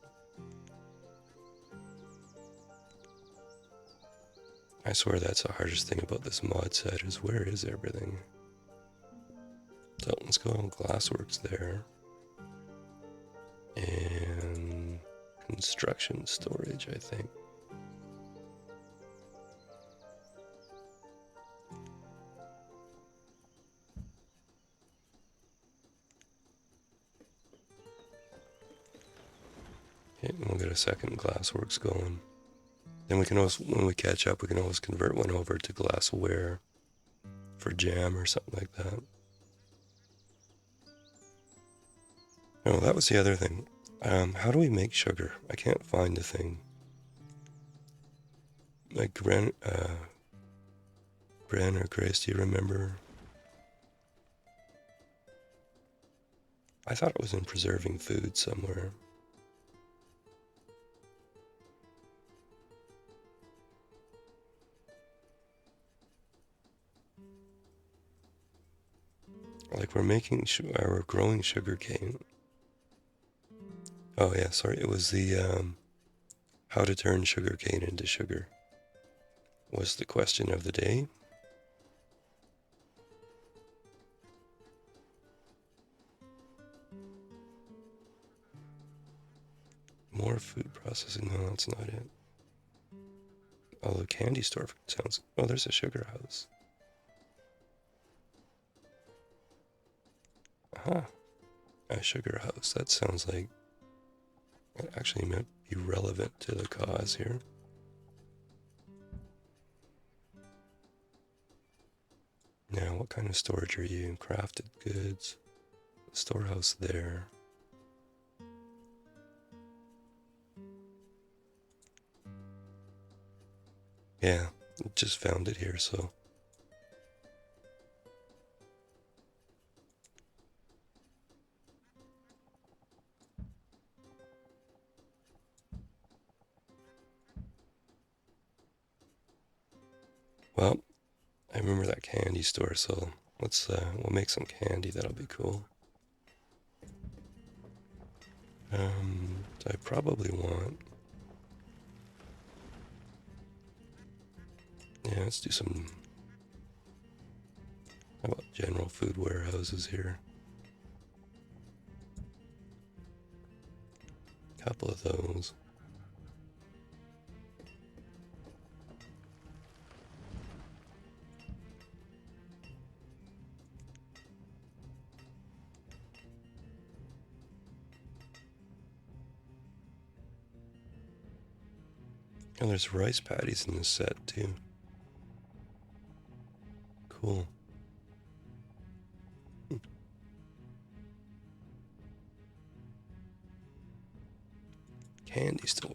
I swear that's the hardest thing about this mod set is where is everything? So let's go on glassworks there. And construction storage, I think. Okay, and we'll get a second glassworks going. Then we can always, when we catch up, we can always convert one over to glassware for jam or something like that. Oh, that was the other thing. How do we make sugar? I can't find the thing. Like Gren or Grace, do you remember? I thought it was in preserving food somewhere. Like we're growing sugar cane. Oh yeah, sorry, it was the how to turn sugar cane into sugar was the question of the day. More food processing, no, that's not it. Although candy store sounds, oh, there's a sugar house. Huh, a sugar house, that sounds like it actually might be relevant to the cause here. Now, what kind of storage are you in? Crafted goods, storehouse there. Yeah, just found it here, so. Well, I remember that candy store, so we'll make some candy, that'll be cool. I probably want, yeah, let's do some, how about general food warehouses here? Couple of those. Oh, there's rice patties in this set too. Cool. Candy store.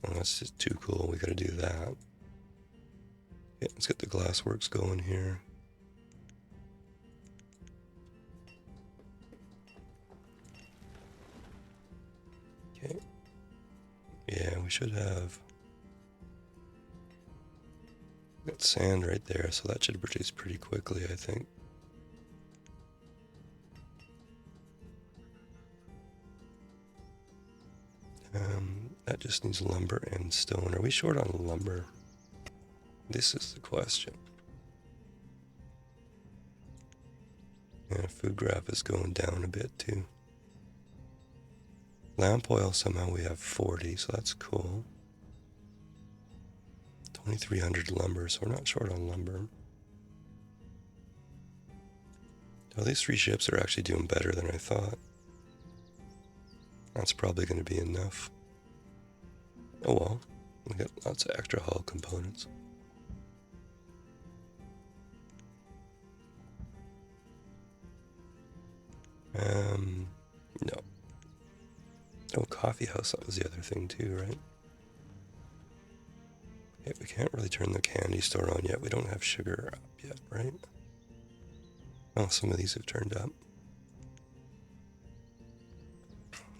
Oh, that's just too cool. We gotta do that. Yeah, let's get the glassworks going here. Okay. Yeah, we should have. Got sand right there, so that should produce pretty quickly, I think. That just needs lumber and stone. Are we short on lumber? This is the question. Yeah, food graph is going down a bit too. Lamp oil, somehow we have 40, so that's cool. 2,300 lumber, so we're not short on lumber. Oh, these 3 ships are actually doing better than I thought. That's probably going to be enough. Oh well, we got lots of extra hull components. No. Oh, coffee house, that was the other thing too, right? Okay, we can't really turn the candy store on yet. We don't have sugar up yet, right? Oh, some of these have turned up.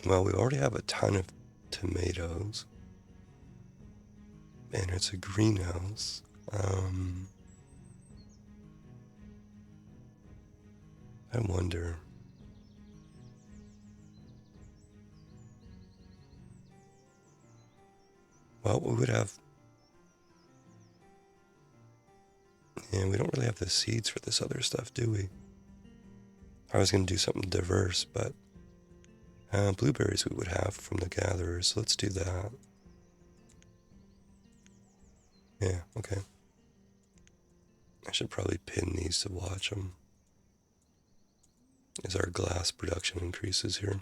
Well, we already have a ton of tomatoes. And it's a greenhouse. I wonder. Well, we would have... Yeah, we don't really have the seeds for this other stuff, do we? I was going to do something diverse, but... blueberries we would have from the gatherers, so let's do that. Yeah, okay. I should probably pin these to watch them. As our glass production increases here.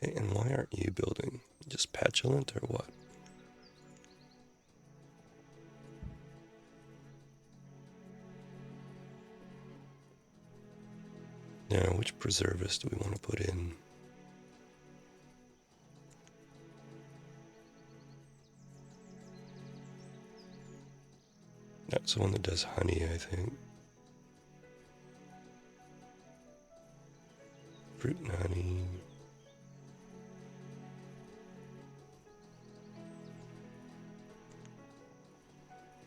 Hey, and why aren't you building? Just petulant or what? Now, which preservist do we want to put in? That's the one that does honey, I think. Fruit and honey.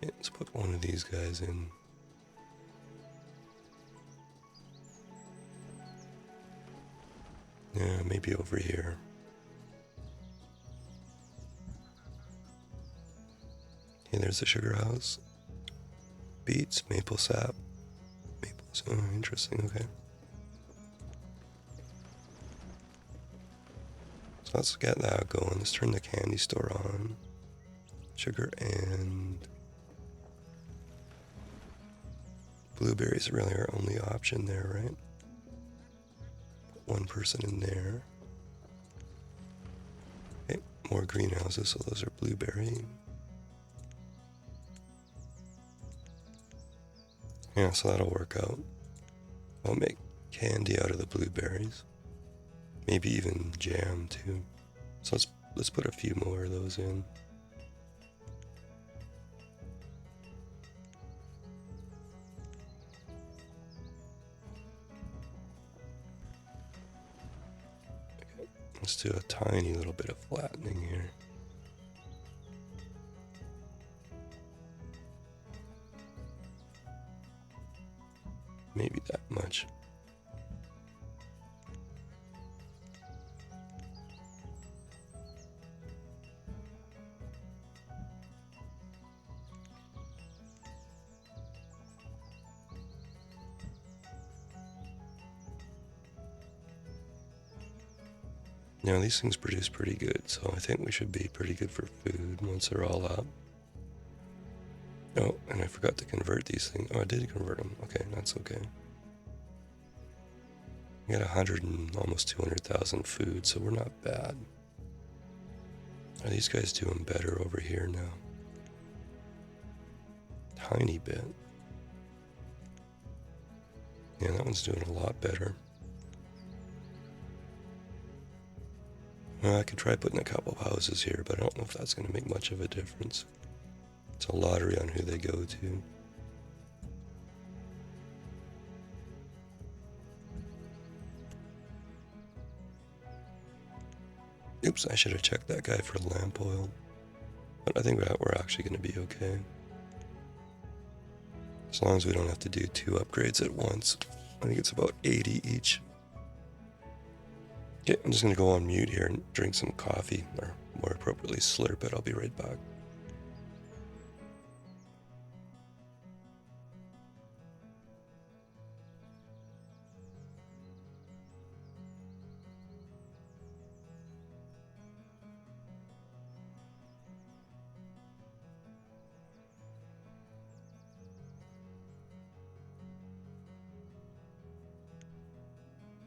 Yeah, let's put one of these guys in. Yeah, maybe over here. Hey, there's the sugar house. Beets, maple sap. Maples, oh, interesting, okay. So let's get that going. Let's turn the candy store on. Sugar and... blueberries are really our only option there, right? Put one person in there. Okay, more greenhouses, so those are blueberry. Yeah, so that'll work out. I'll make candy out of the blueberries. Maybe even jam too. So let's put a few more of those in. Okay, let's do a tiny little bit of flattening here. Maybe that much. Now these things produce pretty good, so I think we should be pretty good for food once they're all up. Oh, and I forgot to convert these things. Oh, I did convert them. Okay, that's okay. We got 100 and almost 200,000 food, so we're not bad. Are these guys doing better over here now? Tiny bit. Yeah, that one's doing a lot better. Well, I could try putting a couple houses here, but I don't know if that's going to make much of a difference. It's a lottery on who they go to. Oops, I should have checked that guy for lamp oil. But I think we're actually going to be okay. As long as we don't have to do 2 upgrades at once. I think it's about 80 each. Okay, I'm just going to go on mute here and drink some coffee, or more appropriately slurp it. I'll be right back.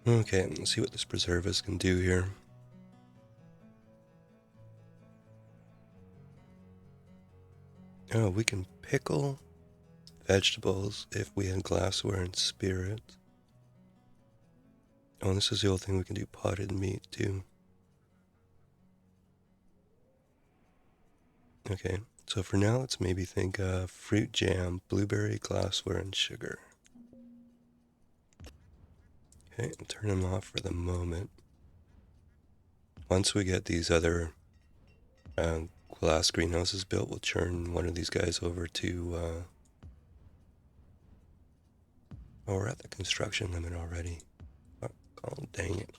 Okay, let's see what this preservist can do here. Oh, we can pickle vegetables if we had glassware and spirits. Oh, and this is the old thing, we can do potted meat too. Okay, so for now, let's maybe think fruit jam, blueberry, glassware, and sugar. Okay, and turn them off for the moment. Once we get these other glass greenhouses built, we'll turn one of these guys over to... oh, we're at the construction limit already. Oh, dang it.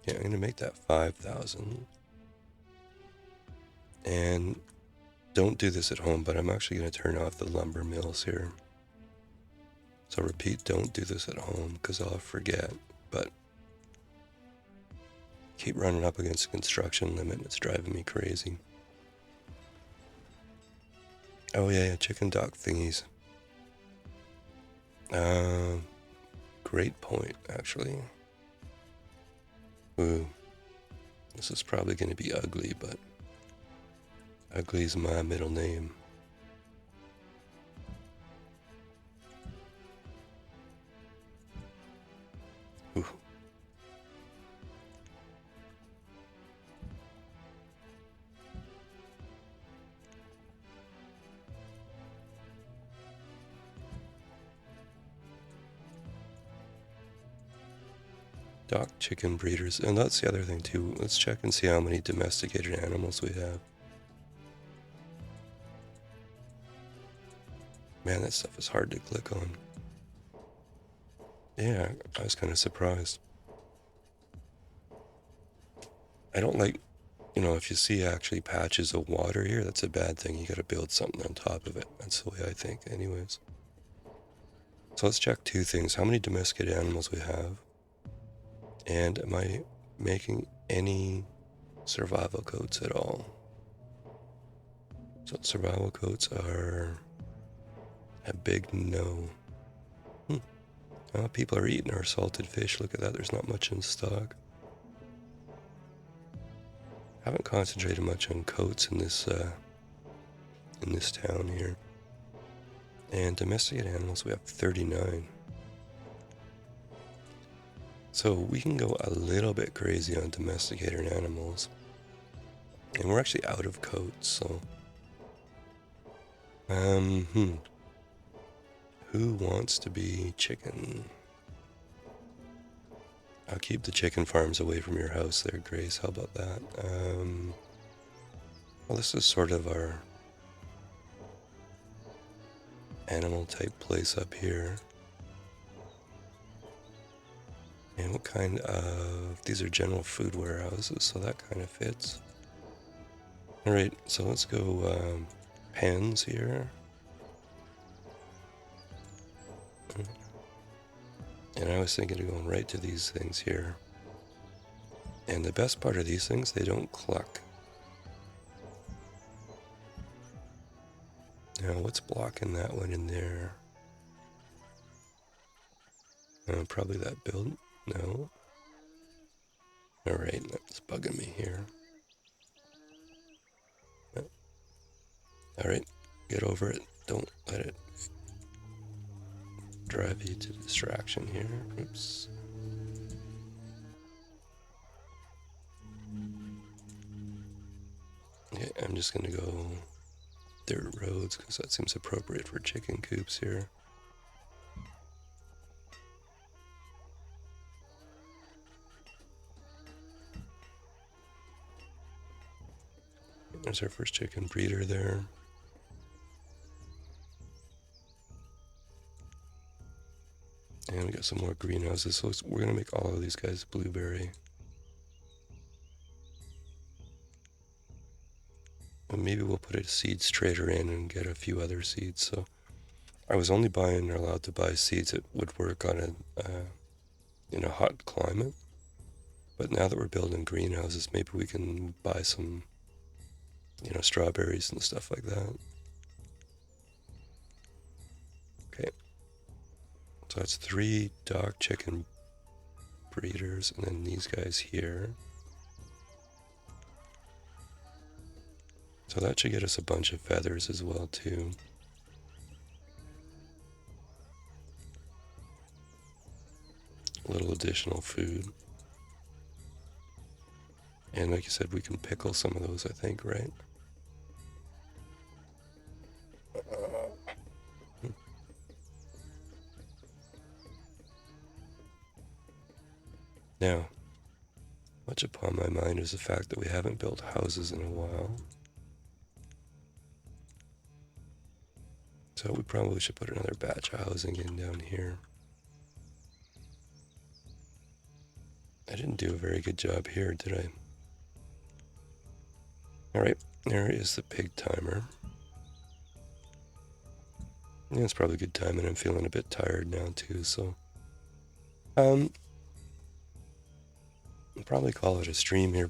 Yeah, I'm going to make that 5,000. And don't do this at home, but I'm actually going to turn off the lumber mills here. So repeat, don't do this at home, because I'll forget. But keep running up against the construction limit. It's driving me crazy. Oh yeah, chicken duck thingies. Great point, actually. Ooh, this is probably going to be ugly, but ugly's my middle name. Ooh. Dock chicken breeders, and that's the other thing too. Let's check and see how many domesticated animals we have. Man, that stuff is hard to click on. Yeah, I was kind of surprised. I don't like, if you see actually patches of water here, that's a bad thing. You gotta build something on top of it. That's the way I think, anyways. So let's check 2 things. How many domesticated animals we have. And am I making any survival coats at all? So survival coats are a big no. People are eating our salted fish. Look at that. There's not much in stock. Haven't concentrated much on coats in this town here. And domesticated animals, we have 39. So we can go a little bit crazy on domesticated animals. And we're actually out of coats, so... Who wants to be chicken? I'll keep the chicken farms away from your house there, Grace. How about that? Well, this is sort of our animal type place up here. And what kind of... These are general food warehouses, so that kind of fits. Alright, so let's go pens here. And I was thinking of going right to these things here. And the best part of these things, they don't cluck. Now, what's blocking that one in there? Probably that build. No. Alright, that's bugging me here. Alright, get over it. Don't let it drive you to distraction here. Oops. Okay, I'm just gonna go dirt roads because that seems appropriate for chicken coops here. There's our first chicken breeder there. And we got some more greenhouses, so we're going to make all of these guys blueberry. And maybe we'll put a seeds trader in and get a few other seeds. So I was only allowed to buy seeds that would work on in a hot climate. But now that we're building greenhouses, maybe we can buy some, strawberries and stuff like that. Okay. So that's 3 dog chicken breeders, and then these guys here. So that should get us a bunch of feathers as well, too. A little additional food. And like you said, we can pickle some of those, I think, right? Now, much upon my mind is the fact that we haven't built houses in a while. So we probably should put another batch of housing in down here. I didn't do a very good job here, did I? Alright, there is the pig timer. Yeah, it's probably a good time, and I'm feeling a bit tired now too, so I'll probably call it a stream here